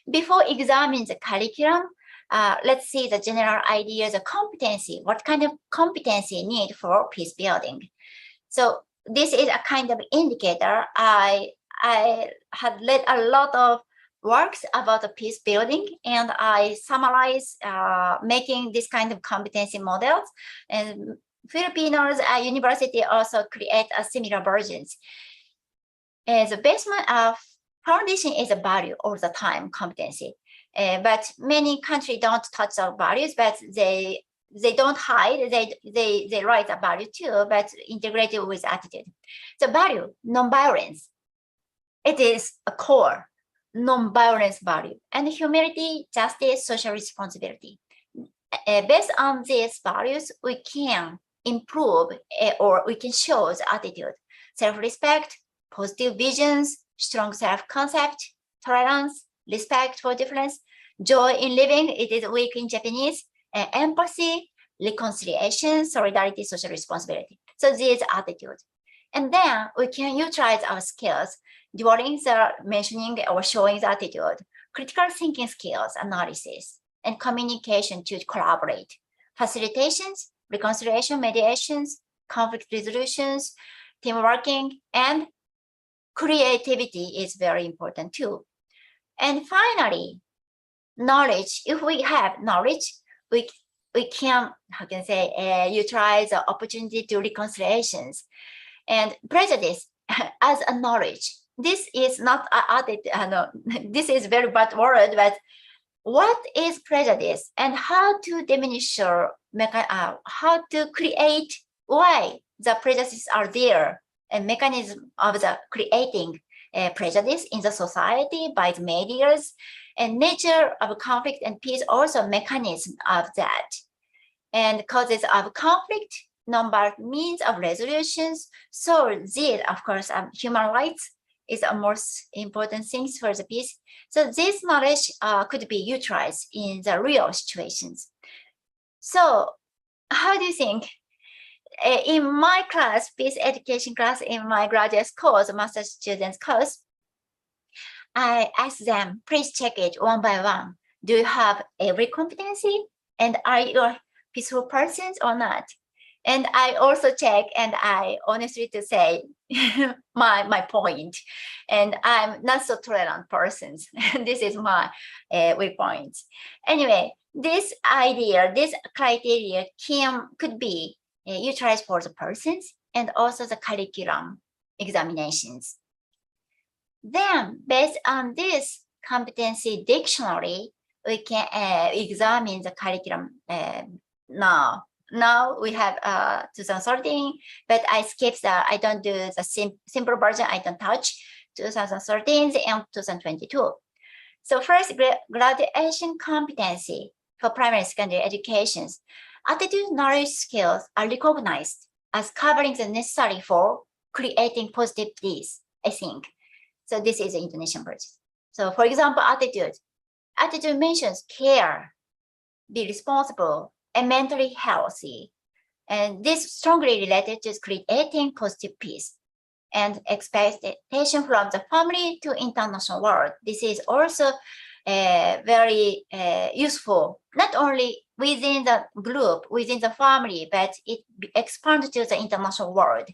Before examining the curriculum, let's see the general ideas of competency. What kind of competency need for peace building? So this is a kind of indicator. I had read a lot of works about the peace building, and I summarize making this kind of competency models. And Filipinos university also create a similar versions. The basement of foundation is a value all the time, competency. But many countries don't touch our values, but they don't hide, they write a value too, but integrated with attitude. So value, non-violence, it is a core non-violence value, and humility, justice, social responsibility. Based on these values, we can improve or we can show the attitude, self-respect, positive visions, strong self-concept, tolerance, respect for difference, joy in living, it is weak in Japanese, empathy, reconciliation, solidarity, social responsibility. So these attitudes. And then we can utilize our skills during the mentioning or showing the attitude, critical thinking skills, analysis, and communication to collaborate, facilitations, reconciliation, mediations, conflict resolutions, team working, and creativity is very important too. And finally, knowledge, if we have knowledge, we can, how can I say, utilize the opportunity to reconciliations. And prejudice as a knowledge. This is not added, no, this is very bad word, but what is prejudice and how to diminish or how to create why the prejudices are there and mechanism of the creating prejudice in the society by the medias and nature of conflict and peace also mechanism of that and causes of conflict number means of resolutions. So this, of course, human rights is the most important things for the peace. So this knowledge could be utilized in the real situations. So how do you think? In my class, peace education class, in my graduate course, master students course, I ask them, please check it one by one. Do you have every competency? And are you a peaceful persons or not? And I also check, and I honestly to say my point. And I'm not so tolerant persons. This is my weak point. Anyway, this idea, this criteria could be utilized for the persons and also the curriculum examinations. Then, based on this competency dictionary, we can examine the curriculum now. Now we have 2013, but I skip I don't do the simple version, I don't touch 2013 and 2022. So first, graduation competency for primary and secondary educations. Attitude knowledge skills are recognized as covering the necessary for creating positive peace, I think. So this is the Indonesian version. So for example, attitude. Attitude mentions care, be responsible, and mentally healthy. And this strongly related to creating positive peace and expectation from the family to international world. This is also very useful, not only within the group, within the family, but it expands to the international world.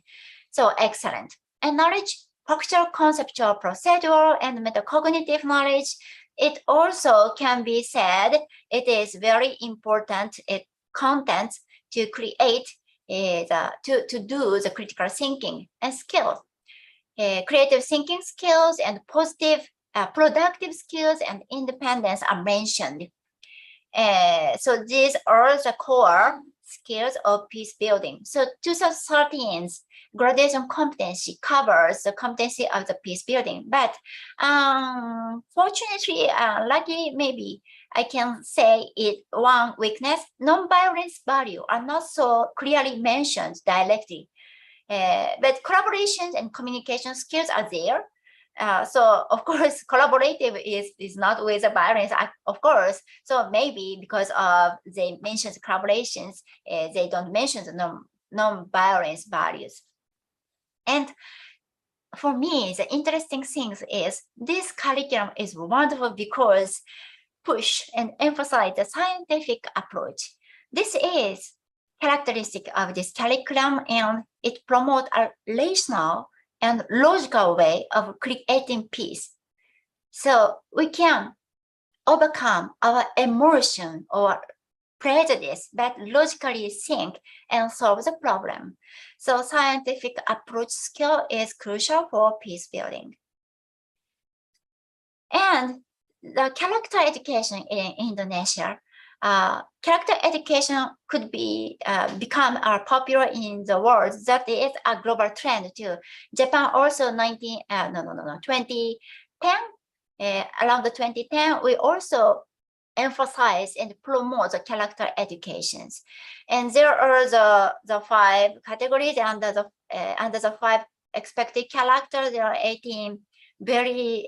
So excellent. And knowledge, factual, conceptual, procedural, and metacognitive knowledge. It also can be said it is very important content to create to do the critical thinking and skills. Creative thinking skills and positive productive skills and independence are mentioned. So these are the core skills of peace building. So 2013's graduation competency covers the competency of the peace building. But fortunately, lucky maybe, I can say it one weakness, non-violence value are not so clearly mentioned directly. But collaboration and communication skills are there. So of course, collaborative is not with the violence, of course. So maybe because of they mention the collaborations, they don't mention the non-violence values. And for me, the interesting thing is this curriculum is wonderful because push and emphasize the scientific approach. This is characteristic of this curriculum, and it promotes a rational and logical way of creating peace. So we can overcome our emotion or prejudice, but logically think and solve the problem. So scientific approach skill is crucial for peace building. And the character education in Indonesia, character education could be become popular in the world. That is a global trend too. Japan also 2010, around the 2010, we also emphasize and promote the character educations. And there are the 5 categories under the 5 expected characters. There are 18 very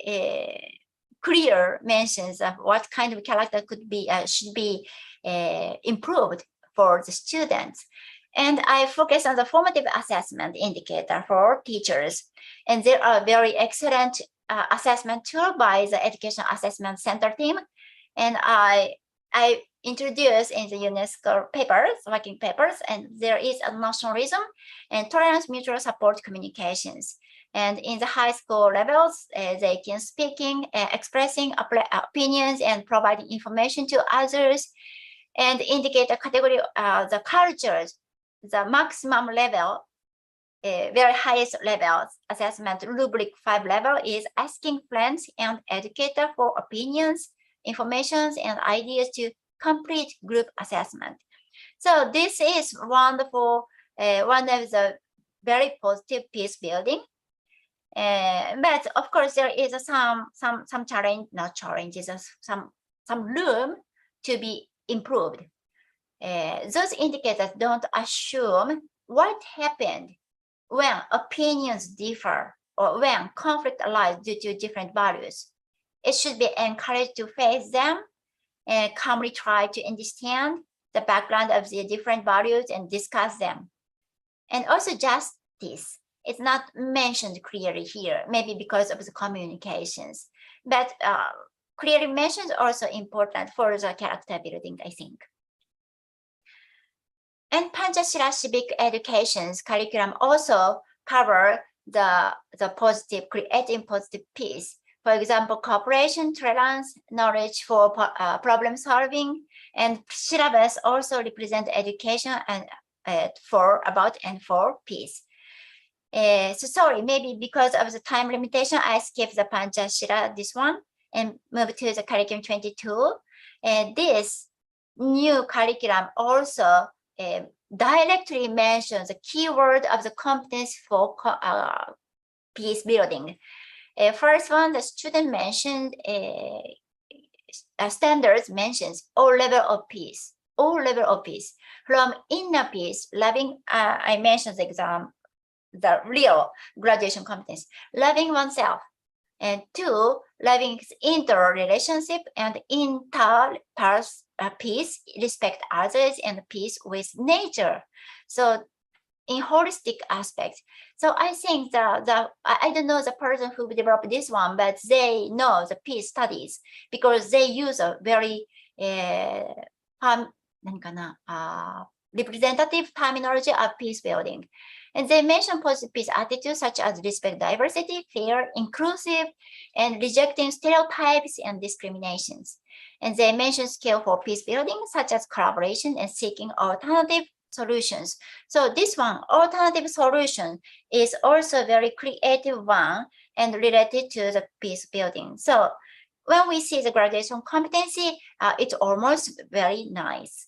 clear mentions of what kind of character could be should be improved for the students. And I focus on the formative assessment indicator for teachers. And there are very excellent assessment tool by the Education Assessment Center team. And I introduced in the UNESCO papers, working papers, and there is a nationalism and tolerance, mutual support communications. And in the high school levels, they can speaking, expressing opinions and providing information to others, and indicate the category, the cultures, the maximum level, very highest level assessment rubric 5 level is asking friends and educator for opinions, informations, and ideas to complete group assessment. So this is wonderful, one of the very positive peace building. But of course, there is some challenge, not challenges, some room to be improved. Those indicators don't assume what happened when opinions differ or when conflict arises due to different values. It should be encouraged to face them and calmly try to understand the background of the different values and discuss them. And also justice. It's not mentioned clearly here, maybe because of the communications, but clearly mentioned also important for the character building, I think. And Panchashila civic education's curriculum also cover the positive, creating positive peace. For example, cooperation, tolerance, knowledge for problem solving, and syllabus also represent education and for peace. So sorry, maybe because of the time limitation, I skipped the Panchashila, this one, and move to the curriculum 22. And this new curriculum also directly mentions the keyword of the competence for peace building. First one, the student mentioned standards mentions all level of peace, from inner peace, loving. I mentioned the exam, the real graduation competence, loving oneself, and 2, loving interrelationship and peace, respect others, and peace with nature. So in holistic aspects. So I think I don't know the person who developed this one, but they know the peace studies because they use a very representative terminology of peace building. And they mention positive peace attitudes such as respect diversity, fair, inclusive, and rejecting stereotypes and discriminations. And they mention skill for peace building such as collaboration and seeking alternative solutions. So this one, alternative solution, is also a very creative one and related to the peace building. So when we see the graduation competency, it's almost very nice.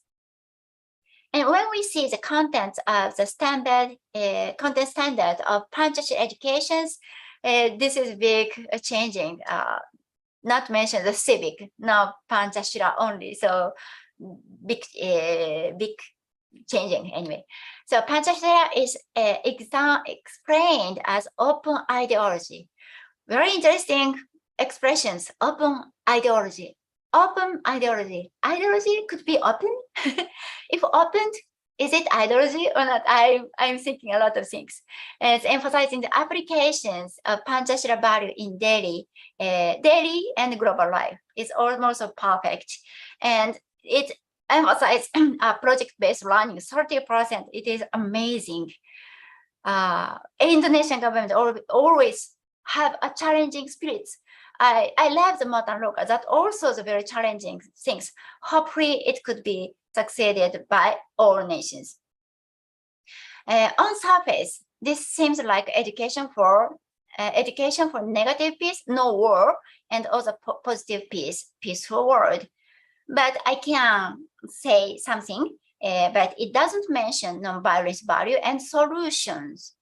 And when we see the contents of the standard, content standard of Panchashila educations, this is big changing, not mention the civic, now Panchashila only, so big changing anyway. So Panchashila is explained as open ideology. Very interesting expressions, open ideology. Open ideology. Ideology could be open. If opened, is it ideology or not? I'm thinking a lot of things. And it's emphasizing the applications of Panchashila value in daily and global life. It's almost perfect. And it emphasizes project-based learning, 30%. It is amazing. Indonesian government always have a challenging spirits. I love the modern local. That also the very challenging things. Hopefully, it could be succeeded by all nations. On surface, this seems like education for negative peace, no war, and also positive peace, peaceful world. But I can say something, but it doesn't mention non-violence value and solutions.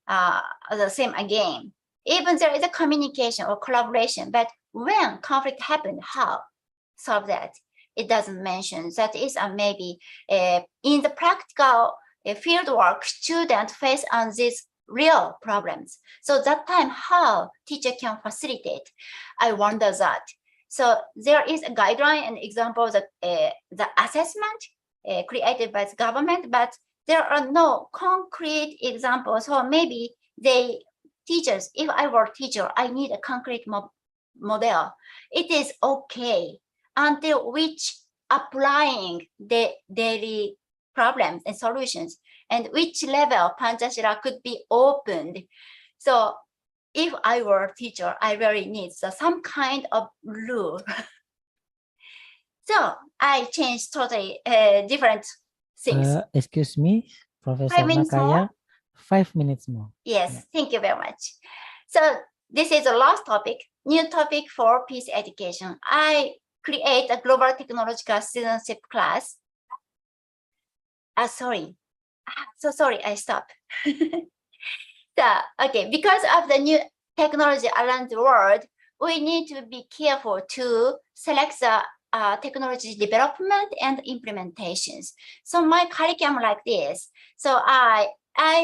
The same again. Even there is a communication or collaboration, but when conflict happened, how solve that? It doesn't mention. That is maybe in the practical field work, students face on these real problems. So that time, how teacher can facilitate? I wonder that. So there is a guideline and example that the assessment created by the government, but there are no concrete examples. So maybe teachers, if I were a teacher, I need a concrete model. It is okay until which applying the daily problems and solutions and which level Panchashila could be opened. So if I were a teacher, I really need some kind of rule. So I changed totally different things.
Excuse me,
5
Professor
minutes more?
Makaya, 5 minutes more.
Yes,
Yeah.
thank you very much. So this is the last topic, new topic for peace education. I create a global technological citizenship class. Sorry. So sorry, I stopped. So, okay, because of the new technology around the world, we need to be careful to select the technology development and implementations. So my curriculum like this. So I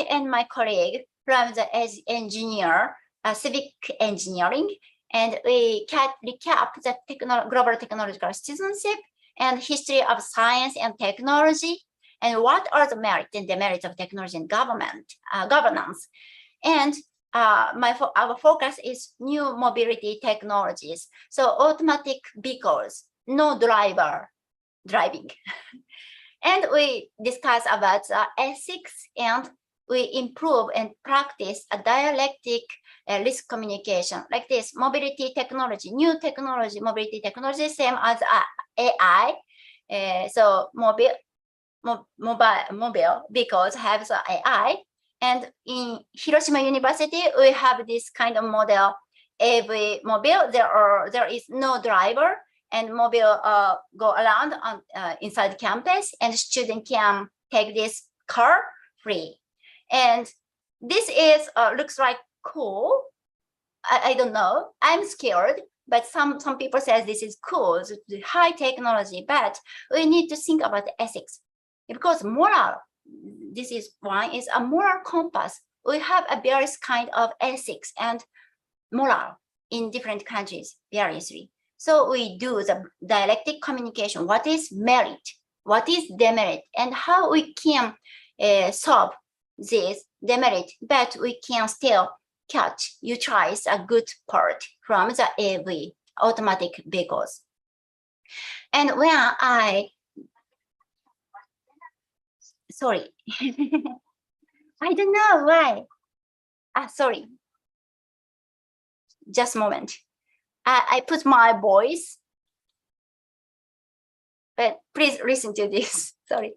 and my colleague from the engineer, civic engineering, and we recap the global technological citizenship and history of science and technology, and what are the merits and demerits of technology and governance. And our focus is new mobility technologies. So automatic vehicles, no driver driving. And we discuss about ethics, and we improve and practice a dialectic risk communication like this. Mobility technology, new technology, mobility technology, same as AI. So mobile vehicles have the AI. And in Hiroshima University, we have this kind of model. Every mobile, there is no driver, and mobile go around on inside campus, and student can take this car free. And this is looks like cool. I don't know. I'm scared, but some people say this is cool, it's high technology. But we need to think about the ethics, because moral. This is one is a moral compass. We have a various kind of ethics and moral in different countries variously. So we do the dialectic communication. What is merit? What is demerit? And how we can solve this demerit, but we can still utilize a good part from the AV, automatic vehicles. And when sorry, I don't know why. Sorry. Just a moment. I put my voice, but please listen to this. Sorry.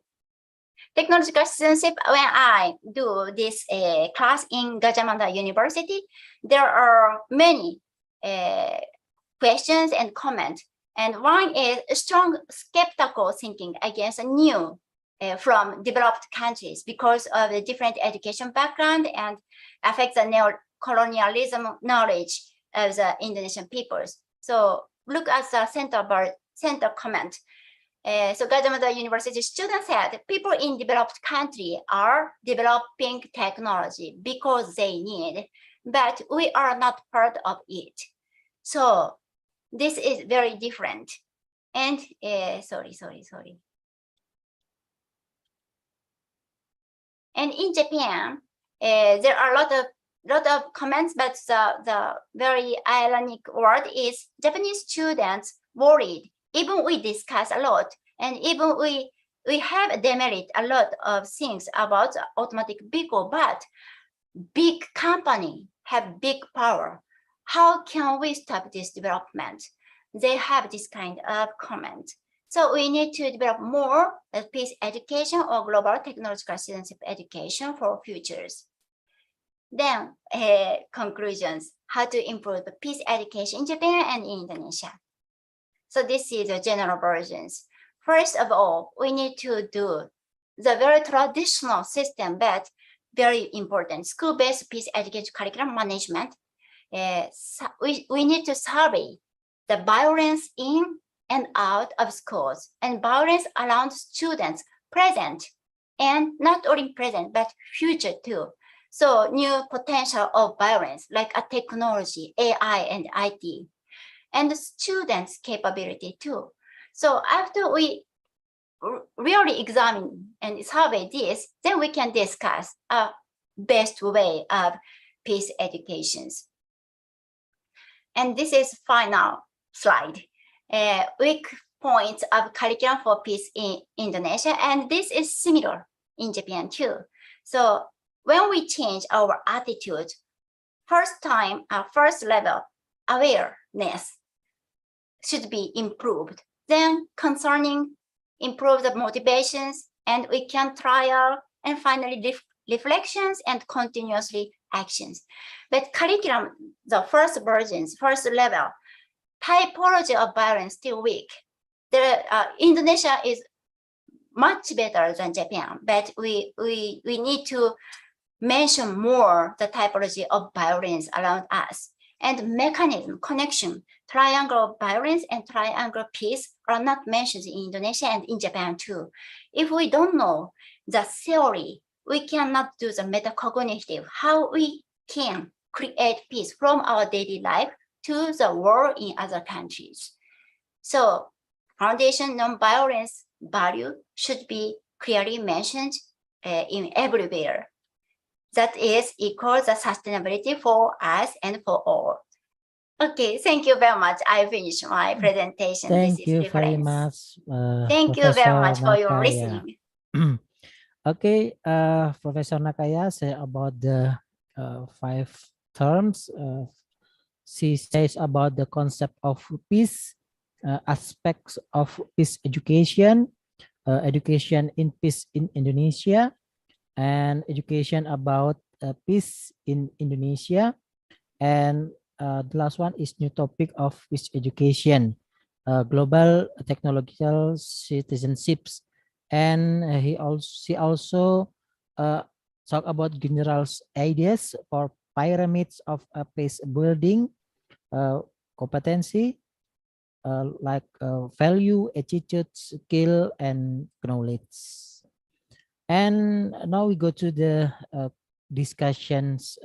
Technological citizenship, when I do this class in Gajah Mada University, there are many questions and comments. And one is strong skeptical thinking against a new from developed countries because of the different education background and affects the neo-colonialism knowledge of the Indonesian peoples. So look at the center comment. So Gajah Mada University student said people in developed country are developing technology because they need, but we are not part of it. So this is very different. And sorry. And in Japan, there are a lot of comments, but the very ironic word is Japanese students worried. Even we discuss a lot, and even we have demerit a lot of things about automatic vehicle, but big company have big power. How can we stop this development? They have this kind of comment. So we need to develop more peace education or global technological citizenship education for futures. Then conclusions, how to improve the peace education in Japan and in Indonesia. So this is the general versions. First of all, we need to do the very traditional system, but very important, school-based peace education curriculum management. We need to survey the violence in and out of schools and violence around students present and not only present, but future too. So new potential of violence like a technology, AI and IT, and the students' capability too. So after we really examine and survey this, then we can discuss a best way of peace educations. And this is final slide. Weak points of curriculum for peace in Indonesia, and this is similar in Japan too. So when we change our attitude first level awareness should be improved. Then concerning improve the motivations, and we can trial, and finally reflections and continuously actions. But curriculum, the first versions, first level, typology of violence still weak. Indonesia is much better than Japan, but we need to mention more the typology of violence around us. And mechanism, connection, triangle violence and triangle peace are not mentioned in Indonesia and in Japan too. If we don't know the theory, we cannot do the metacognitive, how we can create peace from our daily life to the war in other countries. So foundation non-violence value should be clearly mentioned in everywhere. That is equals the sustainability for us and for all. Okay, thank you very much. I finished my presentation.
Thank you very
reference.
much,
Thank you very
Professor
much for your
Nakaya.
listening.
Okay, Professor Nakaya say about the 5 terms. She says about the concept of peace, aspects of peace education, education in peace in Indonesia, and education about peace in Indonesia. And the last one is new topic of peace education, global technological citizenships. And she also talk about general ideas for pyramids of peace building, competency, like value, attitude, skill, and knowledge. And now we go to the discussions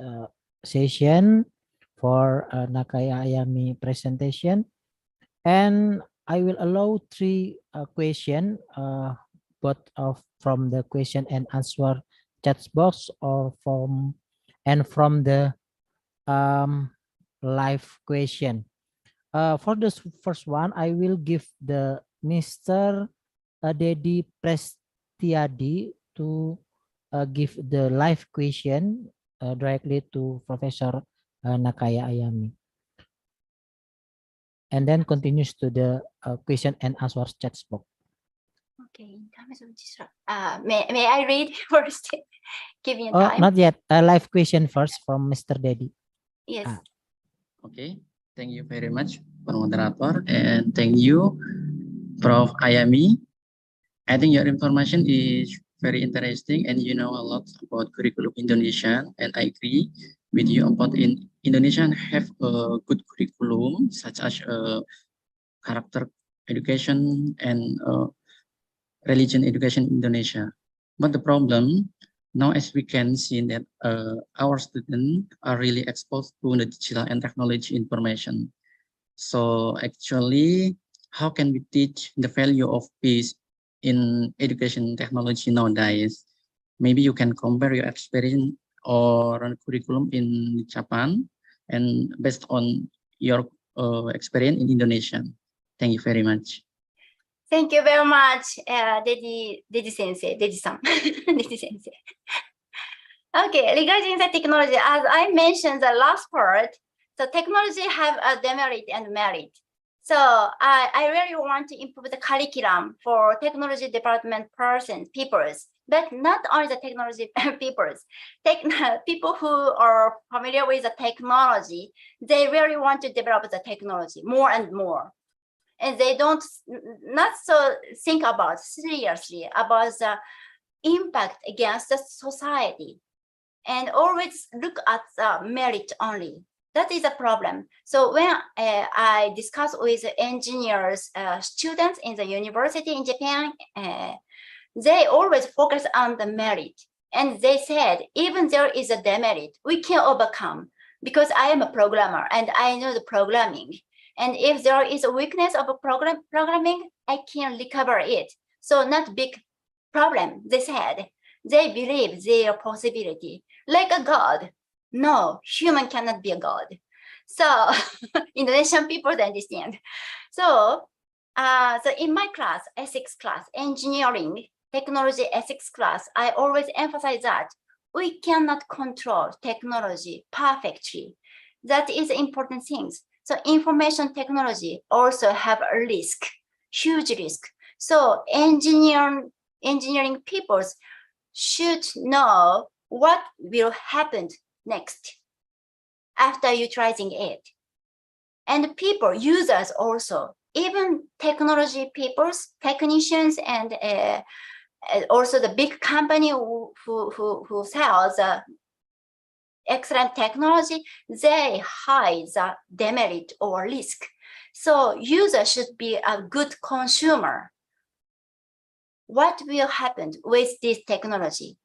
session for Nakaya Ayami presentation. And I will allow 3 questions, both from the question and answer chat box or from the live question. For the first one, I will give the Mr. Dedi Prestiadi to give the live question directly to Professor Nakaya Ayami. And then continues to the question and answer chat box.
Okay, in terms of this, may I read first? Give me time.
Not yet. A live question first from Mr. Dedi.
Yes.
Okay, thank you very much, Pak Moderator, and thank you, Prof. Ayami. I think your information is very interesting, and you know a lot about curriculum Indonesian, and I agree with you about Indonesian have a good curriculum such as character education and religion education in Indonesia. But the problem now, as we can see that our students are really exposed to the digital and technology information. So actually, how can we teach the value of peace in education technology nowadays? Maybe you can compare your experience or curriculum in Japan and based on your experience in Indonesia. Thank you very much.
Thank you very much, Dedi Sensei, Dedi-san, Dedi Sensei. Okay, regarding the technology, as I mentioned the last part, the technology have a demerit and merit. So I really want to improve the curriculum for technology department peoples, but not only the technology peoples. People who are familiar with the technology, they really want to develop the technology more and more. And they not so think about seriously about the impact against the society, and always look at the merit only. That is a problem. So when I discuss with engineers, students in the university in Japan, they always focus on the merit. And they said, even there is a demerit, we can overcome, because I am a programmer and I know the programming. And if there is a weakness of a programming, I can recover it. So not big problem, they said. They believe their possibility, like a god. No, human cannot be a god. So Indonesian people understand. So, so in my class, ethics class, engineering, technology ethics class, I always emphasize that we cannot control technology perfectly. That is important things. So information technology also have a risk, huge risk. So engineering people should know what will happen next after utilizing it. And people, users also, even technology peoples, technicians, and also the big company who sells excellent technology, they hide the demerit or risk. So user should be a good consumer. What will happen with this technology?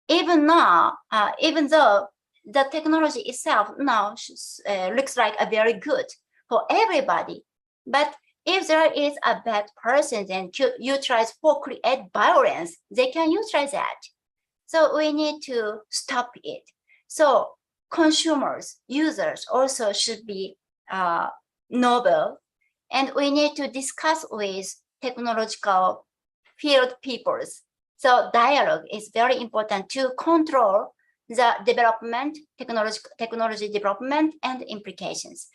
Even now, even though the technology itself now looks like a very good for everybody, but if there is a bad person and utilize for create violence, they can utilize that. So we need to stop it. So consumers, users also should be noble, and we need to discuss with technological field peoples. So dialogue is very important to control the development, technology development and implications.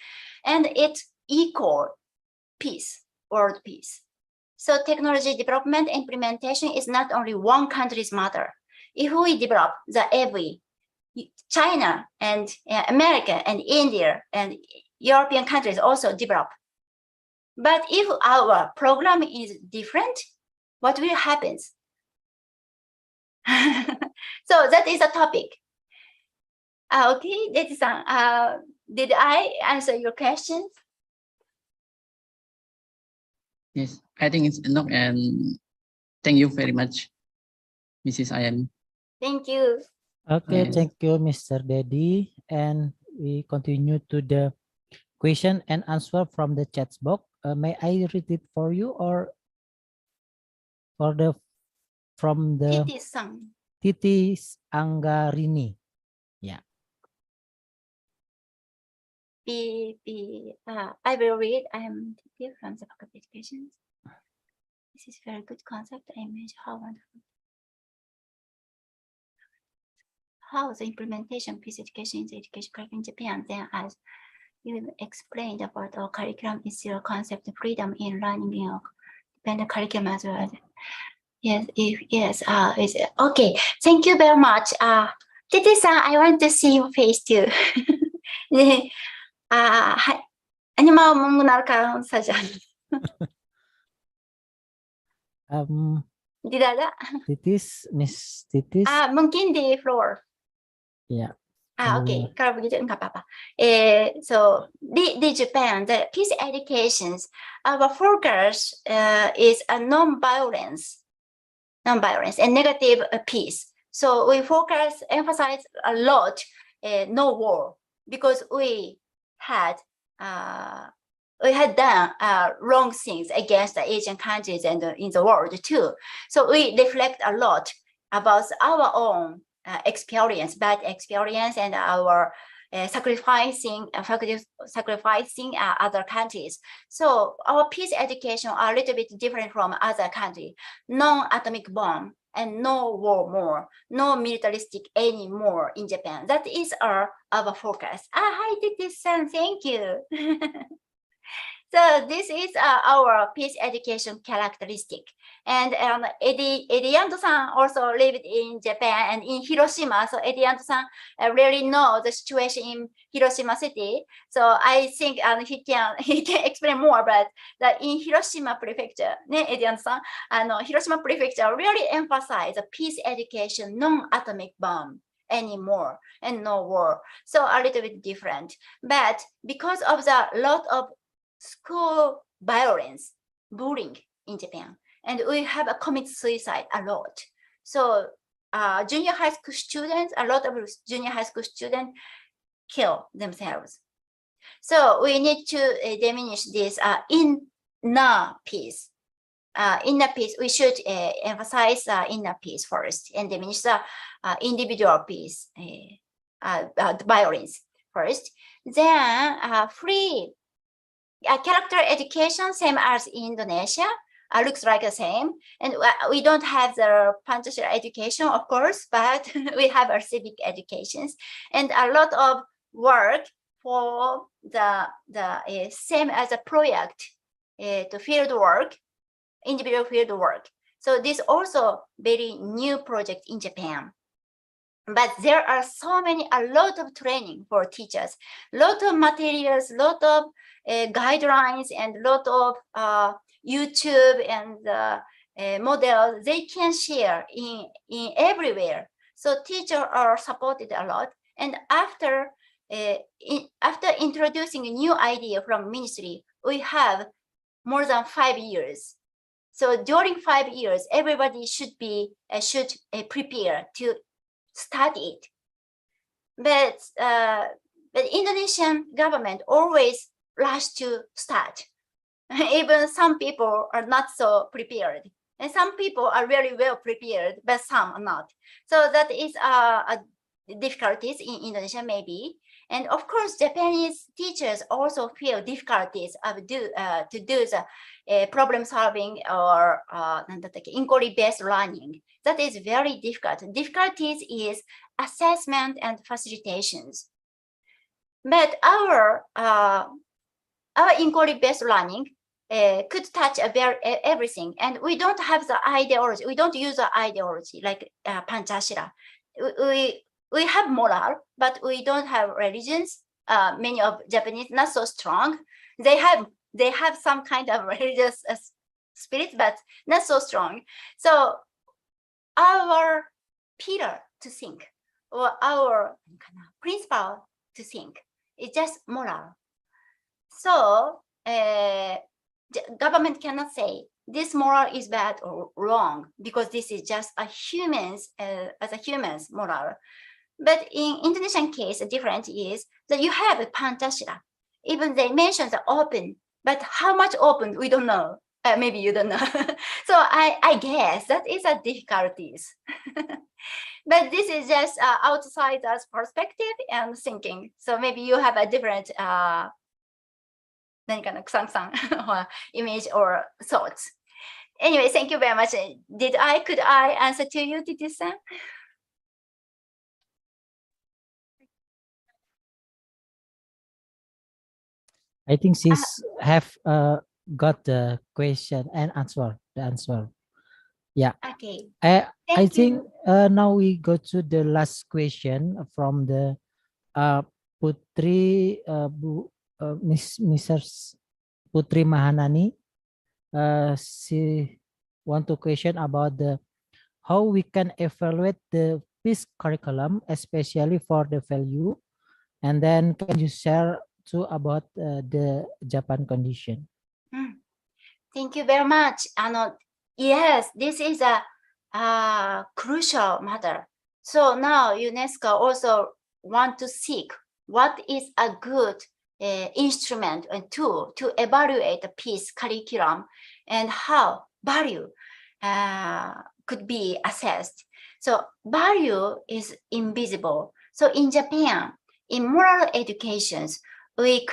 And it's equal peace, world peace. So technology development implementation is not only one country's matter. If we develop the every China and America and India and European countries also develop. But if our program is different, what will happen? So that is a topic. Okay, did I answer your questions?
Yes, I think it's enough, and thank you very much, Mrs. Ayan.
Thank you.
Okay,
Yes.
thank you, Mr. Dedi. And we continue to the question and answer from the chat box. May I read it for you or for the from the Titis Anggarini? Yeah.
I will read. I am Titi from the Faculty of Education. This is very good concept. I imagine how wonderful. How the implementation of peace education in the education curriculum in Japan, then as you explained about our curriculum is your concept of freedom in learning of dependent curriculum as well. Yes, yes, okay. Thank you very much. Titi-san, I want to see your face too. 네, animal menggunakan saja. Tidak ada.
Titis, Miss Titis.
Mungkin di floor.
Yeah.
Okay. Kalau begitu enggak apa-apa. So di Japan, the peace educations, our focus is a non-violence and negative peace. So we emphasize a lot no war, because we had done wrong things against the Asian countries and in the world too. So we reflect a lot about our own experience, bad experience, and our sacrificing other countries. So our peace education are a little bit different from other countries. Non-atomic bomb and no war more, no militaristic anymore in Japan. That is our focus. Hi, Titi-san, thank you. So this is our peace education characteristic. And Edianto-san also lived in Japan and in Hiroshima. So Edianto-san really know the situation in Hiroshima city. So I think he can explain more. But in Hiroshima prefecture, Edianto-san, Hiroshima prefecture really emphasize the peace education, non-atomic bomb anymore and no war. So a little bit different. But because of the lot of school violence, bullying in Japan, and we have commit suicide a lot. So junior high school students, a lot of junior high school students kill themselves. So we need to diminish this inner peace. Inner peace, we should emphasize inner peace first and diminish the individual peace, violence first. Then free character education, same as Indonesia. looks like the same. And we don't have the Panchashila education, of course, but we have our civic educations and a lot of work for the same as a project to field work, individual field work. So this also very new project in Japan. But there are a lot of training for teachers, lot of materials, lot of guidelines, and lot of YouTube and models they can share in everywhere. So teachers are supported a lot. And after introducing a new idea from ministry, we have more than 5 years. So during 5 years, everybody should prepare to start it. But Indonesian government always rush to start. Even some people are not so prepared. And some people are really well prepared, but some are not. So that is a difficulties in Indonesia maybe. And of course, Japanese teachers also feel difficulties to do the problem solving or inquiry-based learning. That is very difficult. Difficulties is assessment and facilitations. But our inquiry-based learning could touch everything, and we don't have the ideology. We don't use the ideology like Panchashila. We have moral, but we don't have religions. Many of Japanese not so strong. They have some kind of religious spirit, but not so strong. So our pillar to think, or our principle to think, is just moral. So government cannot say this moral is bad or wrong because this is just a human's moral. But in Indonesian case, the difference is that you have a Panchashila. Even they mention the open, but how much open, we don't know. Maybe you don't know. So I guess that is a difficulties. But this is just outsider's perspective and thinking. So maybe you have a different image or thoughts. Anyway, thank you very much. Could I answer to you, Titi-san?
I think she's have got the question and the answer. Yeah.
Okay.
I think now we go to the last question from the Putri Mrs. Putri Mahanani. She want to question about how we can evaluate the peace curriculum, especially for the value. And then can you share too about the Japan condition?
Thank you very much. Yes, this is a crucial matter. So now UNESCO also want to seek what is a good instrument and tool to evaluate the peace curriculum and how value could be assessed. So value is invisible. So in Japan, in moral educations, we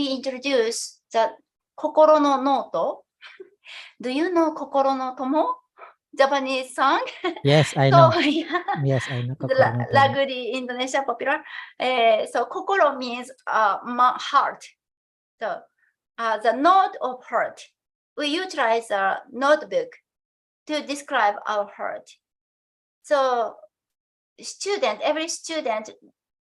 introduce the Kokoro no Noto. Do you know Kokoro no Tomo? Japanese song?
Yes, I know. Yes, I know.
The Lagudi Indonesia popular. So Kokoro means heart. So the note of heart. We utilize a notebook to describe our heart. So every student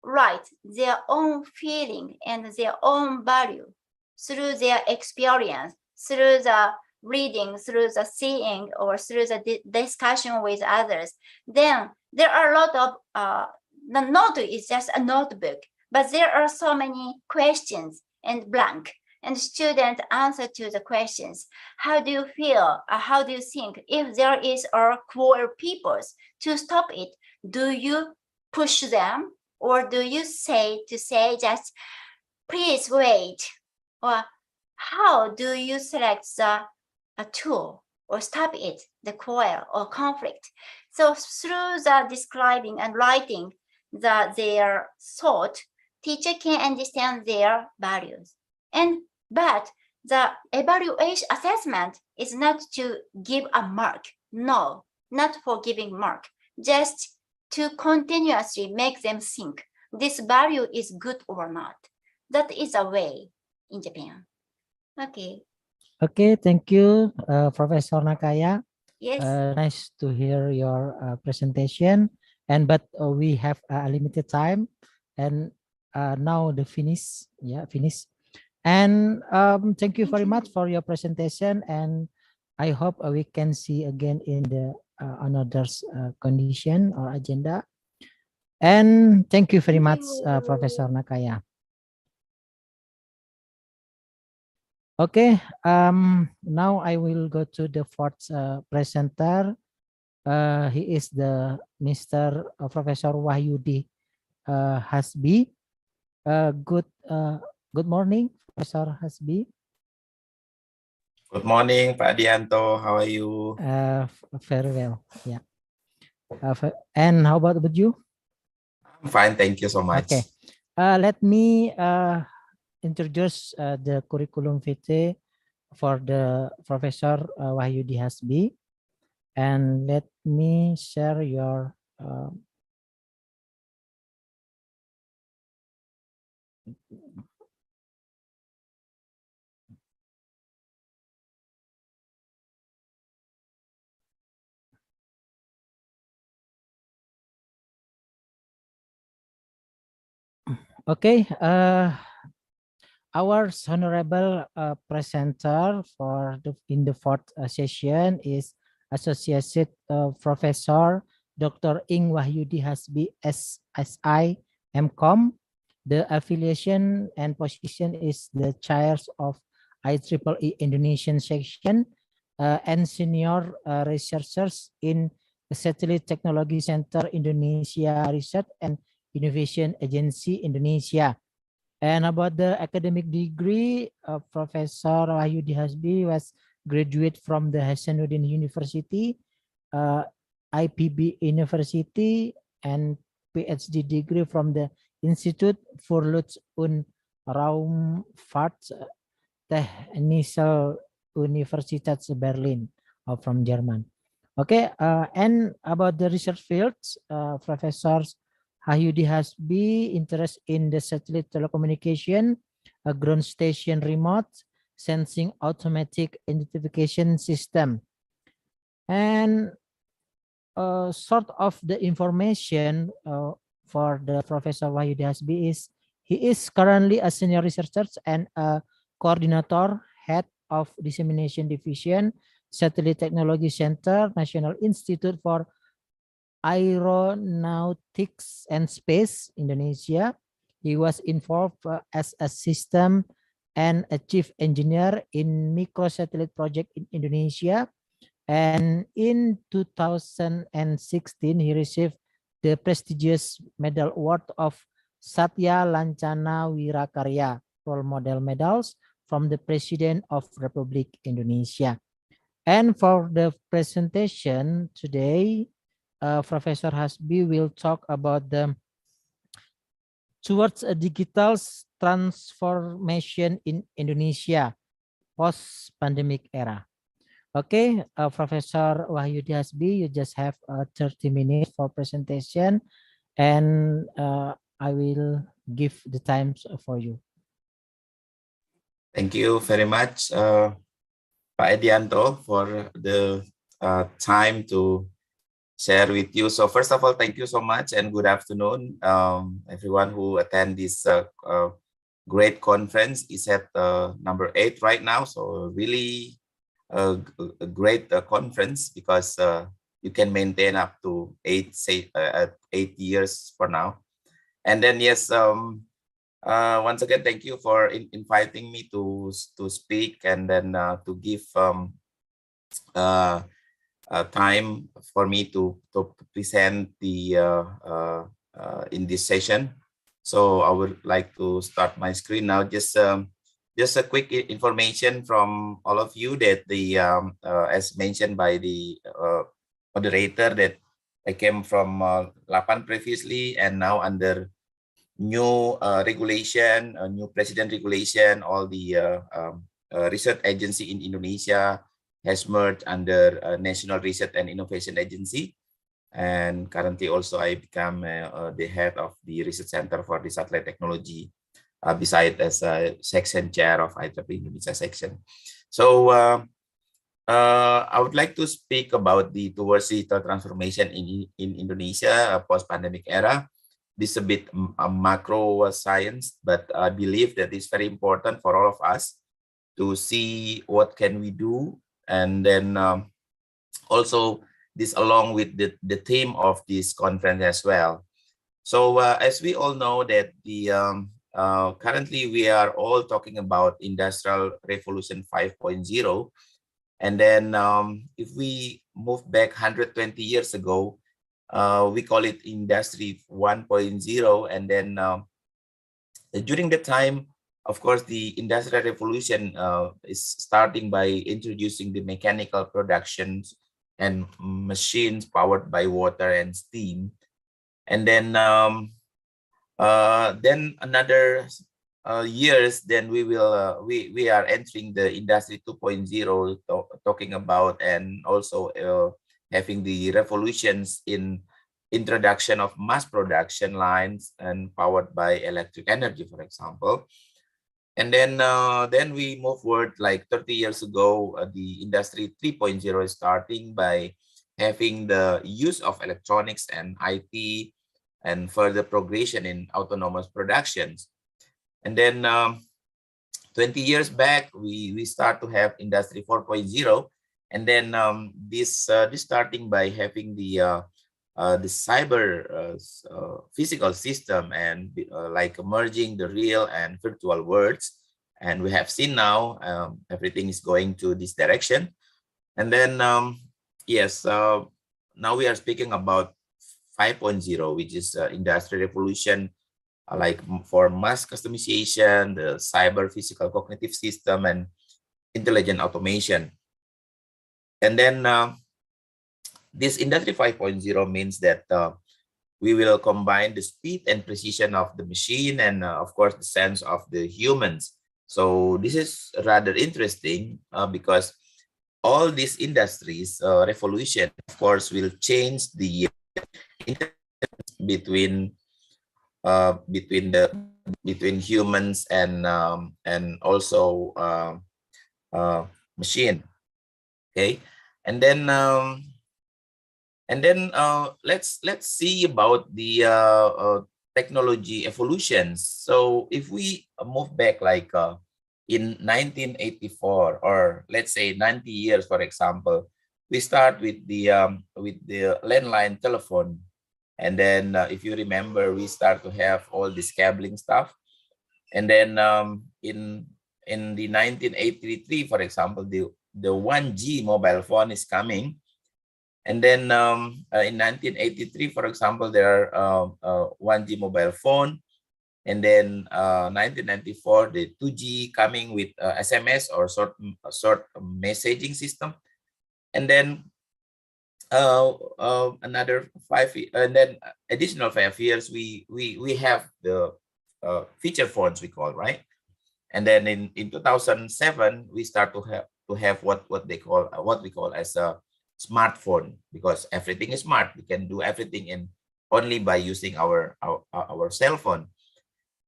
write their own feeling and their own value through their experience, through the reading, through the seeing, or through the discussion with others. Then there are a lot of, the note is just a notebook, but there are so many questions and blank, and students answer to the questions. How do you feel? How do you think? If there is a cruel peoples, to stop it, do you push them? Or do you say just, please wait? Or how do you select a tool or stop it, the quarrel or conflict? So through the describing and writing their thought, teacher can understand their values. But The evaluation assessment is not to give a mark. No, not for giving mark, just to continuously make them think this value is good or not. That is a way in Japan. Okay.
Okay, thank you, Professor Nakaya.
Yes.
Nice to hear your presentation. But we have a limited time, and now the finish. Yeah, finish. And thank you very much for your presentation. And I hope we can see again in the another condition or agenda. And thank you very much, Professor Nakaya. Okay, now I will go to the fourth presenter. He is the Mr. Professor Wahyudi Hasbi. Good morning, Professor Hasbi.
Good morning, Pak Dianto. How are you?
Very well. Yeah. And how about you?
I'm fine. Thank you so much.
Okay. Let me introduce the curriculum vitae for the Professor Wahyudi Hasbi, and let me share your okay. Our honorable presenter for in the fourth session is Associate Professor Dr. Ing Wahyudi Hasbi SSI MCom. The affiliation and position is the chairs of IEEE Indonesian section and senior researchers in the Satellite Technology Center Indonesia Research and Innovation Agency Indonesia. And about the academic degree, Professor Wahyudi Hasbi was graduate from the Hasanuddin University, IPB University, and PhD degree from the Institut für Luft- und Raumfahrt Technische Universität Berlin, from German. Okay, and about the research fields, professors Wahyudi Hasbi interest in the satellite telecommunication, a ground station remote sensing automatic identification system. And sort of the information for the Professor Wahyudi Hasbi is he is currently a senior researcher and a coordinator, head of dissemination division, Satellite Technology Center, National Institute for Aeronautics and Space, Indonesia. He was involved as a system and a chief engineer in microsatellite project in Indonesia. And in 2016, he received the prestigious medal award of Satya Lancana Wirakarya role model medals from the President of Republic Indonesia. And for the presentation today, Professor Hasbi will talk about the towards a digital transformation in Indonesia post-pandemic era. Okay, Professor Wahyudi Hasbi, you just have 30 minutes for presentation, and I will give the times for you.
Thank you very much, Pak Edianto, for the time to share with you. So first of all, thank you so much and good afternoon, everyone who attend this great conference. ICET number 8 right now. So really a great conference because you can maintain up to 8 years for now. And then yes, once again, thank you for inviting me to speak and then to give time for me to present the in this session. So I would like to start my screen now. Just a quick information from all of you that the as mentioned by the moderator, that I came from LAPAN previously, and now under new regulation, new president regulation, all the research agency in Indonesia has merged under National Research and Innovation Agency. And currently also I become the head of the Research Center for the Satellite Technology, beside as a section chair of IEEE Indonesia section. So I would like to speak about the towards digital transformation in Indonesia post-pandemic era. This is a bit macro science, but I believe that it's very important for all of us to see what can we do, and then also this along with the theme of this conference as well. So as we all know that the currently we are all talking about Industrial Revolution 5.0, and then if we move back 120 years ago, we call it Industry 1.0, and then during the time, of course, the Industrial Revolution is starting by introducing the mechanical productions and machines powered by water and steam. And then another years, then we will we are entering the Industry 2.0, talking about, and also having the revolutions in introduction of mass production lines and powered by electric energy, for example. And then we move forward like 30 years ago, the Industry 3.0 is starting by having the use of electronics and IT and further progression in autonomous productions. And then 20 years back, we start to have Industry 4.0, and then this starting by having the cyber physical system, and like merging the real and virtual worlds. And we have seen now everything is going to this direction. And then yes, now we are speaking about 5.0, which is Industrial Revolution, like for mass customization, the cyber physical cognitive system, and intelligent automation. And then this Industry 5.0 means that we will combine the speed and precision of the machine, and of course the sense of the humans. So this is rather interesting because all these industries revolution, of course, will change the between humans and also machine. Okay, and then let's see about the technology evolutions. So if we move back like in 1984, or let's say 90 years, for example, we start with the landline telephone. And then if you remember, we start to have all this cabling stuff. And then in the 1983, for example, the 1G mobile phone is coming. And then in 1983, for example, there are 1G mobile phone. And then 1994, the 2G coming with SMS or short messaging system. And then another 5 years, and then additional 5 years, we have the feature phones, we call, right? And then in 2007, we start to have what we call as a smartphone, because everything is smart. We can do everything only by using our cell phone.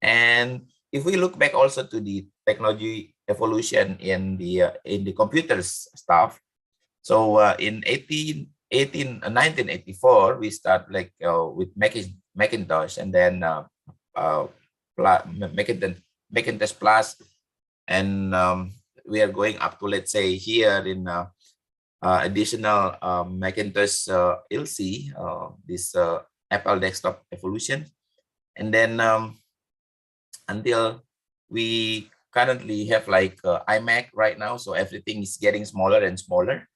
And if we look back also to the technology evolution in the computers stuff, so in 1984, we start like with Macintosh, and then Macintosh Plus, and we are going up to, let's say, here in additional Macintosh LC, this Apple desktop evolution. And then until we currently have like iMac right now, so everything is getting smaller and smaller,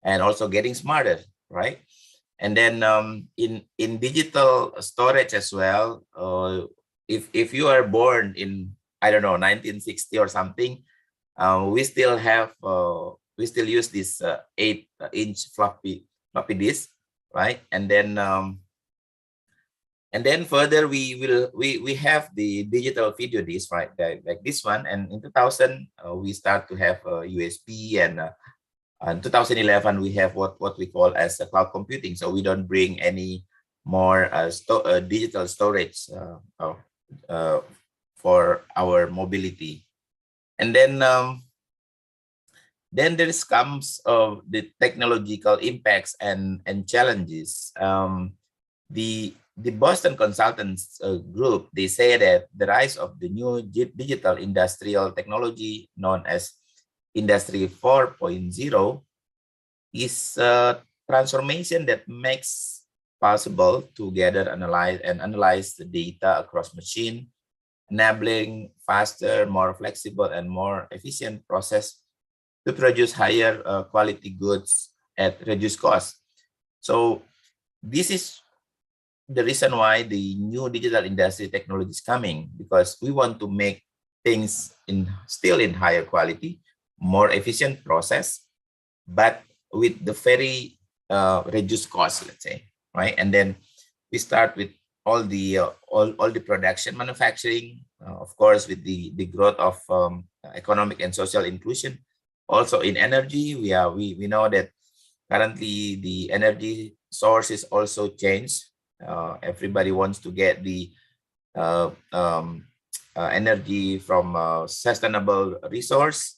and also getting smarter, right? And then in digital storage as well, if you are born in, I don't know, 1960 or something, we still use this 8-inch floppy disk, right? And then And then further, we have the digital video disc, right? Like this one. And in 2000, we start to have USB, and in 2011 we have what we call as cloud computing. So we don't bring any more digital storage for our mobility. And then there comes the technological impacts and challenges. The Boston Consultants Group, they say that the rise of the new digital industrial technology known as Industry 4.0 is a transformation that makes possible to gather, analyze the data across machine, enabling faster, more flexible, and more efficient process to produce higher quality goods at reduced cost. So this is the reason why the new digital industry technology is coming, because we want to make things still in higher quality, more efficient process, but with the very reduced cost, let's say, right? And then we start with all the production manufacturing, of course, with the growth of economic and social inclusion. Also in energy, we know that currently the energy sources also change. Everybody wants to get the energy from sustainable resource,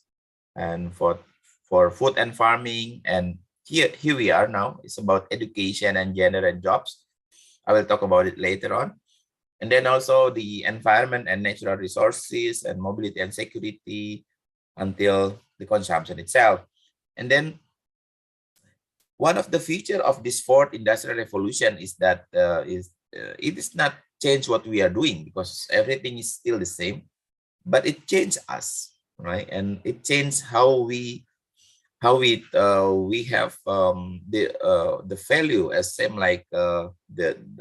and for food and farming. And here we are now. It's about education and gender and jobs. I will talk about it later on. And then also the environment and natural resources and mobility and security until the consumption itself. And then one of the features of this fourth industrial revolution is that it is not change what we are doing, because everything is still the same, but it changed us, right? And it changed how we have the value, as same like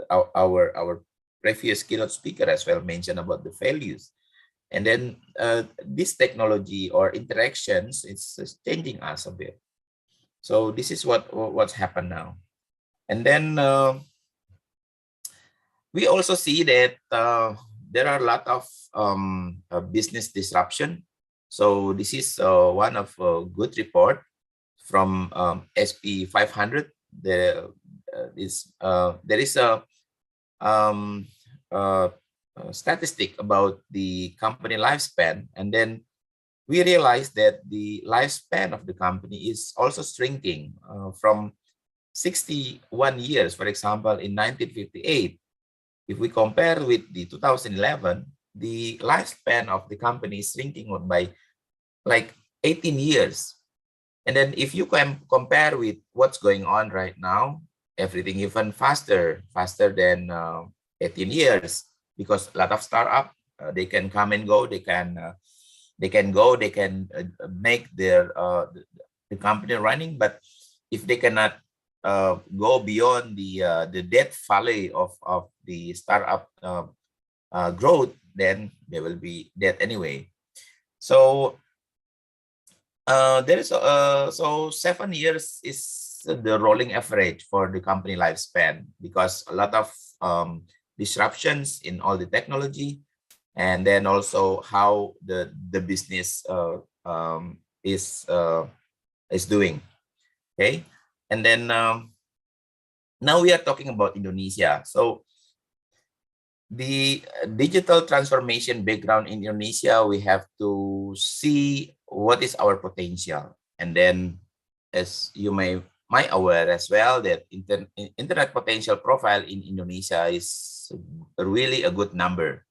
our previous keynote speaker as well mentioned about the values. And then this technology or interactions, it's changing us a bit. So this is what's happened now. And then we also see that there are a lot of business disruption. So this is one of a good report from SP 500. There is a statistic about the company lifespan, and then we realized that the lifespan of the company is also shrinking from 61 years, for example, in 1958. If we compare with the 2011, the lifespan of the company is shrinking by like 18 years. And then if you can compare with what's going on right now, everything even faster than 18 years, because a lot of startup, they can come and go, they can make their the company running, but if they cannot go beyond the death valley of the startup growth, then they will be dead anyway. So there is so 7 years is the rolling average for the company lifespan, because a lot of disruptions in all the technology, and then also how the business is doing. Okay, and then now we are talking about Indonesia. So the digital transformation background in Indonesia, we have to see what is our potential. And then, as you might aware as well, that internet potential profile in Indonesia is really a good number.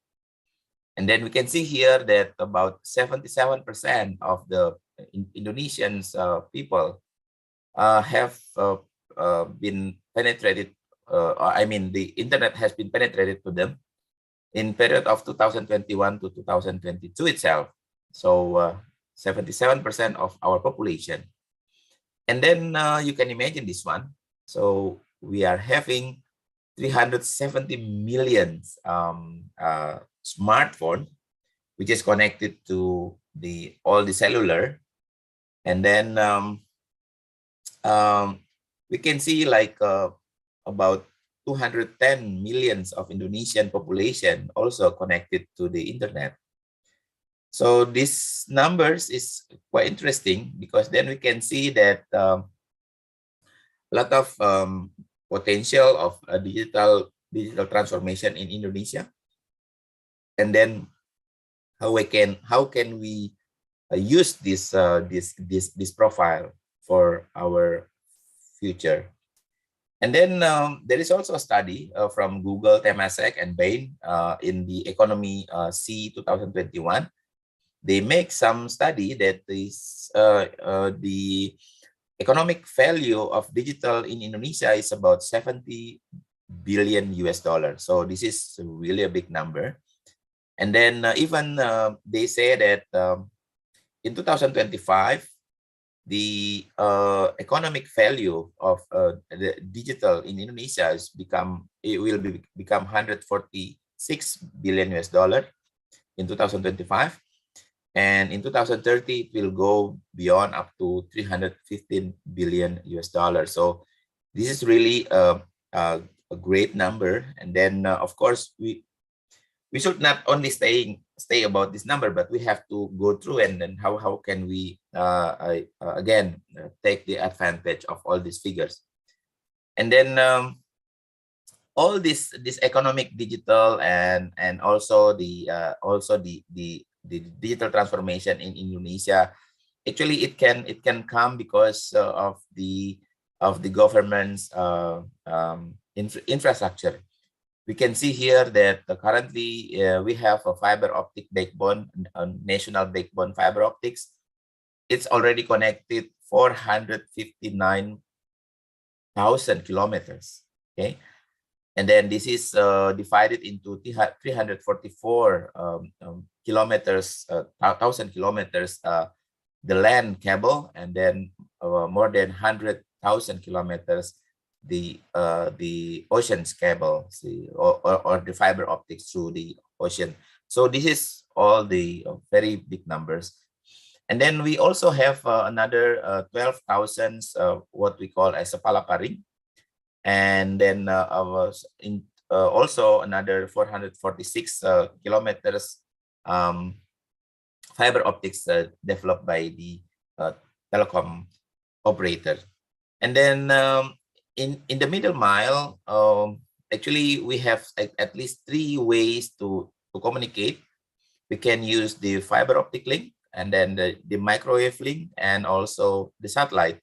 And then we can see here that about 77% of the Indonesians people have been penetrated. I mean, the internet has been penetrated to them in period of 2021 to 2022 itself. So 77% of our population. And then you can imagine this one. So we are having 370 million smartphone, which is connected to all the cellular. And then we can see like about 210 millions of Indonesian population also connected to the internet. So these numbers is quite interesting because then we can see that a lot of potential of digital transformation in Indonesia, and then how can we use this profile for our future. And then there is also a study from Google, Temasek, and Bain in the Economy C 2021. They make some study that is the economic value of digital in Indonesia is about 70 billion US dollars. So this is really a big number. And then even they say that in 2025, the economic value of the digital in Indonesia will become 146 billion US dollar in 2025, and in 2030 it will go beyond up to 315 billion US dollars. So this is really a great number. And then of course we should not only stay about this number, but we have to go through and then how can we again take the advantage of all these figures. And then all this economic digital and also the digital transformation in Indonesia, actually it can come because of the government's infrastructure. We can see here that currently we have a fiber optic backbone, a national backbone fiber optics. It's already connected 459,000 kilometers. Okay, and then this is divided into 344 kilometers, 1,000 kilometers, the land cable, and then more than 100,000 kilometers the ocean's cable, or the fiber optics through the ocean. So this is all the very big numbers. And then we also have another 12,000 what we call as a palaparing, and then also another 446 kilometers fiber optics developed by the telecom operator. And then in the middle mile, actually we have at least 3 ways to communicate. We can use the fiber optic link, and then the microwave link, and also the satellite.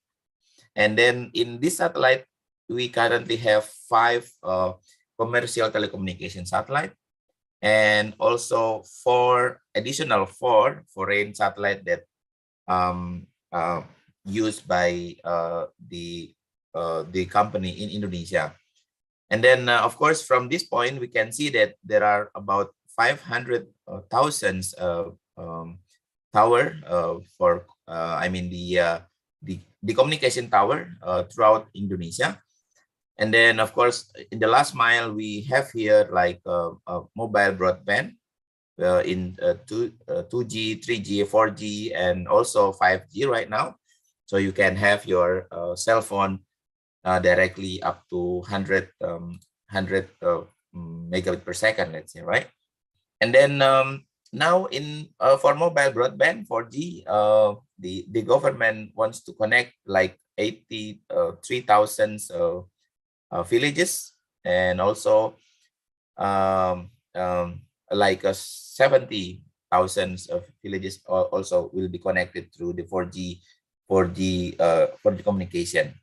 And then in this satellite, we currently have 5 commercial telecommunication satellite, and also 4 additional foreign satellite that used by the company in Indonesia. And then of course from this point we can see that there are about 500,000 tower for I mean the communication tower throughout Indonesia. And then of course in the last mile we have here like mobile broadband in 2G, 3G, 4G, and also 5G right now. So you can have your cell phone directly up to 100 megabit per second, let's say, right? And then now in for mobile broadband 4G, the government wants to connect like 83,000 villages, and also like 70,000 villages also will be connected through the 4G communication.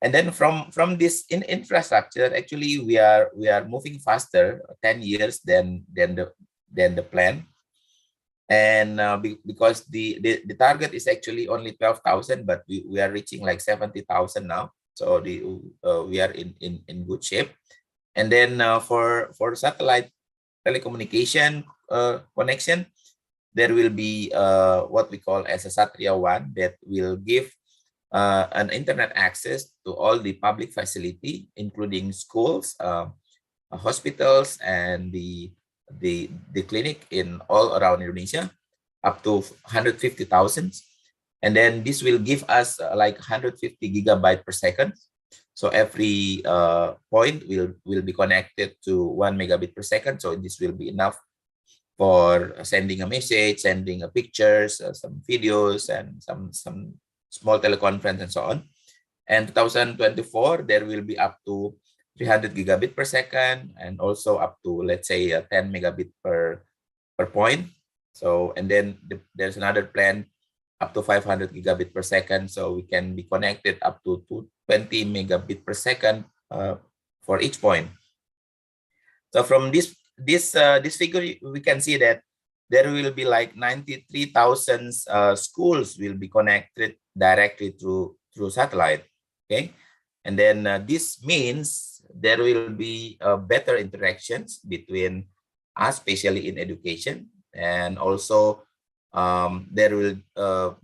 And then from this infrastructure, actually we are moving faster 10 years than the plan. And because the target is actually only 12,000, but we are reaching like 70,000 now. So we are in good shape. And then for satellite telecommunication connection, there will be what we call as a Satria 1 that will give an internet access to all the public facility, including schools, hospitals, and the clinic in all around Indonesia, up to 150,000. And then this will give us like 150 gigabyte per second. So every point will be connected to 1 megabit per second. So this will be enough for sending a message, sending a pictures, some videos, and some small teleconference and so on. And 2024, there will be up to 300 gigabit per second, and also up to, let's say, 10 megabit per point. So, and then there's another plan up to 500 gigabit per second. So we can be connected up to 20 megabit per second for each point. So from this figure, we can see that there will be like 93,000 schools will be connected directly through satellite. Okay, and then this means there will be better interactions between us, especially in education, and also there will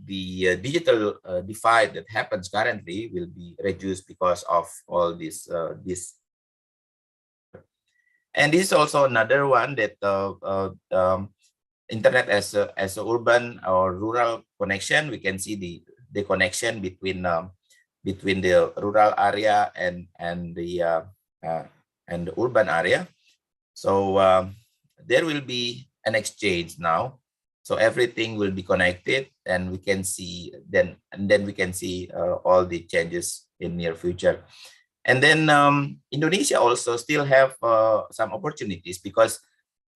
the digital divide that happens currently will be reduced because of all this. And this is also another one that internet as a urban or rural connection. We can see the connection between the rural area and the urban area. So there will be an exchange now. So everything will be connected, and we can see then we can see all the changes in near future. And then Indonesia also still have some opportunities, because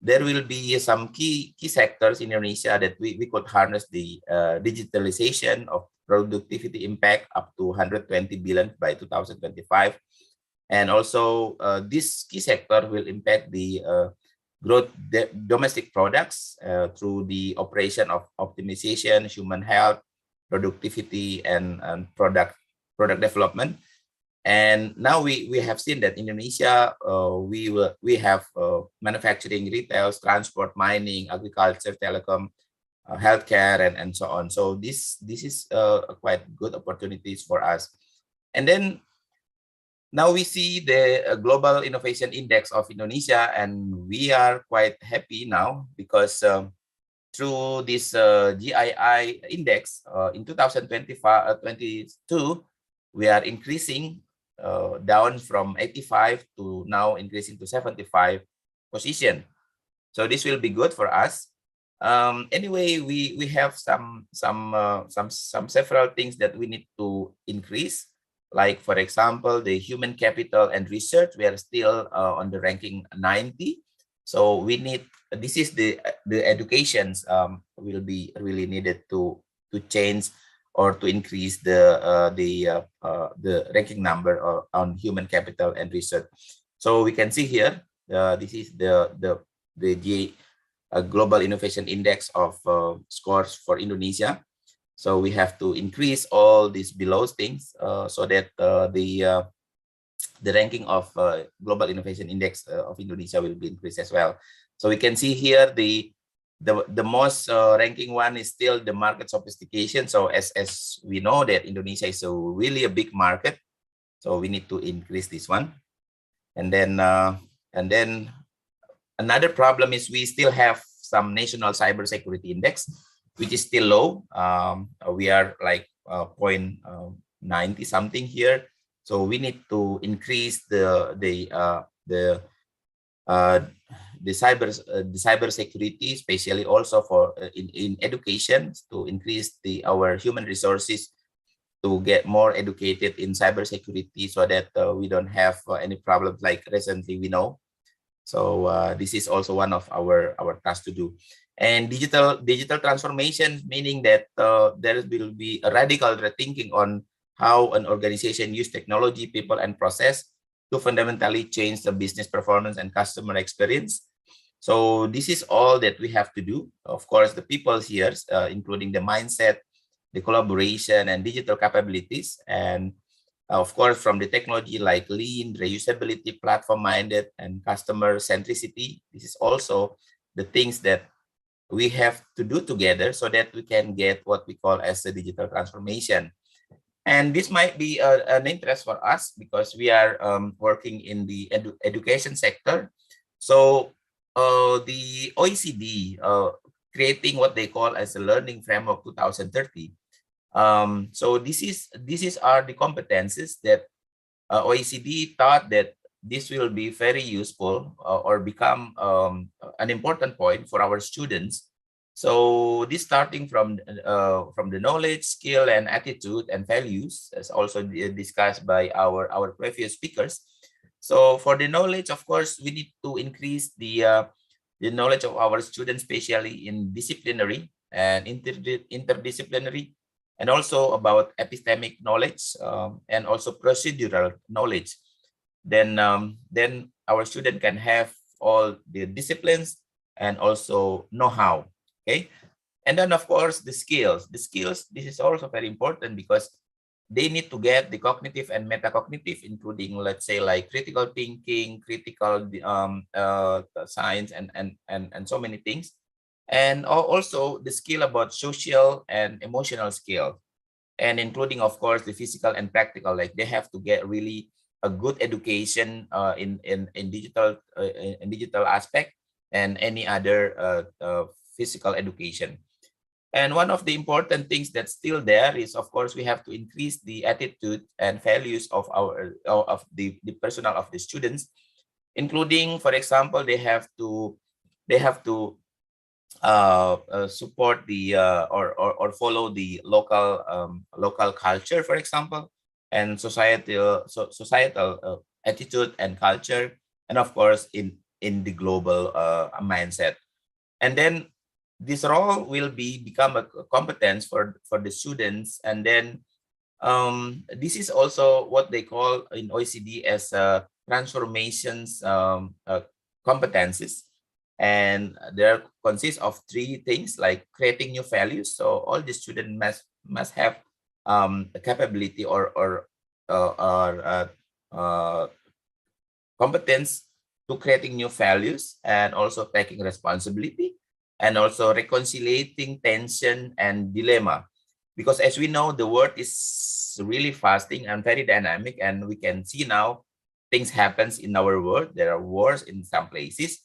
there will be some key sectors in Indonesia that we could harness the digitalization of productivity impact up to 120 billion by 2025. And also this key sector will impact the growth domestic products through the operation of optimization, human health, productivity, and product development. And now we have seen that Indonesia, we have manufacturing, retail, transport, mining, agriculture, telecom, healthcare, and so on. So this is quite good opportunities for us. And then now we see the Global Innovation Index of Indonesia, and we are quite happy now because through this GII index in 2022, we are increasing down from 85 to now increasing to 75 position. So this will be good for us. Anyway, we have some several things that we need to increase. Like, for example, the human capital and research, we are still on the ranking 90. So we need, this is the educations will be really needed to change or to increase the ranking number on human capital and research. So we can see here, this is the Global Innovation Index of scores for Indonesia. So we have to increase all these below things so that the ranking of Global Innovation Index of Indonesia will be increased as well. So we can see here the most ranking one is still the market sophistication. So as we know that Indonesia is really a big market, so we need to increase this one. And then another problem is we still have some national cybersecurity index, which is still low. We are like 0.90 something here. So we need to increase the cyber security, especially also for in education, to increase our human resources to get more educated in cyber security, so that we don't have any problems like recently we know. So this is also one of our tasks to do. And digital transformation, meaning that there will be a radical rethinking on how an organization use technology, people, and process to fundamentally change the business performance and customer experience. So this is all that we have to do. Of course, the people here, including the mindset, the collaboration, and digital capabilities, and of course, from the technology like lean, reusability, platform-minded, and customer centricity. This is also the things that we have to do together so that we can get what we call as a digital transformation. And this might be an interest for us because we are working in the education sector. So the OECD creating what they call as a learning framework 2030. So these are the competencies that OECD thought that this will be very useful or become an important point for our students. So this starting from the knowledge, skill, and attitude and values, as also discussed by our previous speakers. So for the knowledge, of course, we need to increase the knowledge of our students, especially in disciplinary and interdisciplinary, and also about epistemic knowledge and also procedural knowledge. Then our student can have all the disciplines and also know-how. Okay, and then of course the skills. The skills, this is also very important because they need to get the cognitive and metacognitive, including, let's say, like critical thinking, critical science, and so many things. And also the skill about social and emotional skill, and including, of course, the physical and practical. Like they have to get really a good education in digital aspect and any other physical education. And one of the important things that's still there is, of course, we have to increase the attitude and values of the personnel of the students, including, for example, they have to support the or follow the local culture, for example, and societal attitude and culture, and of course in the global mindset. And then this role will become a competence for the students. And then this is also what they call in OECD as transformations competencies. And there consists of three things, like creating new values. So all the students must have a capability or competence to creating new values, and also taking responsibility, and also reconciliating tension and dilemma. Because as we know, the world is really fasting and very dynamic, and we can see now things happens in our world. There are wars in some places.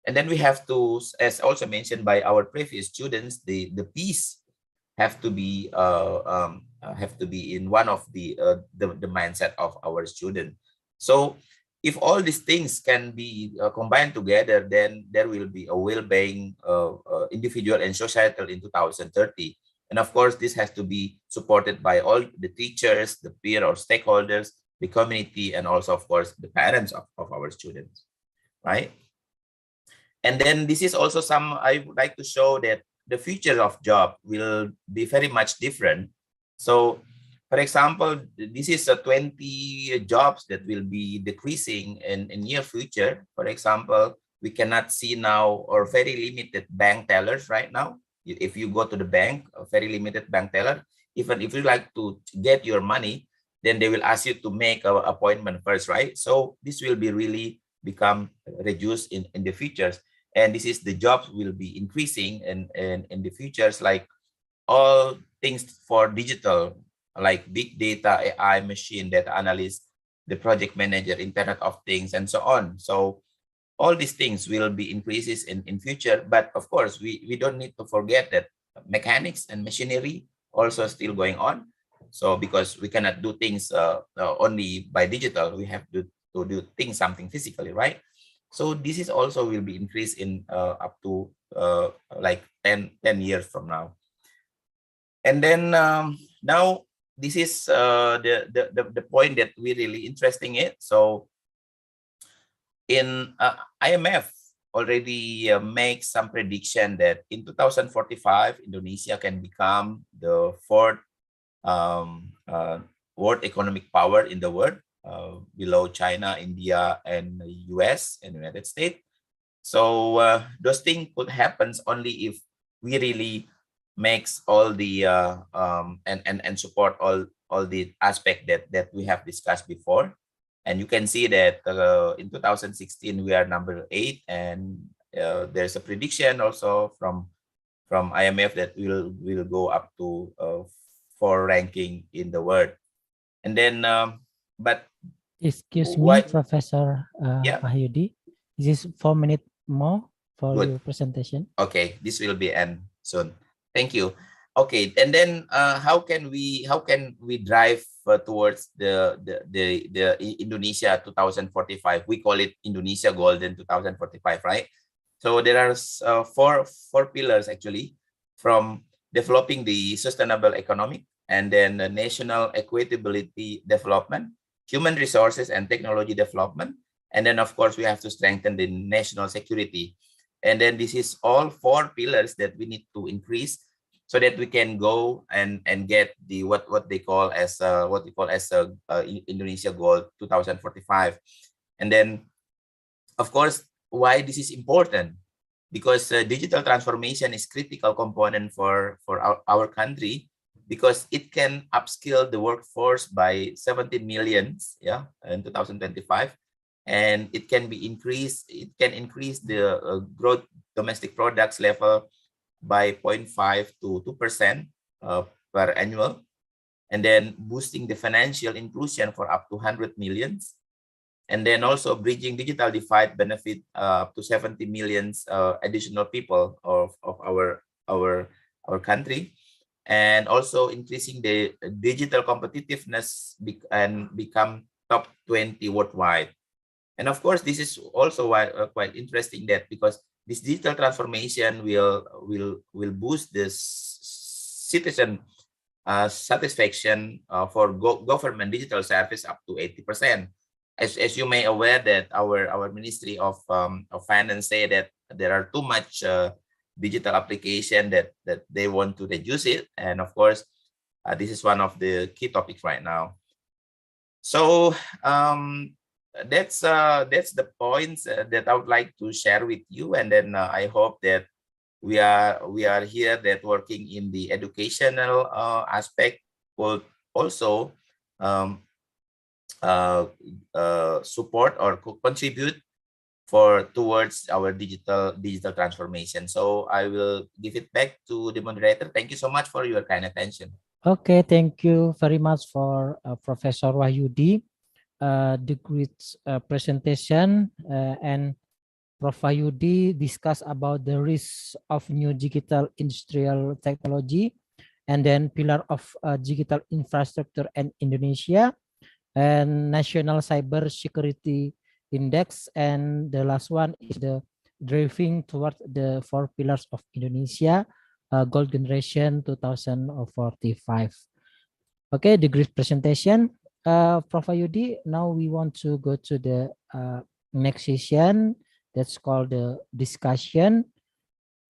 And then we have to, as also mentioned by our previous students, the peace have to be in one of the mindset of our student. So if all these things can be combined together, then there will be a well-being individual and societal in 2030. And of course, this has to be supported by all the teachers, the peer or stakeholders, the community, and also, of course, the parents of our students, right? And then this is also I would like to show that the future of job will be very much different. So, for example, this is 20 jobs that will be decreasing in near future. For example, we cannot see now or very limited bank tellers right now. If you go to the bank, a very limited bank teller, even if you like to get your money, then they will ask you to make an appointment first, right? So this will be really become reduced in the futures. And this is the jobs will be increasing in the futures, like all things for digital, like big data, AI, machine data analyst, the project manager, Internet of Things, and so on. So all these things will be increases in future. But of course, we don't need to forget that mechanics and machinery also still going on. So because we cannot do things only by digital, we have to do things something physically, right? So this is also will be increased in up to like 10 years from now. And then now this is the point that we really interesting it. So in IMF already makes some prediction that in 2045 Indonesia can become the fourth world economic power in the world, below China, India, and the US and United States. So those things could happen only if we really makes all the and support all the aspect that we have discussed before. And you can see that in 2016 we are number 8, and there's a prediction also from IMF that will go up to 4 ranking in the world. And then but
excuse me, Professor Wahyudi, is this 4 minutes more for
Good.
your presentation?
Okay, this will be end soon. Thank you. Okay, and then how can we drive towards the Indonesia 2045. We call it Indonesia Golden 2045, right? So there are four pillars actually, from developing the sustainable economic, and then the national equitability development, human resources and technology development, and then of course we have to strengthen the national security. And then this is all four pillars that we need to increase, so that we can go and get the what they call as Indonesia Goal 2045. And then of course, why this is important, because digital transformation is critical component for our country, because it can upskill the workforce by 17 millions, yeah, in 2025, and it can increase the growth domestic products level by 0.5 to 2% per annual, and then boosting the financial inclusion for up to 100 millions, and then also bridging digital divide benefit up to 70 millions additional people of our country, and also increasing the digital competitiveness and become top 20 worldwide. And of course, this is also quite interesting, that because this digital transformation will boost this citizen satisfaction for government digital service up to 80%. As you may aware that our Ministry of Finance say that there are too much digital application that they want to reduce it, and of course this is one of the key topics right now. So that's the points that I would like to share with you, and then I hope that we are here that working in the educational aspect will also support or contribute towards our digital transformation. So I will give it back to the moderator. Thank you so much for your kind attention.
Okay, thank you very much for Professor Wahyudi, the great presentation, and Prof. Wahyudi discussed about the risks of new digital industrial technology, and then pillar of digital infrastructure in Indonesia, and National Cyber Security Index, and the last one is the driving toward the four pillars of Indonesia Gold Generation 2045. Okay, the great presentation, Prof. Wahyudi. Now we want to go to the next session, that's called the discussion.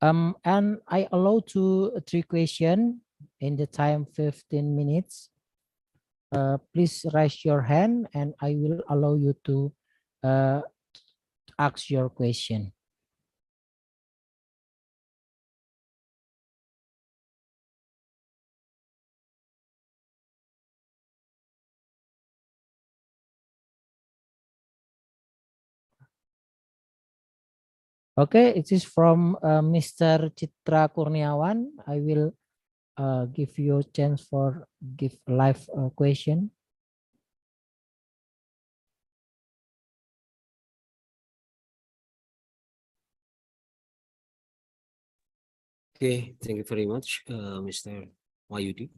And I allow three questions in the time 15 minutes. Please raise your hand and I will allow you to ask your question. Okay, it is from Mr. Citra Kurniawan. I will give you a chance for give live question.
Okay, thank you very much, Mr. Wahyudi.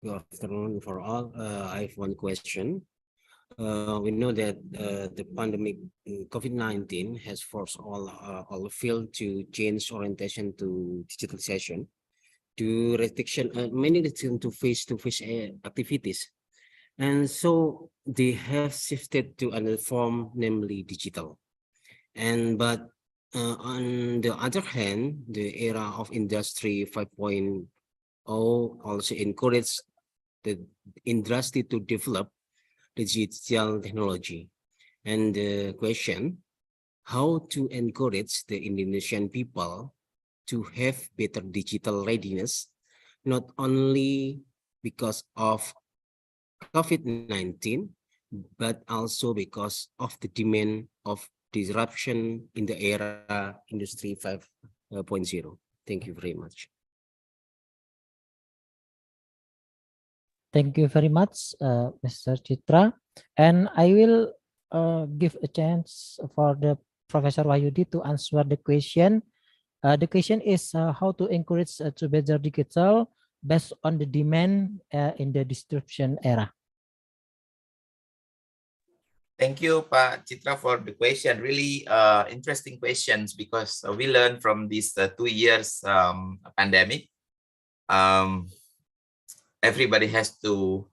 Good afternoon for all. I have one question. We know that the pandemic COVID-19 has forced all field to change orientation to digitalization, to restriction, many restriction to face-to-face activities, and so they have shifted to another form, namely digital. But on the other hand, the era of Industry 5.0 also encouraged the industry to develop digital technology. And the question, how to encourage the Indonesian people to have better digital readiness, not only because of COVID-19, but also because of the demand of disruption in the era Industry 5.0. Thank you very much.
Thank you very much, Mr. Citra. And I will give a chance for the Professor Wahyudi to answer the question. The question is how to encourage to better digital, based on the demand in the distribution era?
Thank you, Pak Citra, for the question. Really interesting questions because we learned from these 2 years pandemic. Everybody has to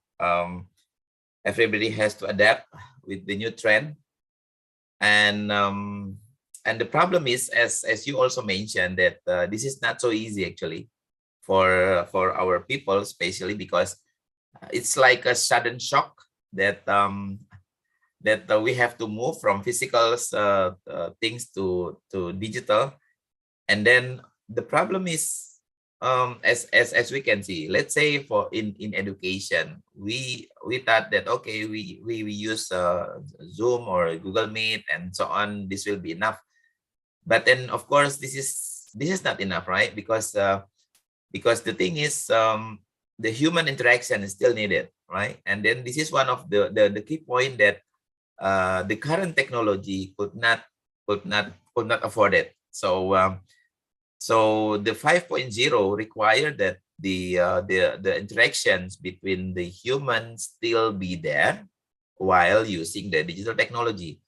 adapt with the new trend, and the problem is, as you also mentioned, that this is not so easy actually for our people, especially because it's like a sudden shock that we have to move from physical things to digital. And then the problem is, as we can see, let's say for in education, we thought that okay, we use Zoom or Google Meet and so on, this will be enough. But then of course this is not enough, right? Because the thing is, the human interaction is still needed, right? And then this is one of the key point that the current technology could not afford it. So so the 5.0 required that the interactions between the humans still be there while using the digital technology.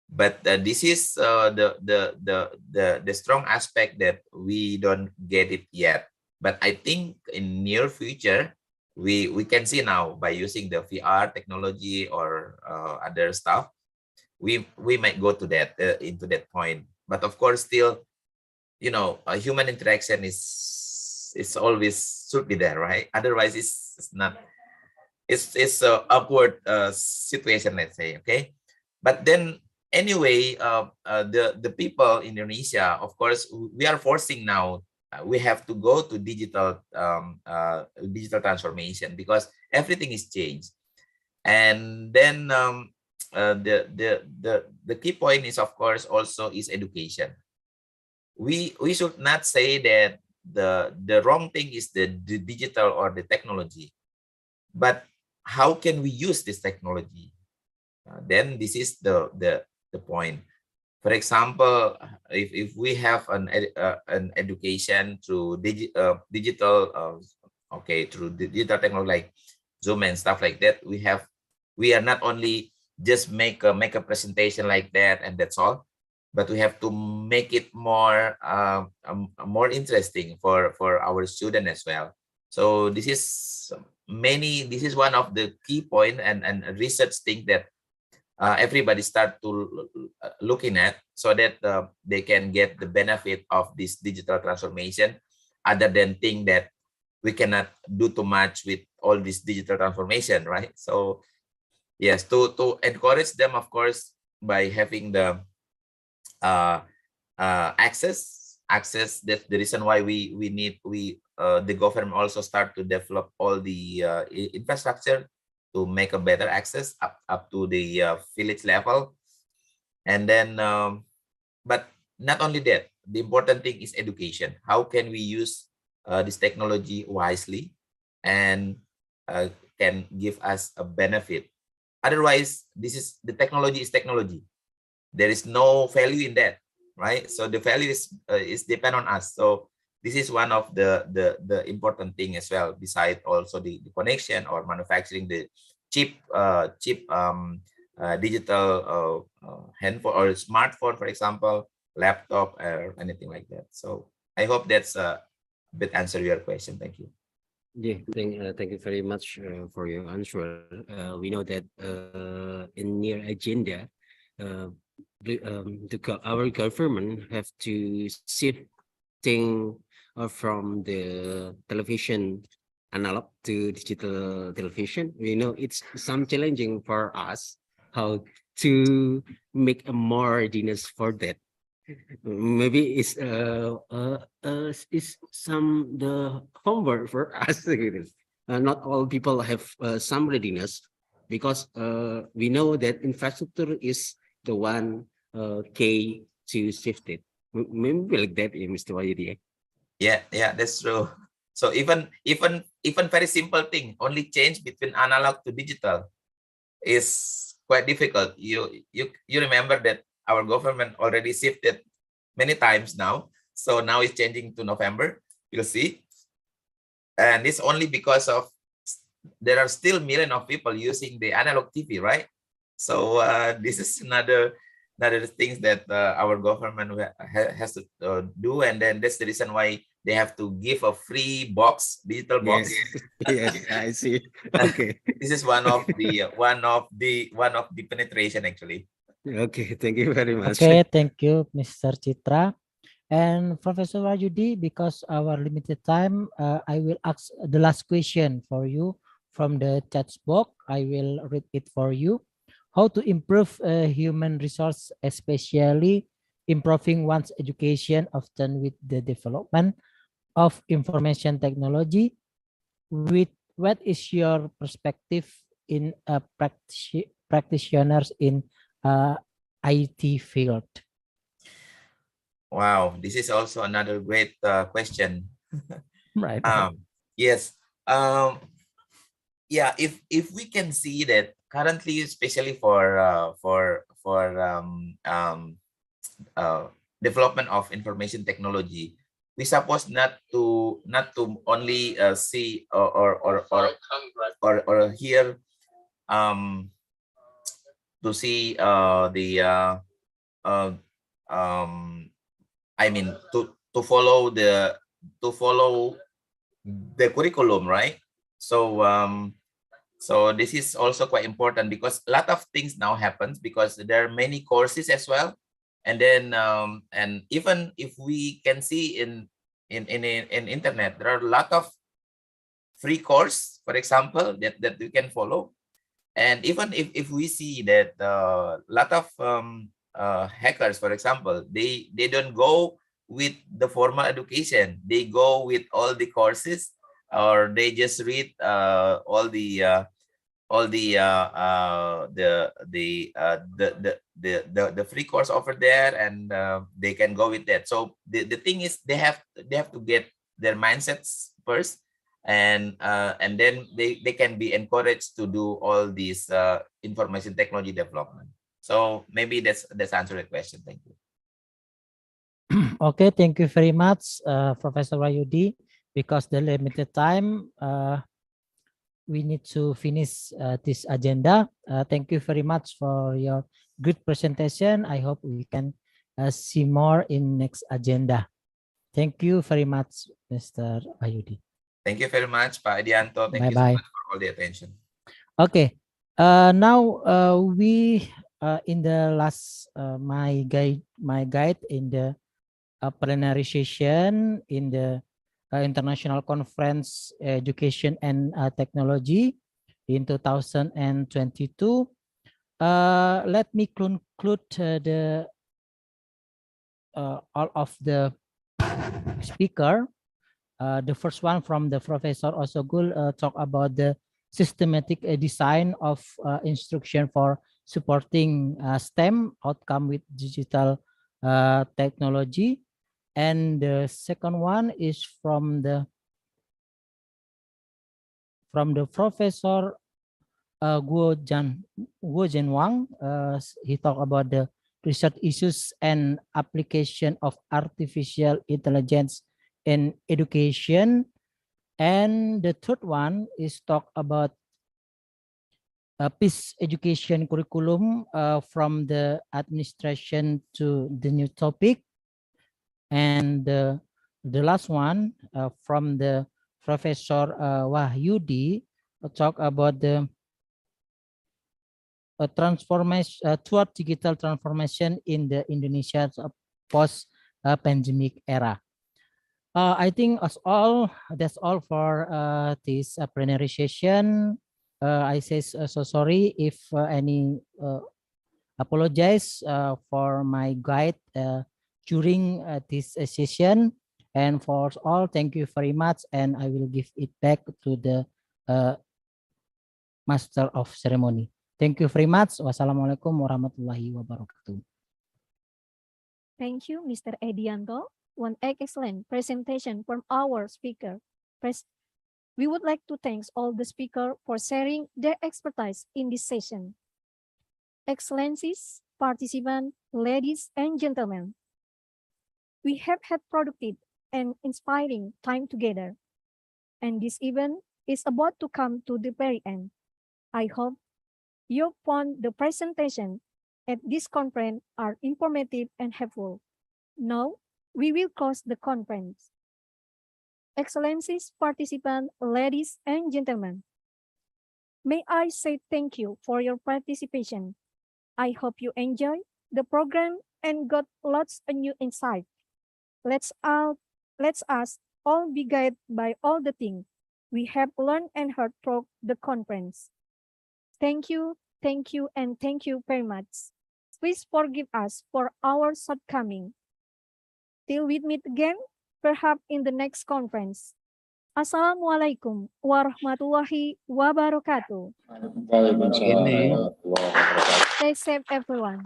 But this is the strong aspect that we don't get it yet. But I think in near future, we can see now by using the VR technology or other stuff, we might go to that into that point. But of course, still, you know, a human interaction is always should be there, right? Otherwise, it's not. It's a awkward situation, let's say. Okay, but then anyway, the people in Indonesia, of course, we are forcing now. We have to go to digital digital transformation because everything is changed. And then the key point is, of course, also is education. We should not say that the wrong thing is the digital or the technology, but how can we use this technology? Then this is the point. For example, if we have an education through digital, okay, through digital technology like Zoom and stuff like that, we are not only just make a presentation like that and that's all, but we have to make it more more interesting for our student as well. So this is one of the key point and research thing that everybody start to looking at, so that they can get the benefit of this digital transformation, other than think that we cannot do too much with all this digital transformation, right? So yes, to encourage them, of course, by having the access. That's the reason why the government also start to develop all the infrastructure to make a better access up to the village level. And then but not only that, the important thing is education. How can we use this technology wisely and can give us a benefit? Otherwise, the technology is technology. There is no value in that, right? So the value is depend on us. So this is one of the important thing as well, beside also the connection or manufacturing the cheap digital handphone or smartphone, for example, laptop or anything like that. So I hope that's a bit answer your question. Thank you.
Yeah, thank you very much for your answer. We know that in near agenda, our government have to shift thing from the television analog to digital television. We know it's some challenging for us how to make a more readiness for that. Maybe it's some the homework for us. Not all people have some readiness, because we know that infrastructure is the one key to shift it. Maybe like that, Mr. Wayudi.
Yeah, that's true. So even very simple thing, only change between analog to digital is quite difficult. You remember that our government already shifted many times now. So now it's changing to November. We'll see. And it's only because of there are still millions of people using the analog TV, right? So this is another things that our government has to do, and then that's the reason why they have to give a free box, digital box.
Yes, I see. Okay.
This is one of the penetration actually.
Okay, thank you very much.
Okay, thank you, Mr. Citra. And Professor Wayudi, because our limited time, I will ask the last question for you from the chat box. I will read it for you. How to improve human resource, especially improving one's education, often with the development of information technology. With what is your perspective in practitioners in IT field?
Wow, this is also another great question.
Right.
Yes. Yeah, if we can see that currently, especially for development of information technology, we supposed not to only see or hear to see I mean to follow the curriculum, right? So so this is also quite important because a lot of things now happens because there are many courses as well, and then and even if we can see in internet, there are a lot of free course, for example, that we can follow. And even if we see that a lot of hackers, for example, they don't go with the formal education, they go with all the courses, or they just read all the the free course over there, and they can go with that. So the thing is they have to get their mindsets first, and then they can be encouraged to do all these information technology development. So maybe that's answer the question. Thank you.
Okay, thank you very much, Professor Wayudi. Because the limited time, we need to finish this agenda. Thank you very much for your good presentation. I hope we can see more in next agenda. Thank you very much, Mr. Wayudi.
Thank you very much, Pak Edianto. Thank you so much for all the attention. Okay.
Now we in the last my guide in the plenary session in the International Conference Education and Technology in 2022. Let me conclude the all of the speaker. The first one from the Professor Osogul talk about the systematic design of instruction for supporting STEM outcome with digital technology. And the second one is from the Professor Guo Zhenwang. He talked about the research issues and application of artificial intelligence in education. And the third one is talk about peace education curriculum from the administration to the new topic. And the last one from the Professor Wahyudi talk about the transformation toward digital transformation in the Indonesia post pandemic era. I think that's all for this plenary session. I say so sorry if any apologize for my guide during this session. And for all, thank you very much. And I will give it back to the Master of Ceremony. Thank you very much. Wassalamualaikum warahmatullahi wabarakatuh.
Thank you, Mr. Edianto. One excellent presentation from our speaker. We would like to thank all the speakers for sharing their expertise in this session. Excellencies, participants, ladies and gentlemen, we have had productive and inspiring time together. and this event is about to come to the very end. I hope you found the presentation at this conference are informative and helpful. Now, we will close the conference. Excellencies, participants, ladies and gentlemen, may I say thank you for your participation. I hope you enjoy the program and got lots of new insight. Let's us all be guided by all the things we have learned and heard from the conference. Thank you, and thank you very much. Please forgive us for our shortcoming. Till we meet again, perhaps in the next conference. Assalamualaikum warahmatullahi wabarakatuh. Stay safe, everyone.